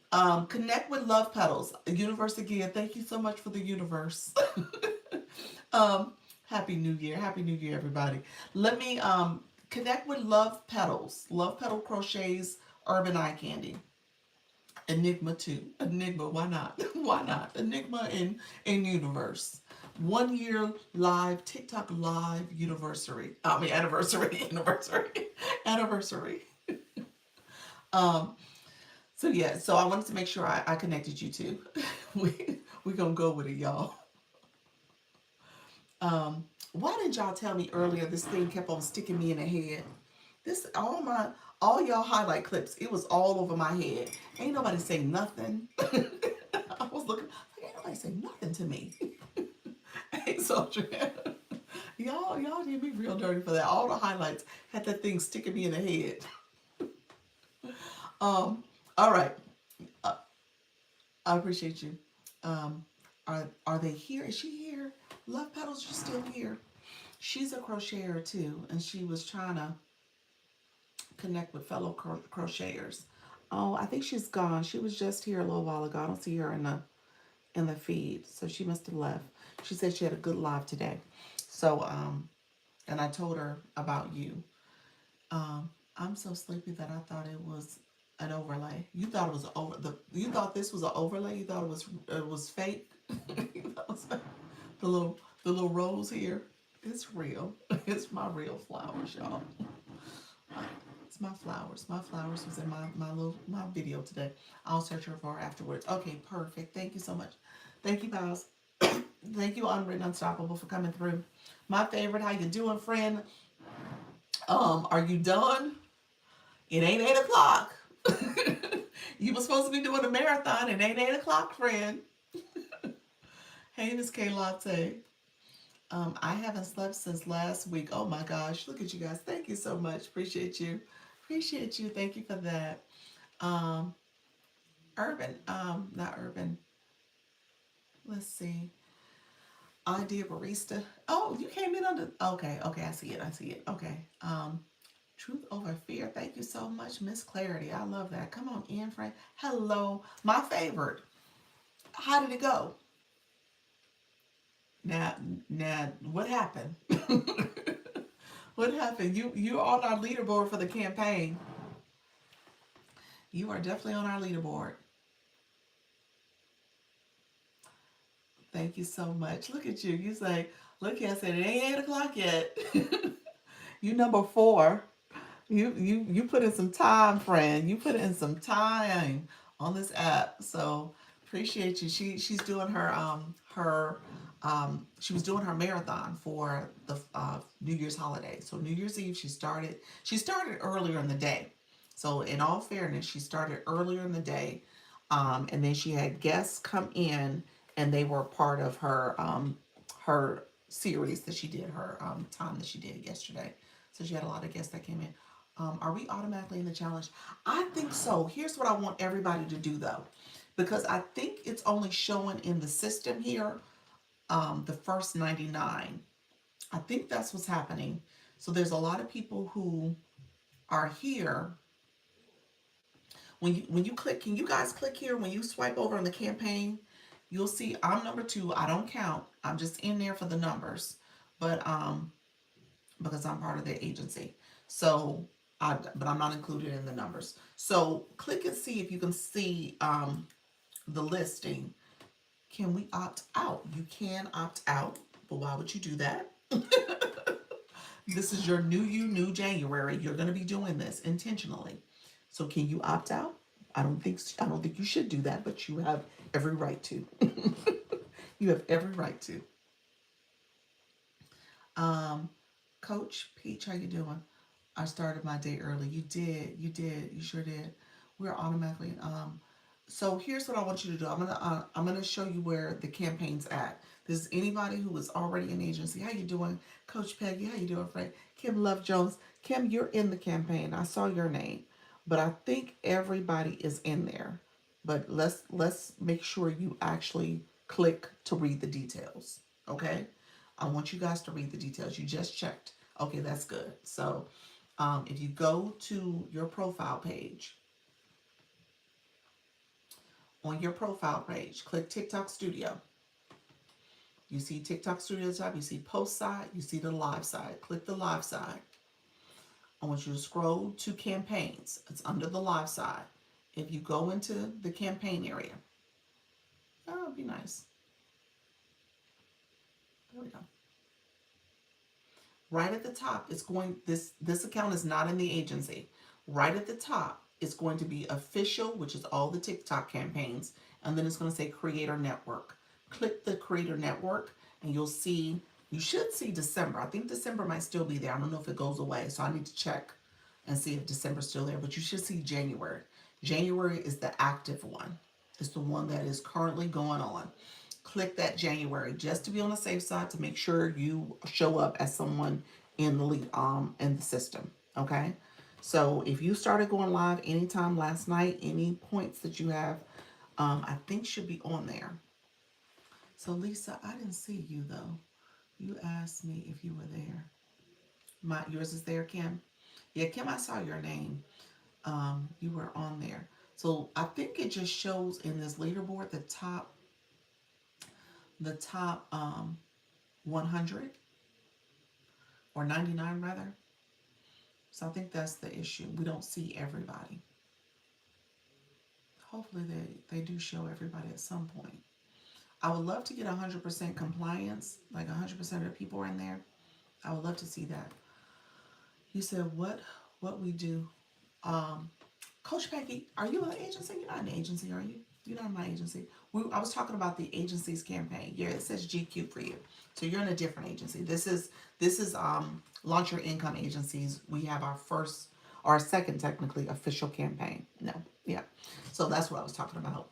Connect with Love Petals. Universe again. Thank you so much for the universe. Happy New Year. Happy New Year, everybody. Let me connect with Love Petals. Love Petal Crochets, Urban Eye Candy. Enigma too. Enigma, why not? Why not? Enigma in Universe. 1 year live, TikTok live anniversary. Anniversary. Um, so yeah, so I wanted to make sure I connected you two. we gonna go with it, y'all. Why didn't y'all tell me earlier this thing kept on sticking me in the head? This all y'all highlight clips, it was all over my head. Ain't nobody say nothing. I was looking, like, ain't nobody say nothing to me. Hey, Soldier. Y'all did me real dirty for that. All the highlights had that thing sticking me in the head. All right. Uh, I appreciate you. Um, are they here? Is she here? Love Petals, you still here? She's a crocheter too, and she was trying to connect with fellow crocheters. Oh, I think she's gone. She was just here a little while ago. I don't see her in the feed, so she must have left. She said she had a good live today. So, and I told her about you. I'm so sleepy that I thought it was an overlay. You thought it was you thought this was an overlay. You thought it was fake. You thought it was fake. The The little rose here, it's real. It's my real flowers, y'all. It's my flowers. My flowers was in my video today. I'll search her for her afterwards. Okay, perfect. Thank you so much. Thank you, Miles. Thank you, Unwritten Unstoppable, for coming through. My favorite, how you doing, friend? Are you done? It ain't 8 o'clock. You were supposed to be doing a marathon. It ain't 8 o'clock, friend. Hey, Miss K Latte. I haven't slept since last week. Oh my gosh, look at you guys. Thank you so much. Appreciate you. Appreciate you. Thank you for that. Um, not Urban. Let's see. Idea barista. Oh, you came in on the. Okay, okay. I see it. I see it. Okay. Truth over fear. Thank you so much, Miss Clarity. I love that. Come on in, Frank. Hello, my favorite. How did it go? Now, now, what happened? What happened? You're on our leaderboard for the campaign. You are definitely on our leaderboard. Thank you so much. Look at you. You say, look here, I said it ain't 8 o'clock yet. You number 4. You put in some time, friend. You put in some time on this app. So appreciate you. She's doing she was doing her marathon for the New Year's holiday. So New Year's Eve she started earlier in the day. So in all fairness, she started earlier in the day, and then she had guests come in, and they were part of her series that she did, her time that she did yesterday. So she had a lot of guests that came in. Are we automatically in the challenge? I think so. Here's what I want everybody to do though, because I think it's only showing in the system here, the first 99. I think that's what's happening. So there's a lot of people who are here. When you click, can you guys click here? When you swipe over on the campaign, you'll see I'm number 2. I don't count. I'm just in there for the numbers, but because I'm part of the agency. So but I'm not included in the numbers. So click and see if you can see the listing. Can we opt out? You can opt out, but why would you do that? This is your new January. You're going to be doing this intentionally. So can you opt out? I don't think you should do that, but you have every right to. You have every right to. Um, Coach Peach, how you doing? I started my day early. You sure did. We're automatically so here's what I want you to do. I'm gonna show you where the campaign's at. This is anybody who is already in agency. How you doing, Coach Peggy? How you doing, Frank? Kim Love Jones. Kim, you're in the campaign. I saw your name, but I think everybody is in there. But let's make sure you actually click to read the details. Okay? I want you guys to read the details. You just checked. Okay, that's good. So if you go to your profile page, on your profile page, click TikTok Studio. You see TikTok Studio at the top, you see post side, you see the live side. Click the live side. I want you to scroll to campaigns. It's under the live side. If you go into the campaign area, that would be nice. There we go. Right at the top, it's going, this account is not in the agency. Right at the top, it's going to be official, which is all the TikTok campaigns, and then it's going to say creator network. Click the creator network and you should see December. I think December might still be there. I don't know if it goes away, so I need to check and see if December's still there, but you should see January. January is the active one. It's the one that is currently going on. Click that January just to be on the safe side, to make sure you show up as someone in the in the system. Okay. So if you started going live anytime last night, any points that you have, I think should be on there. So Lisa, I didn't see you though. You asked me if you were there. Yours is there, Kim. Yeah, Kim, I saw your name. You were on there. So I think it just shows in this leaderboard the top 100 or 99 rather. So I think that's the issue. We don't see everybody. Hopefully they do show everybody at some point. I would love to get 100% compliance, like 100% of the people are in there. I would love to see that. You said what we do. Um, Coach Peggy, are you an agency? You're not an agency, are you? You're not my agency. I was talking about the agency's campaign. Yeah, it says GQ for you. So you're in a different agency. This is Launch Your Income Agencies. We have our first or our second technically official campaign. No, yeah. So that's what I was talking about.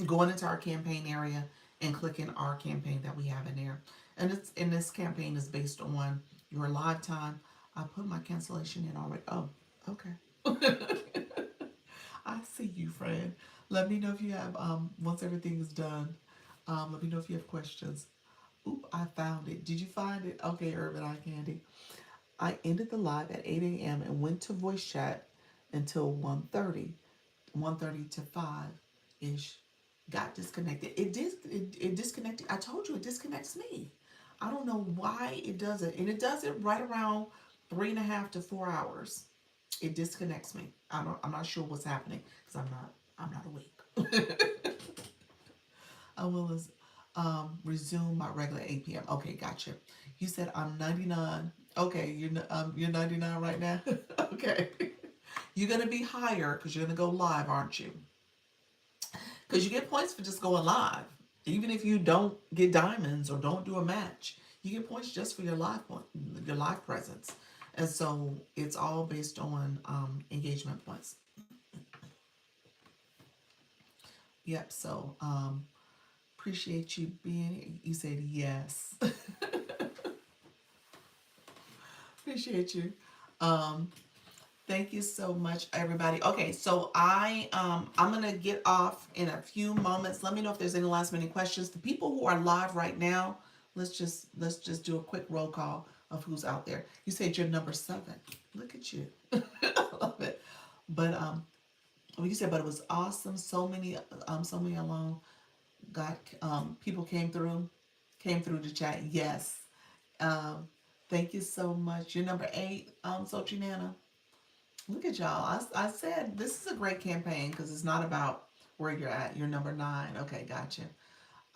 Going into our campaign area and clicking our campaign that we have in there. And this campaign is based on your live time. I put my cancellation in already. Oh, okay. I see you, friend. Let me know if you have once everything is done. Let me know if you have questions. Oop, I found it. Did you find it? Okay, Urban Eye Candy. I ended the live at 8 a.m. and went to voice chat until 1:30 to 5 ish. Got disconnected. It disconnected. I told you it disconnects me. I don't know why it does it. And it does it right around 3.5 to 4 hours. It disconnects me. I'm not sure what's happening because I'm not awake. I will resume my regular 8 p.m. Okay, gotcha. You said I'm 99. Okay, you're 99 right now. Okay, you're gonna be higher because you're gonna go live, aren't you? Because you get points for just going live, even if you don't get diamonds or don't do a match. You get points just for your live presence, and so it's all based on engagement points. Yep. So appreciate you being. You said yes. Appreciate you. Um, Thank you so much, everybody. Okay, so I'm gonna get off in a few moments. Let me know if there's any last minute questions. The people who are live right now, let's just do a quick roll call of who's out there. You said you're number 7. Look at you. I love it. But well, you said, but it was awesome. So many alone. Got people came through the chat. Yes. Um, thank you so much. You're number 8, Sochi Nana. Look at y'all. I said this is a great campaign because it's not about where you're at. You're number 9. Okay, gotcha.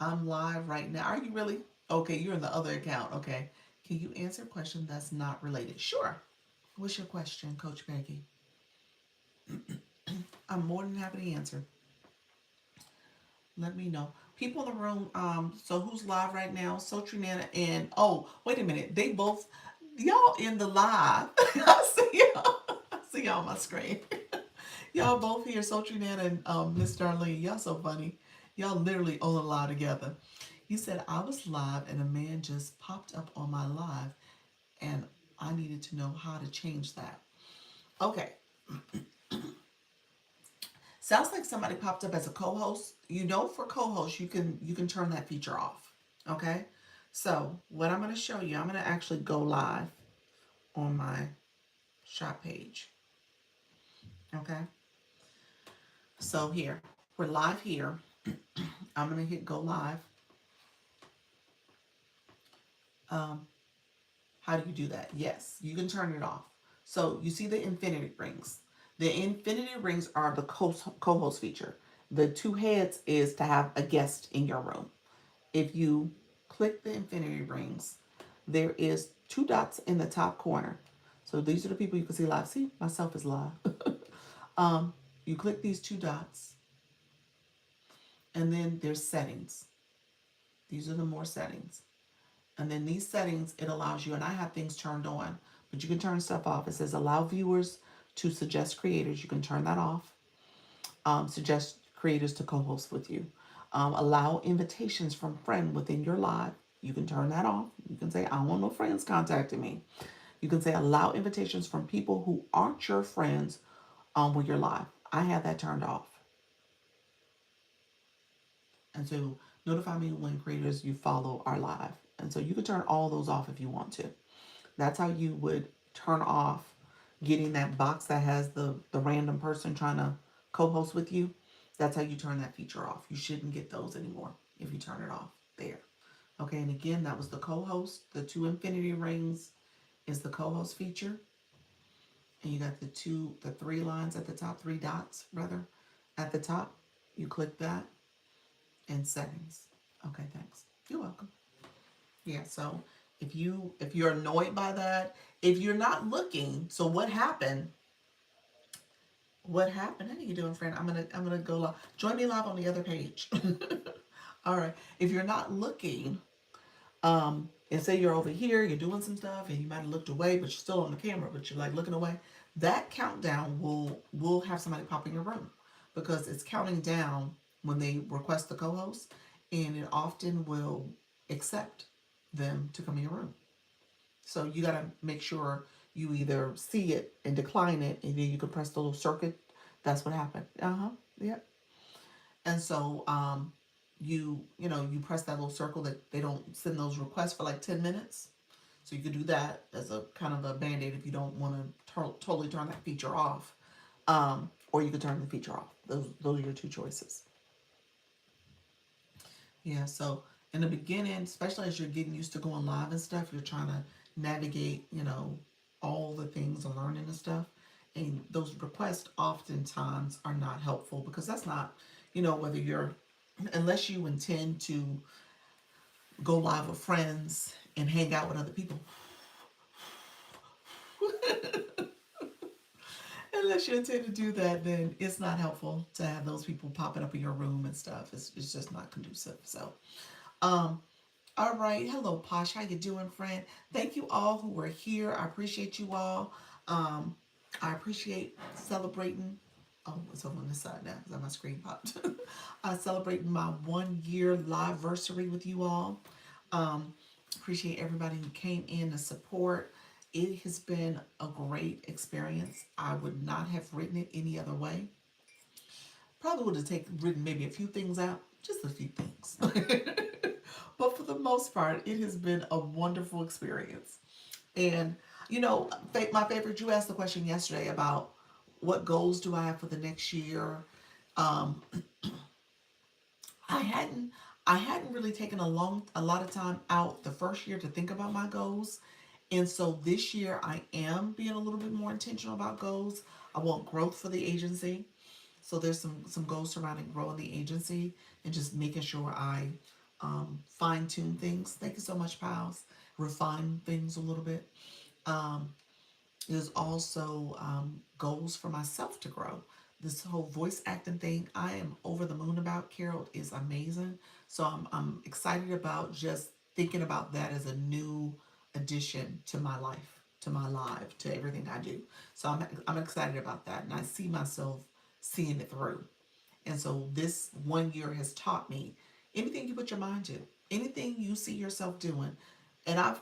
I'm live right now. Are you really? Okay, you're in the other account. Okay. Can you answer a question that's not related? Sure. What's your question, Coach Becky? I'm more than happy to answer. Let me know. People in the room, so who's live right now? So Trinana and oh, wait a minute. They both y'all in the live. I see y'all. I see y'all on my screen. Y'all both here, Sultry Nana and Miss Darlene. Y'all so funny. Y'all literally on the live together. You said I was live and a man just popped up on my live and I needed to know how to change that. Okay. Sounds like somebody popped up as a co-host. You know, for co-host, you can turn that feature off. Okay. So what I'm gonna show you, I'm gonna actually go live on my shop page. Okay. So here, we're live here. I'm gonna hit go live. Um, how do you do that? Yes, you can turn it off. So you see the infinity rings. The infinity rings are the co-host feature. The 2 heads is to have a guest in your room. If you click the infinity rings, there is 2 dots in the top corner. So these are the people you can see live. See, myself is live. You click these 2 dots, and then there's settings. These are the more settings. And then these settings, it allows you, and I have things turned on, but you can turn stuff off. It says allow viewers to suggest creators. You can turn that off. Suggest creators to co-host with you. Allow invitations from friend within your live. You can turn that off. You can say, I don't want no friends contacting me. You can say allow invitations from people who aren't your friends when you're live. I have that turned off. And so notify me when creators you follow are live. And so you can turn all those off if you want to. That's how you would turn off getting that box that has the random person trying to co-host with you. That's how you turn that feature off. You shouldn't get those anymore if you turn it off there. Okay, and again, that was the co-host. The 2 infinity rings is the co-host feature. And you got the 3 lines at the top, 3 dots rather, at the top. You click that and settings. Okay, thanks. You're welcome. Yeah, so if you're annoyed by that, if you're not looking, so what happened? What happened? How you doing, friend? I'm gonna go live. Join me live on the other page. All right. If you're not looking, and say you're over here, you're doing some stuff, and you might have looked away, but you're still on the camera, but you're like looking away. That countdown will have somebody pop in your room because it's counting down when they request the co-host, and it often will accept them to come in your room. So you got to make sure you either see it and decline it, and then you can press the little circuit. That's what happened. Uh huh. Yep. And so you press that little circle that they don't send those requests for like 10 minutes. So you could do that as a kind of a band-aid if you don't want to totally turn that feature off. Or you could turn the feature off. Those are your two choices. Yeah, so in the beginning, especially as you're getting used to going live and stuff, you're trying to navigate, all the things and learning and stuff. And those requests oftentimes are not helpful because that's not, whether you're, unless you intend to go live with friends and hang out with other people. Unless you intend to do that, then it's not helpful to have those people popping up in your room and stuff. It's just not conducive. So, um, all right. Hello, Posh. How you doing, friend? Thank you all who were here. I appreciate you all. Um, I appreciate celebrating. Oh, it's over on this side now because my screen popped. Celebrating my 1 year live versary with you all. Um, Appreciate everybody who came in to support. It has been a great experience. I would not have written it any other way. Probably would have written maybe a few things out, just a few things. But for the most part, it has been a wonderful experience. And my favorite. You asked the question yesterday about what goals do I have for the next year. Um, I hadn't I hadn't really taken a lot of time out the first year to think about my goals. And so this year I am being a little bit more intentional about goals. I want growth for the agency. So there's some goals surrounding growing the agency and just making sure I fine tune things. Thank you so much, pals. Refine things a little bit. Um, there's also goals for myself to grow. This whole voice acting thing, I am over the moon about. Carol is amazing. So I'm excited about just thinking about that as a new addition to my life, to my life, to everything I do. So I'm excited about that, and I see myself seeing it through. And so this 1 year has taught me anything you put your mind to, anything you see yourself doing. And I've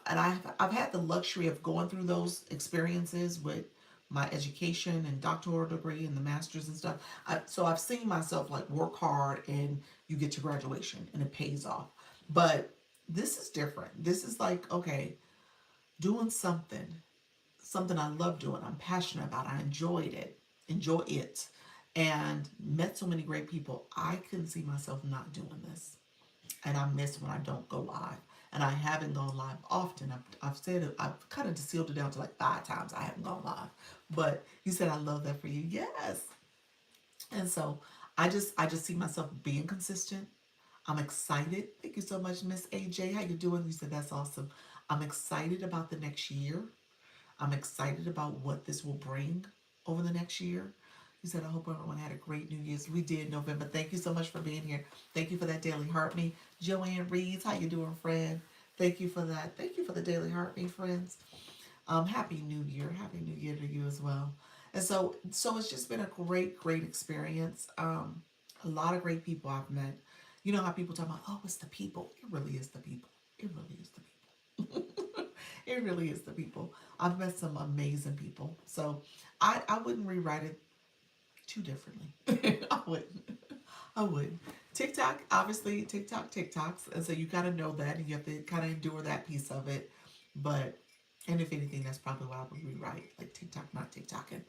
had the luxury of going through those experiences with my education and doctoral degree and the masters and stuff. So I've seen myself like work hard and you get to graduation and it pays off. But this is different. This is like, okay, doing something I love doing, I'm passionate about, I enjoy it, and met so many great people. I couldn't see myself not doing this, and I miss when I don't go live. And I haven't gone live often. I've said it, I've kind of sealed it down to like 5 times I haven't gone live. But you said I love that for you. Yes. And so I just see myself being consistent. I'm excited. Thank you so much, Miss AJ. How you doing? You said that's awesome. I'm excited about the next year. I'm excited about what this will bring over the next year. You said, I hope everyone had a great New Year's. We did, November. Thank you so much for being here. Thank you for that daily heart me. Joanne Reeves, how you doing, friend? Thank you for that. Thank you for the daily heart me, friends. Happy New Year. Happy New Year to you as well. And so it's just been a great experience. A lot of great people I've met. You know how people talk about, oh, it's the people. It really is the people. It really is the people. It really is the people. I've met some amazing people. So I wouldn't rewrite it too differently. I wouldn't. I would. TikTok, obviously, TikToks. And so you got to know that and you have to kind of endure that piece of it. But, and if anything, that's probably why I would rewrite like TikTok, not TikToking.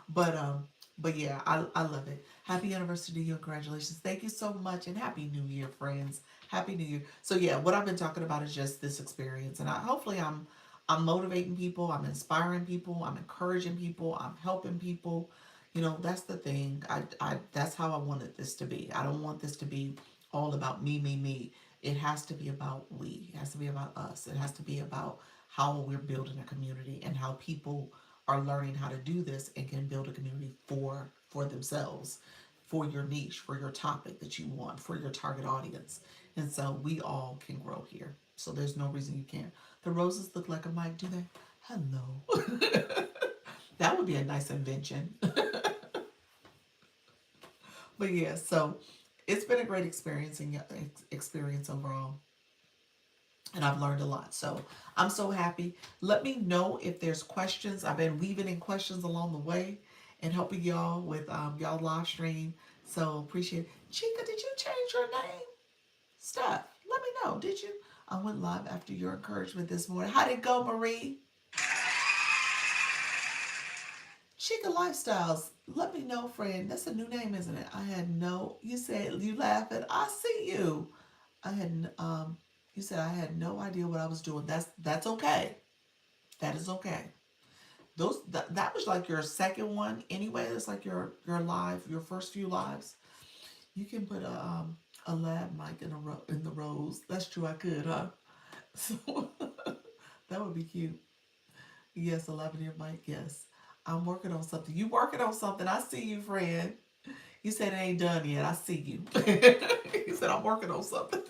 but, um, but yeah, I love it. Happy anniversary to you. Congratulations. Thank you so much. And Happy New Year, friends. Happy New Year. So yeah, what I've been talking about is just this experience. And hopefully I'm motivating people. I'm inspiring people. I'm encouraging people. I'm helping people. That's the thing. That's how I wanted this to be. I don't want this to be all about me, me, me. It has to be about we. It has to be about us. It has to be about how we're building a community and how people are learning how to do this and can build a community for themselves, for your niche, for your topic that you want, for your target audience. And so we all can grow here. So there's no reason you can't. The roses look like a mic, do they? Hello. That would be a nice invention. But yeah, so it's been a great experience overall, and I've learned a lot. So I'm so happy. Let me know if there's questions. I've been weaving in questions along the way and helping y'all with y'all live stream. So appreciate it. Chica, did you change your name? Steph, let me know. Did you? I went live after your encouragement this morning. How'd it go, Marie? Chica Lifestyles. Let me know, friend. That's a new name, isn't it? I had no. You said you laughing. I see you. I had You said I had no idea what I was doing. That's okay. That is okay. That was like your second one anyway. It's like your live, your first few lives. You can put a lab mic in the rose. That's true. I could, huh? So that would be cute. Yes, a lavalier mic. Yes, I'm working on something. You working on something? I see you, friend. You said it ain't done yet. I see you. You said I'm working on something.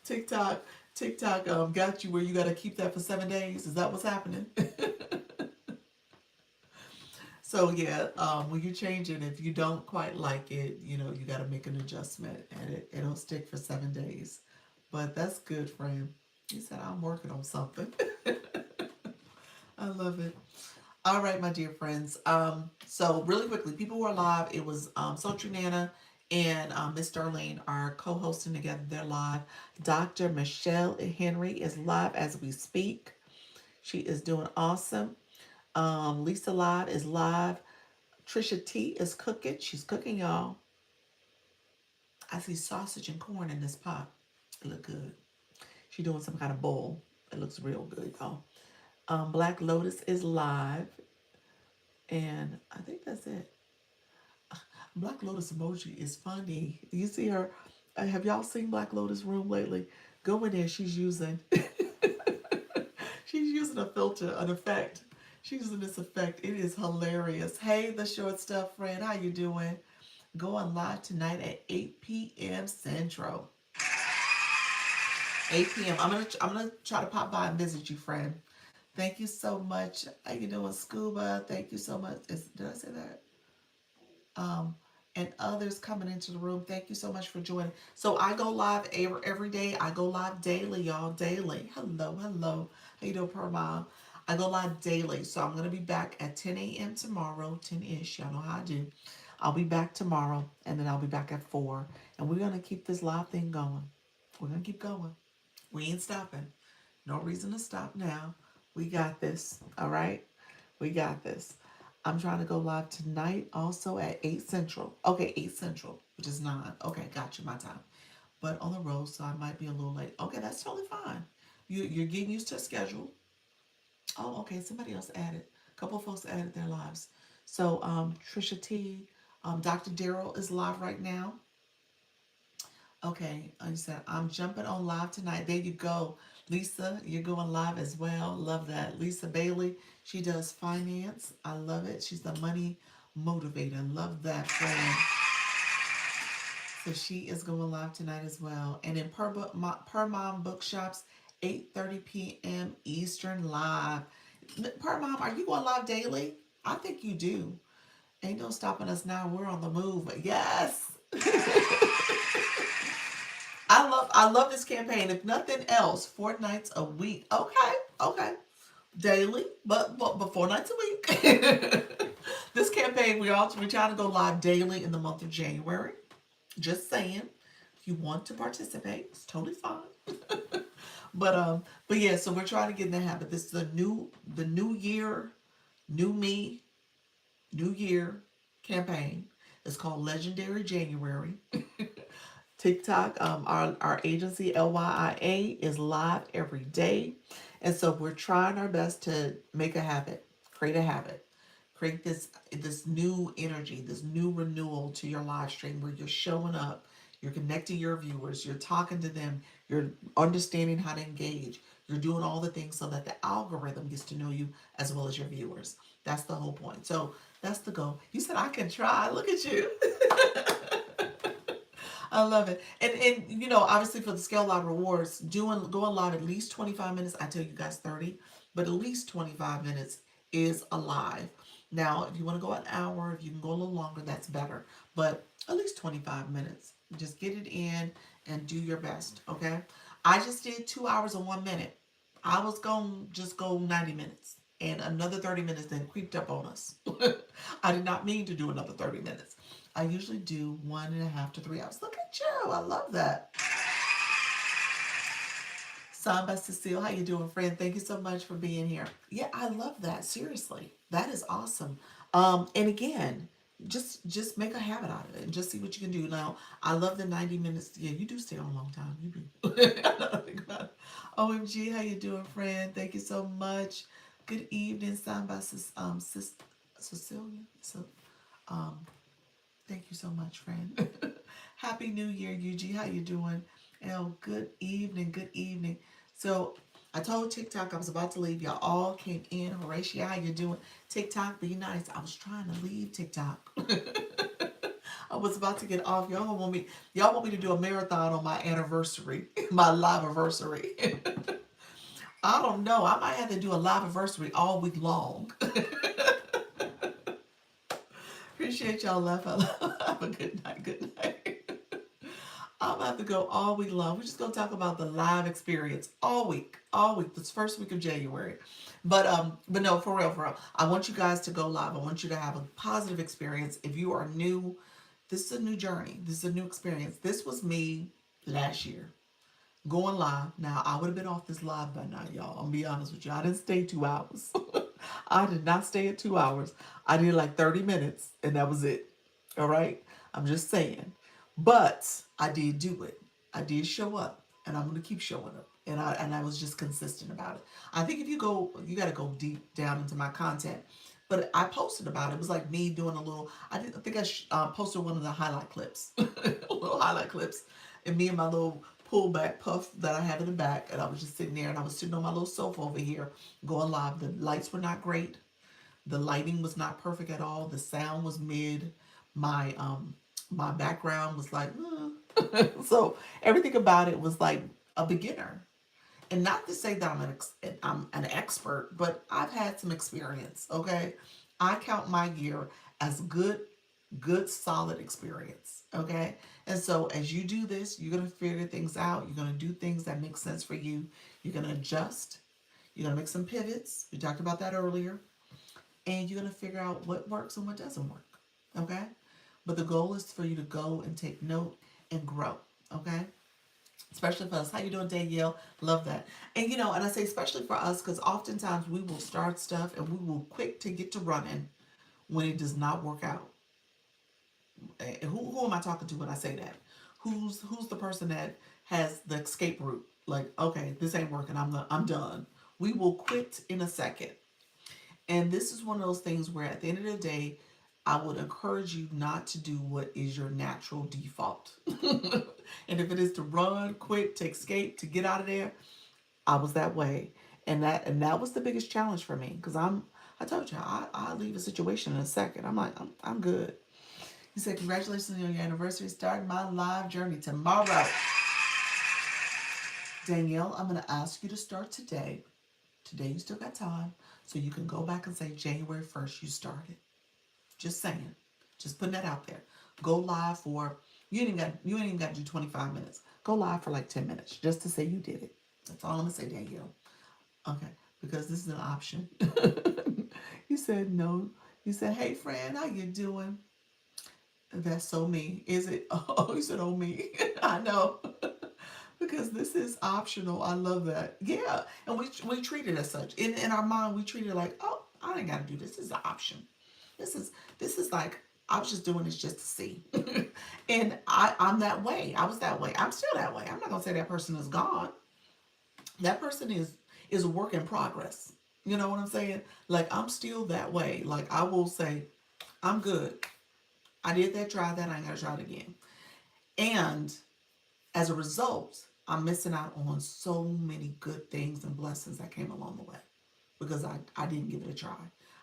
TikTok, TikTok got you where you got to keep that for 7 days. Is that what's happening? So yeah, when you change it, if you don't quite like it, you got to make an adjustment, and it'll stick for 7 days. But that's good, friend. He said I'm working on something. I love it. All right, my dear friends. So really quickly, people who are live, it was Sultry Nana and Miss Darlene are co-hosting together. They're live. Dr. Michelle Henry is live as we speak. She is doing awesome. Lisa Live is live. Trisha T is cooking. She's cooking, y'all. I see sausage and corn in this pot. It look good. She's doing some kind of bowl. It looks real good, y'all. Black Lotus is live. And I think that's it. Black Lotus emoji is funny. You see her? Have y'all seen Black Lotus room lately? Go in there. She's using she's using a filter, an effect. She's using this effect. It is hilarious. Hey, the short stuff friend, how you doing? Going live tonight at 8 p.m. Central. 8 p.m. I'm gonna try to pop by and visit you, friend. Thank you so much. How you doing, Scuba? Thank you so much. Did I say that? um, and others coming into the room. Thank you so much for joining. So I go live every day. I go live daily, y'all. Daily. Hello, hello. How you doing, Per Mom? I go live daily. So I'm gonna be back at 10 a.m. tomorrow, 10-ish. Y'all know how I do. I'll be back tomorrow, and then I'll be back at 4. And we're gonna keep this live thing going. We're gonna keep going. We ain't stopping. No reason to stop now. We got this. All right. We got this. I'm trying to go live tonight also at 8 Central. Okay, 8 Central, which is 9. Okay, got you my time. But on the road, so I might be a little late. Okay, that's totally fine. You're getting used to a schedule. Oh, okay, somebody else added. A couple of folks added their lives. So Trisha T, Dr. Daryl is live right now. Okay, I said I'm jumping on live tonight. There you go. Lisa, you're going live as well. Love that. Lisa Bailey, she does finance. I love it. She's the money motivator. Love that friend. So she is going live tonight as well. And in Per Mom Bookshops, 8:30 p.m. Eastern live. Per Mom, are you going live daily? I think you do. Ain't no stopping us now. We're on the move. Yes. I love this campaign. If nothing else, 4 nights a week. Okay, okay. Daily, but 4 nights a week. This campaign, we're trying to go live daily in the month of January. Just saying. If you want to participate, it's totally fine. But yeah, so we're trying to get in the habit. This is the new year, new me, new year campaign. It's called Legendary January. TikTok, our agency LYIA is live every day, and so we're trying our best to make a habit, create a habit, create this new energy, this new renewal to your live stream where you're showing up, You're connecting your viewers. You're talking to them. You're understanding how to engage. You're doing all the things so that the algorithm gets to know you as well as your viewers. That's the whole point. So that's the goal. You said I can try. Look at you. I love it. And you know, obviously for the Scale Live rewards, going live at least 25 minutes. I tell you guys 30, but at least 25 minutes is a live. Now, if you want to go an hour, if you can go a little longer, that's better. But at least 25 minutes. Just get it in and do your best, okay? I just did 2 hours and 1 minute. I was going to just go 90 minutes. And another 30 minutes then creeped up on us. I did not mean to do another 30 minutes. I usually do 1.5 to 3 hours. Look at you. I love that. Signed by Cecile. How you doing, friend? Thank you so much for being here. Yeah, I love that. Seriously. That is awesome. And again, just make a habit out of it and just see what you can do. Now, I love the 90 minutes. Yeah, you do stay on a long time. You do. I know, think about it. OMG, how you doing, friend? Thank you so much. Good evening, signed by Cecilia. So, um, thank you so much, friend. Happy New Year, UG. How you doing? Oh, good evening. Good evening. So I told TikTok I was about to leave. Y'all all came in. Horatio, how you doing? TikTok, be nice. I was trying to leave TikTok. I was about to get off. Y'all want me to do a marathon on my anniversary, my live anniversary. I don't know. I might have to do a live anniversary all week long. Appreciate y'all love. Have a good night. Good night. I'm gonna have to go all week long. We're just gonna talk about the live experience all week, all week. This first week of January, but no, for real, for real. I want you guys to go live. I want you to have a positive experience. If you are new, this is a new journey. This is a new experience. This was me last year going live. Now I would have been off this live by now, y'all. I'm gonna be honest with you. I didn't stay 2 hours. I did not stay at 2 hours. I did like 30 minutes, and that was it. All right. I'm just saying. But I did do it. I did show up, and I'm gonna keep showing up. And I was just consistent about it. I think if you go, you got to go deep down into my content. But I posted about it. It was like me doing a little. I think I posted one of the highlight clips, little highlight clips, and me and my little pullback puff that I have in the back, and I was just sitting there, and I was sitting on my little sofa over here, going live. The lights were not great. The lighting was not perfect at all. The sound was mid. My background was like, so everything about it was like a beginner. And not to say that I'm an expert, but I've had some experience. Okay, I count my year as good solid experience. Okay, and so as you do this, you're gonna figure things out. You're gonna do things that make sense for you. You're gonna adjust. You're gonna make some pivots. We talked about that earlier, and you're gonna figure out what works and what doesn't work. Okay, but the goal is for you to go and take note and grow. Okay, especially for us. How you doing, Danielle? Love that. And and I say especially for us because oftentimes we will start stuff and we will quick to get to running when it does not work out. Who am I talking to when I say that? Who's the person that has the escape route? Like, okay, this ain't working. I'm done. We will quit in a second. And this is one of those things where at the end of the day, I would encourage you not to do what is your natural default. And if it is to run, quit, to escape, to get out of there, I was that way. And that was the biggest challenge for me because I told you I leave a situation in a second. I'm like I'm good. He said, congratulations on your anniversary. Starting my live journey tomorrow. Danielle, I'm going to ask you to start today. Today you still got time. So you can go back and say January 1st you started. Just saying. Just putting that out there. Go live for, you ain't even got to do 25 minutes. Go live for like 10 minutes just to say you did it. That's all I'm going to say, Danielle. Okay. Because this is an option. You said no. You said, hey friend, how you doing? That's so me. Is it? Oh, you said, oh, me. I know. Because this is optional. I love that. Yeah. And we treat it as such. In our mind, we treat it like, oh, I ain't got to do this. This is an option. This is like, I was just doing this just to see. And I'm that way. I was that way. I'm still that way. I'm not going to say that person is gone. That person is a work in progress. You know what I'm saying? Like, I'm still that way. Like, I will say, I'm good. I did that, try that, I ain't gotta try it again. And as a result, I'm missing out on so many good things and blessings that came along the way because I didn't give it a try.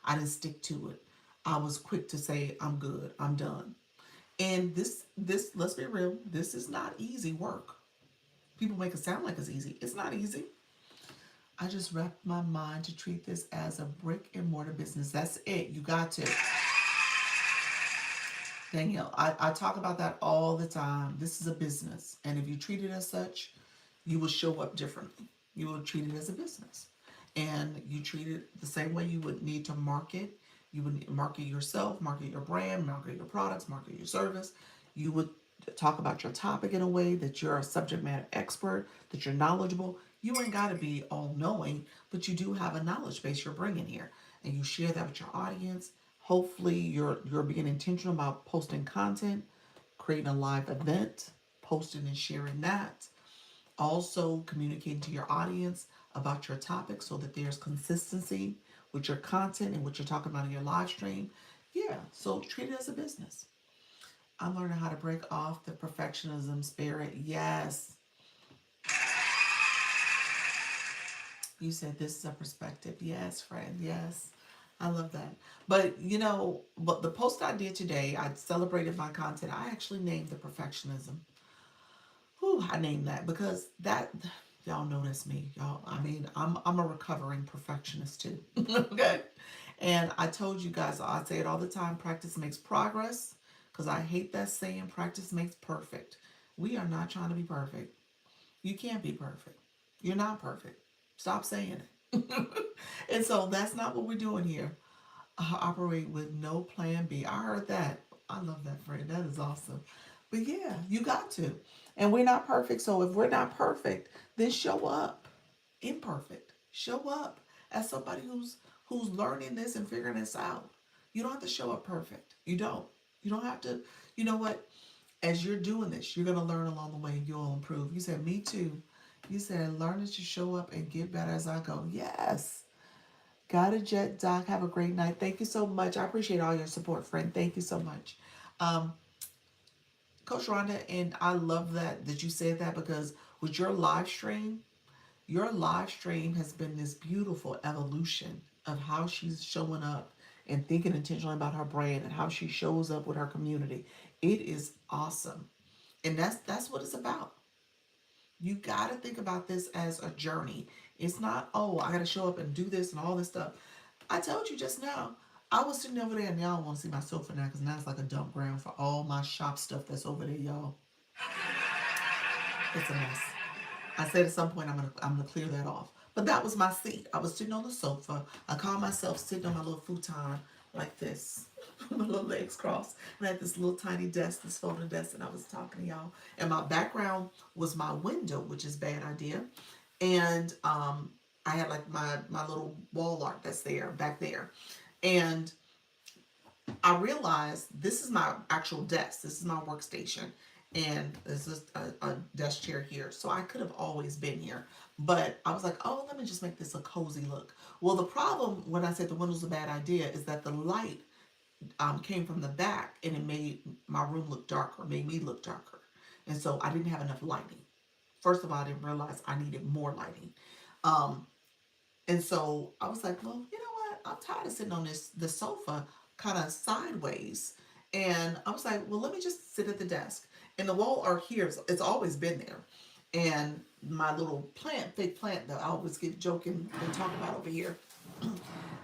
I didn't stick to it. I was quick to say, I'm good, I'm done. And this, let's be real, this is not easy work. People make it sound like it's easy. It's not easy. I just wrapped my mind to treat this as a brick and mortar business. That's it. You got to. Danielle, I talk about that all the time. This is a business. And if you treat it as such, you will show up differently. You will treat it as a business. And you treat it the same way you would need to market. You would market yourself, market your brand, market your products, market your service. You would talk about your topic in a way that you're a subject matter expert, that you're knowledgeable. You ain't got to be all knowing, but you do have a knowledge base you're bringing here. And you share that with your audience. Hopefully, you're being intentional about posting content, creating a live event, posting and sharing that. Also, communicating to your audience about your topic so that there's consistency with your content and what you're talking about in your live stream. Yeah, so treat it as a business. I'm learning how to break off the perfectionism spirit. Yes, you said this is a perspective. Yes, friend. Yes. I love that. But but the post I did today, I celebrated my content. I actually named the perfectionism. Whew, I named that because that y'all know that's me. Y'all, I mean, I'm a recovering perfectionist too. Okay. And I told you guys, I say it all the time, practice makes progress. Because I hate that saying, practice makes perfect. We are not trying to be perfect. You can't be perfect. You're not perfect. Stop saying it. And so that's not what we're doing here. Operate with no plan B. I heard that. I love that phrase. That is awesome. But yeah, you got to. And we're not perfect. So if we're not perfect, then show up imperfect. Show up as somebody who's learning this and figuring this out. You don't have to show up perfect. You don't. You don't have to. You know what? As you're doing this, you're gonna learn along the way. You'll improve. You said me too. You said learning to show up and get better as I go. Yes. Got a jet, Doc. Have a great night. Thank you so much. I appreciate all your support, friend. Thank you so much. Um, Coach Rhonda, and I love that you said that because with your live stream has been this beautiful evolution of how she's showing up and thinking intentionally about her brand and how she shows up with her community. It is awesome. And that's what it's about. You got to think about this as a journey. It's not, oh, I got to show up and do this and all this stuff. I told you just now, I was sitting over there and y'all want to see my sofa now because now it's like a dump ground for all my shop stuff that's over there, y'all. It's a mess. I said at some point I'm gonna clear that off. But that was my seat. I was sitting on the sofa. I called myself sitting on my little futon like this, my little legs crossed. And I had this little tiny desk, this folding desk, and I was talking to y'all. And my background was my window, which is a bad idea. And I had like my little wall art that's there back there. And I realized this is my actual desk. This is my workstation. And this is a desk chair here. So I could have always been here. But I was like, oh, let me just make this a cozy look. Well, the problem when I said the window's a bad idea is that the light came from the back and it made my room look darker, made me look darker. And so I didn't have enough lighting. First of all, I didn't realize I needed more lighting. Um, and so I was like, well, you know what? I'm tired of sitting on the sofa kind of sideways. And I was like, well, let me just sit at the desk. And the wall art here, it's always been there. And my little plant, fake plant that I always get joking and talk about over here,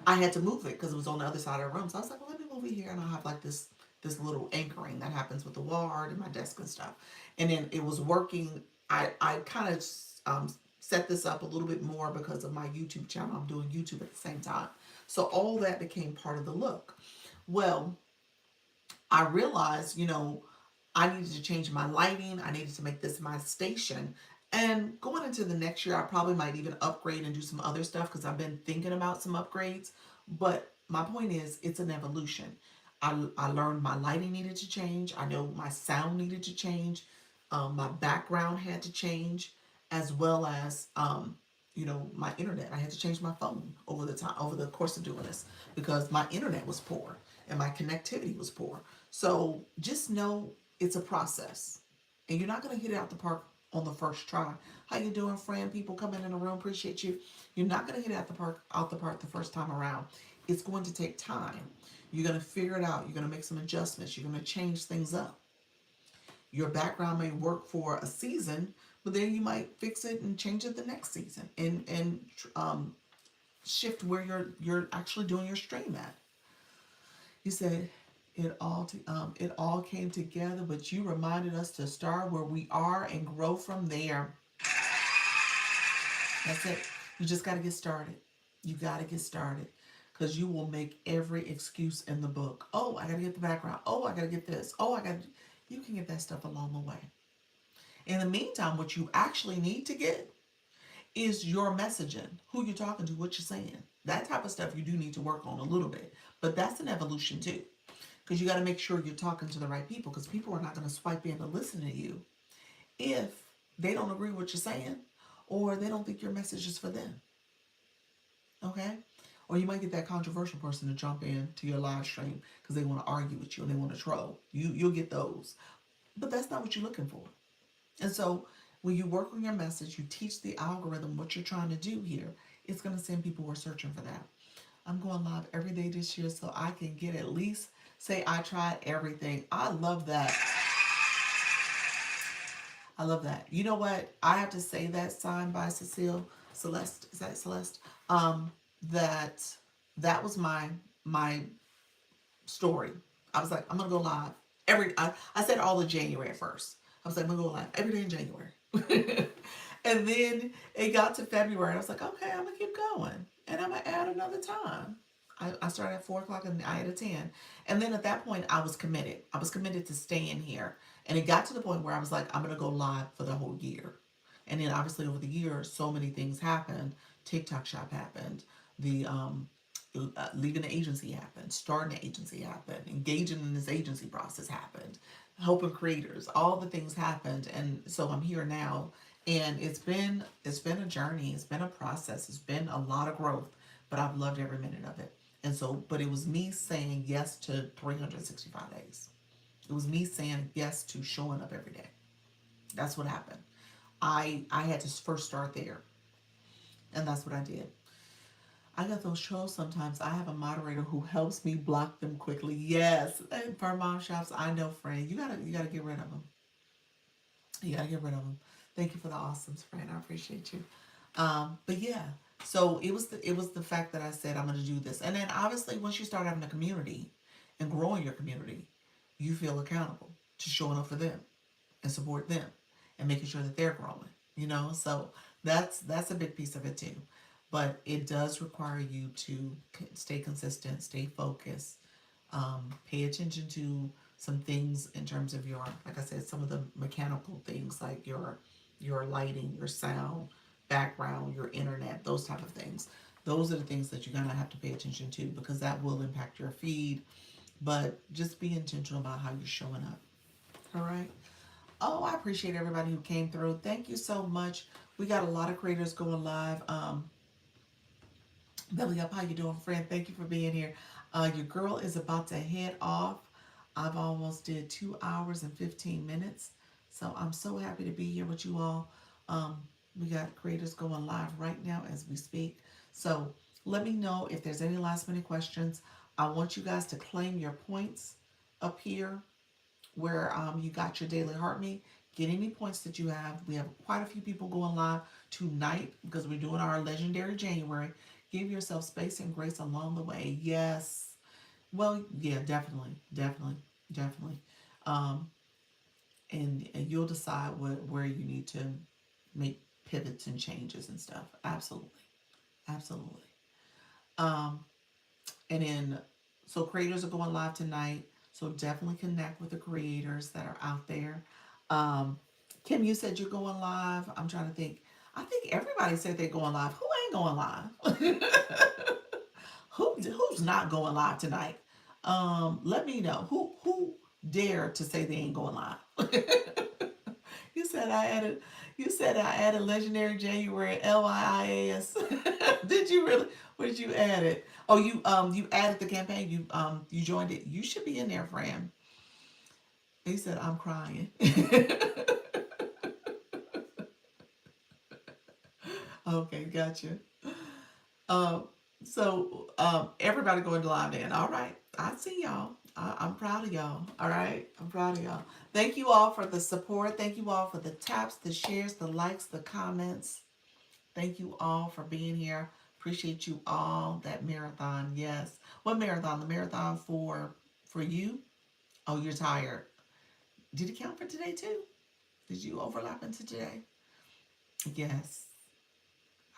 I had to move it because it was on the other side of the room. So I was like, well, let me move it here. And I'll have like this little anchoring that happens with the wall art and my desk and stuff. And then it was working. I kind of set this up a little bit more because of my YouTube channel. I'm doing YouTube at the same time. So all that became part of the look. Well, I realized, I needed to change my lighting. I needed to make this my station. And going into the next year, I probably might even upgrade and do some other stuff because I've been thinking about some upgrades. But my point is, it's an evolution. I learned my lighting needed to change. I know my sound needed to change. My background had to change, as well as my internet. I had to change my phone over the course of doing this because my internet was poor and my connectivity was poor. So just know it's a process. And you're not going to hit it out the park on the first try. How you doing, friend? People coming in the room, appreciate you. You're not going to hit it out the park the first time around. It's going to take time. You're going to figure it out. You're going to make some adjustments. You're going to change things up. Your background may work for a season, but then you might fix it and change it the next season, and shift where you're actually doing your stream at. You said it all came together, but you reminded us to start where we are and grow from there. That's it. You just got to get started. You got to get started because you will make every excuse in the book. Oh, I got to get the background. Oh, I got to get this. Oh, I got to. You can get that stuff along the way. In the meantime, what you actually need to get is your messaging, who you're talking to, what you're saying. That type of stuff you do need to work on a little bit, but that's an evolution too, because you got to make sure you're talking to the right people, because people are not going to swipe in to listen to you if they don't agree with what you're saying or they don't think your message is for them. Okay? Or you might get that controversial person to jump in to your live stream because they want to argue with you and they want to troll. You'll get those. But that's not what you're looking for. And so when you work on your message, you teach the algorithm what you're trying to do here, it's going to send people who are searching for that. I'm going live every day this year so I can get at least say I tried everything. I love that. I love that. You know what? I have to say that signed by Celeste. Is that Celeste? That that was my story. I was like, I'm gonna go live I said all of January at first. I was like, I'm gonna go live every day in January. And then it got to February and I was like, okay, I'm gonna keep going. And I'm gonna add another time. I started at 4 o'clock and I had a 10. And then at that point I was committed. I was committed to staying here. And it got to the point where I was like, I'm gonna go live for the whole year. And then obviously over the years, so many things happened. TikTok shop happened. The leaving the agency happened, starting the agency happened, engaging in this agency process happened, helping creators, all the things happened, and so I'm here now, and it's been a journey, it's been a process, it's been a lot of growth, but I've loved every minute of it, and so, but it was me saying yes to 365 days. It was me saying yes to showing up every day. That's what happened. I had to first start there, and that's what I did. I got those trolls sometimes. I have a moderator who helps me block them quickly. Yes, and for mom shops, I know, friend. You gotta get rid of them. You gotta get rid of them. Thank you for the awesomes, friend. I appreciate you. But yeah, so it was the fact that I said I'm gonna do this, and then obviously once you start having a community and growing your community, you feel accountable to showing up for them and support them and making sure that they're growing. So that's a big piece of it too. But it does require you to stay consistent, stay focused, pay attention to some things in terms of your, like I said, some of the mechanical things like your lighting, your sound, background, your internet, those type of things. Those are the things that you're gonna have to pay attention to because that will impact your feed. But just be intentional about how you're showing up. All right. Oh, I appreciate everybody who came through. Thank you so much. We got a lot of creators going live. Belly up, how you doing, friend? Thank you for being here. Your girl is about to head off. I've almost did 2 hours and 15 minutes. So I'm so happy to be here with you all. We got creators going live right now as we speak. So let me know if there's any last minute questions. I want you guys to claim your points up here where you got your daily heartbeat. Get any points that you have. We have quite a few people going live tonight because we're doing our legendary January. Give yourself space and grace along the way. Yes. Well, yeah, definitely, definitely, definitely. Um, and you'll decide where you need to make pivots and changes and stuff. Absolutely, absolutely. Um, and then so creators are going live tonight. So definitely connect with the creators that are out there. Um, Kim, you said you're going live. I'm trying to think. I think everybody said they're going live. Who ain't going live? Who's not going live tonight? Let me know. Who dare to say they ain't going live? You said I added. You said I added legendary January LIIAS. Did you really? What did you add it? Oh, you added the campaign. You joined it. You should be in there, friend. He said I'm crying. Okay, gotcha. Um, everybody going to live then. All right. I see y'all. I'm proud of y'all. All right. I'm proud of y'all. Thank you all for the support. Thank you all for the taps, the shares, the likes, the comments. Thank you all for being here. Appreciate you all. That marathon, yes. What marathon? The marathon for you? Oh, you're tired. Did it count for today too? Did you overlap into today? Yes.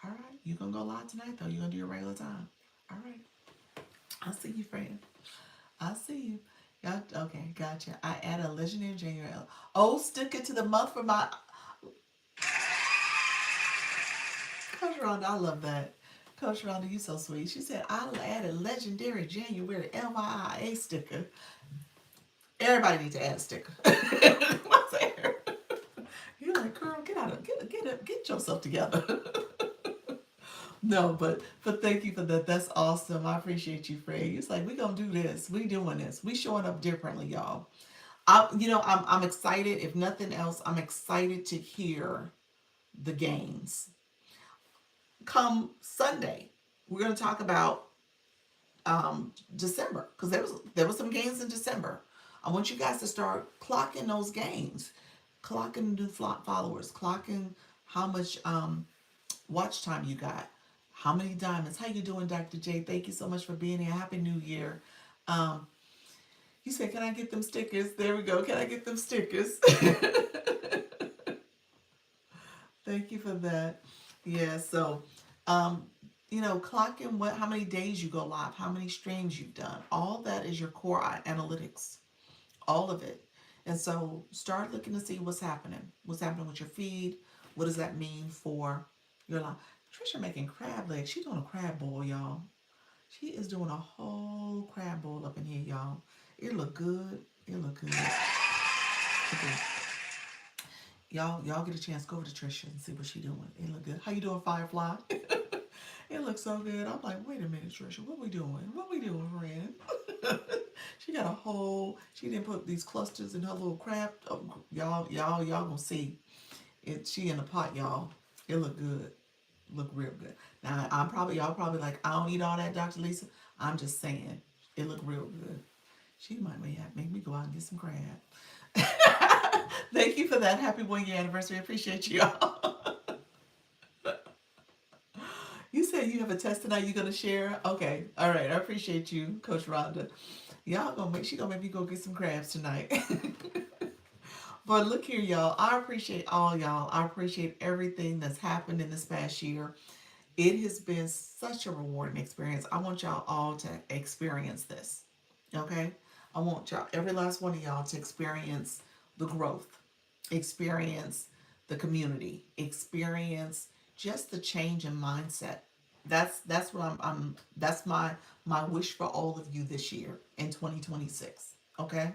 All right. You gonna go live tonight though? You gonna do your regular time? All right. I see you, friend. I see you. Yeah, okay, gotcha. I add a legendary January. Oh, stick it to the month for my Coach Rhonda. I love that. Coach Rhonda, you so sweet. She said I'll add a legendary January MIA sticker. Everybody needs to add a sticker. What's there? You're like, girl, get out of get yourself together. No, but thank you for that. That's awesome. I appreciate you, Fred. It's like we gonna do this. We doing this. We showing up differently, y'all. I'm excited. If nothing else, I'm excited to hear the games. Come Sunday, we're gonna talk about December because there was some games in December. I want you guys to start clocking those games, clocking new followers, clocking how much watch time you got, how many diamonds. How you doing, Dr. J? Thank you so much for being here. Happy New Year. Um, you said, can I get them stickers? There we go. Can I get them stickers? Thank you for that. Yeah, so um, clocking how many days you go live, how many streams you've done. All that is your core analytics. All of it. And so start looking to see what's happening. What's happening with your feed? What does that mean for your life? Trisha making crab legs. She's doing a crab boil, y'all. She is doing a whole crab boil up in here, y'all. It look good. It look good. Okay. Y'all get a chance, go over to Trisha and see what she doing. It look good. How you doing, Firefly? It looks so good. I'm like, wait a minute, Trisha, what we doing? What we doing, friend? She got a whole. She didn't put these clusters in her little crab. Oh, y'all gonna see it. She in the pot, y'all. It look good. Look real good. Now y'all probably like, I don't eat all that, Dr. Lisa. I'm just saying, it look real good. She might make me go out and get some crab. Thank you for that. Happy 1 year anniversary. Appreciate you all. You said you have a test tonight you're gonna share? Okay. All right. I appreciate you, Coach Rhonda. She gonna make me go get some crabs tonight. But look here, y'all. I appreciate all y'all. I appreciate everything that's happened in this past year. It has been such a rewarding experience. I want y'all all to experience this. Okay? I want y'all, every last one of y'all, to experience the growth, experience the community, experience just the change in mindset. That's what that's my wish for all of you this year in 2026. Okay?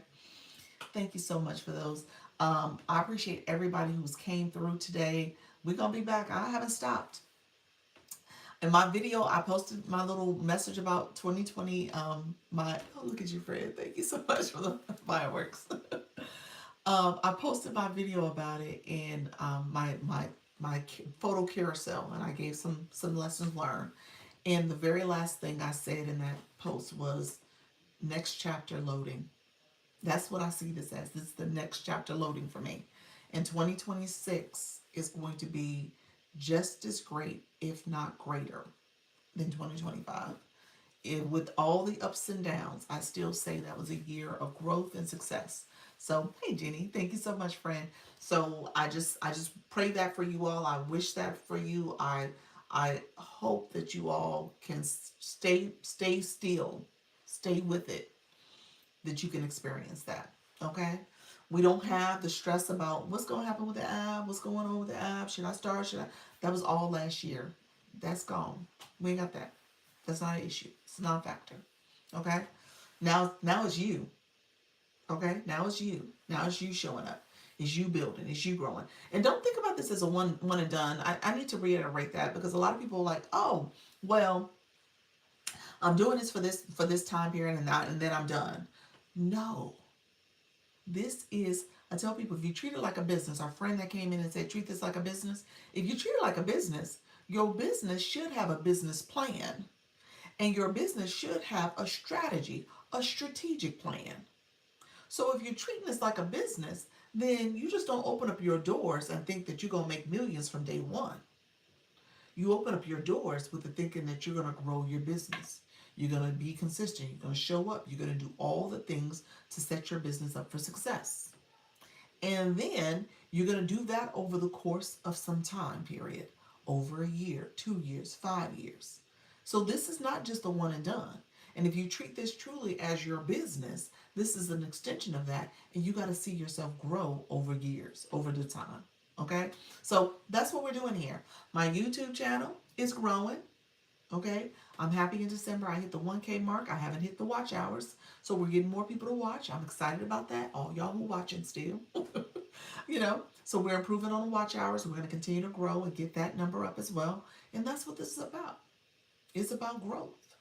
Thank you so much for those. I appreciate everybody who's came through today. We're gonna be back. I haven't stopped. In my video, I posted my little message about 2020. Look at you, Fred. Thank you so much for the fireworks. I posted my video about it in my photo carousel, and I gave some lessons learned. And the very last thing I said in that post was next chapter loading. That's what I see this as. This is the next chapter loading for me. And 2026 is going to be just as great, if not greater, than 2025. With all the ups and downs, I still say that was a year of growth and success. So, hey Jenny, thank you so much, friend. So I just pray that for you all. I wish that for you. I hope that you all can stay still, stay with it, that you can experience that. Okay? We don't have the stress about what's going to happen with the app, what's going on with the app, should I start, should I? That was all last year. That's gone. We ain't got that. That's not an issue. It's not a factor. Okay? Now it's you. Okay? Now it's you. Now it's you showing up. It's you building. It's you growing. And don't think about this as a one and done. I need to reiterate that because a lot of people are like, oh, well, I'm doing this for this time period and then I'm done. No. This is, I tell people, if you treat it like a business, our friend that came in and said, treat this like a business. If you treat it like a business, Your business should have a business plan, and your business should have a strategy, a strategic plan. So if you're treating this like a business, then you just don't open up your doors and think that you're going to make millions from day one. You open up your doors with the thinking that you're going to grow your business. You're going to be consistent. You're going to show up. You're going to do all the things to set your business up for success. And then you're going to do that over the course of some time period, over a year, 2 years, 5 years. So this is not just a one and done. And if you treat this truly as your business, this is an extension of that. And you got to see yourself grow over years, over the time. Okay? So that's what we're doing here. My YouTube channel is growing. Okay, I'm happy in December I hit the 1K mark. I haven't hit the watch hours, so we're getting more people to watch. I'm excited about that. All y'all who watching still, so we're improving on the watch hours. We're going to continue to grow and get that number up as well. And that's what this is about. It's about growth.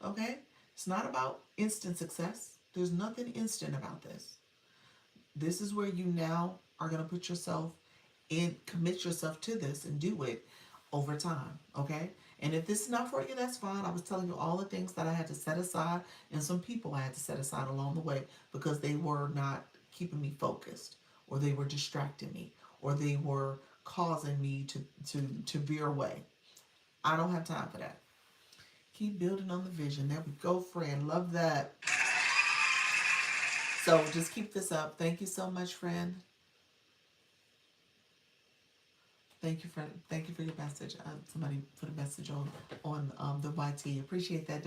Okay, it's not about instant success. There's nothing instant about this. This is where you now are going to put yourself in, commit yourself to this and do it over time. Okay. And if this is not for you, that's fine. I was telling you all the things that I had to set aside and some people I had to set aside along the way because they were not keeping me focused, or they were distracting me, or they were causing me to veer away. I don't have time for that. Keep building on the vision. There we go, friend. Love that. So just keep this up. Thank you so much, friend. Thank you for your message. Somebody put a message on the YT. Appreciate that,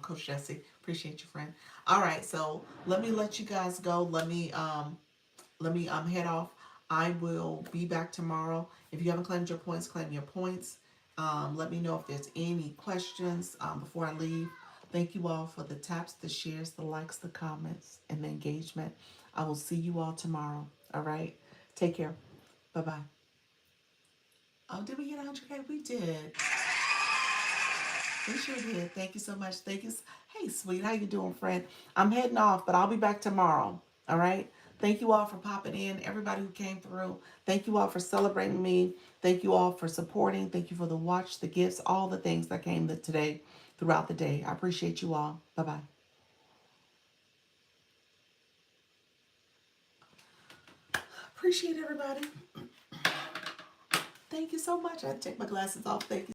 Coach Jesse. Appreciate you, friend. All right, so let me let you guys go. Let me head off. I will be back tomorrow. If you haven't claimed your points, claim your points. Let me know if there's any questions before I leave. Thank you all for the taps, the shares, the likes, the comments, and the engagement. I will see you all tomorrow. All right. Take care. Bye-bye. Oh, did we hit 100K? We did. We sure did. Thank you so much. Thank you. Hey, sweet. How you doing, friend? I'm heading off, but I'll be back tomorrow. All right? Thank you all for popping in. Everybody who came through. Thank you all for celebrating me. Thank you all for supporting. Thank you for the watch, the gifts, all the things that came today throughout the day. I appreciate you all. Bye-bye. Appreciate everybody. Thank you so much. I take my glasses off. Thank you.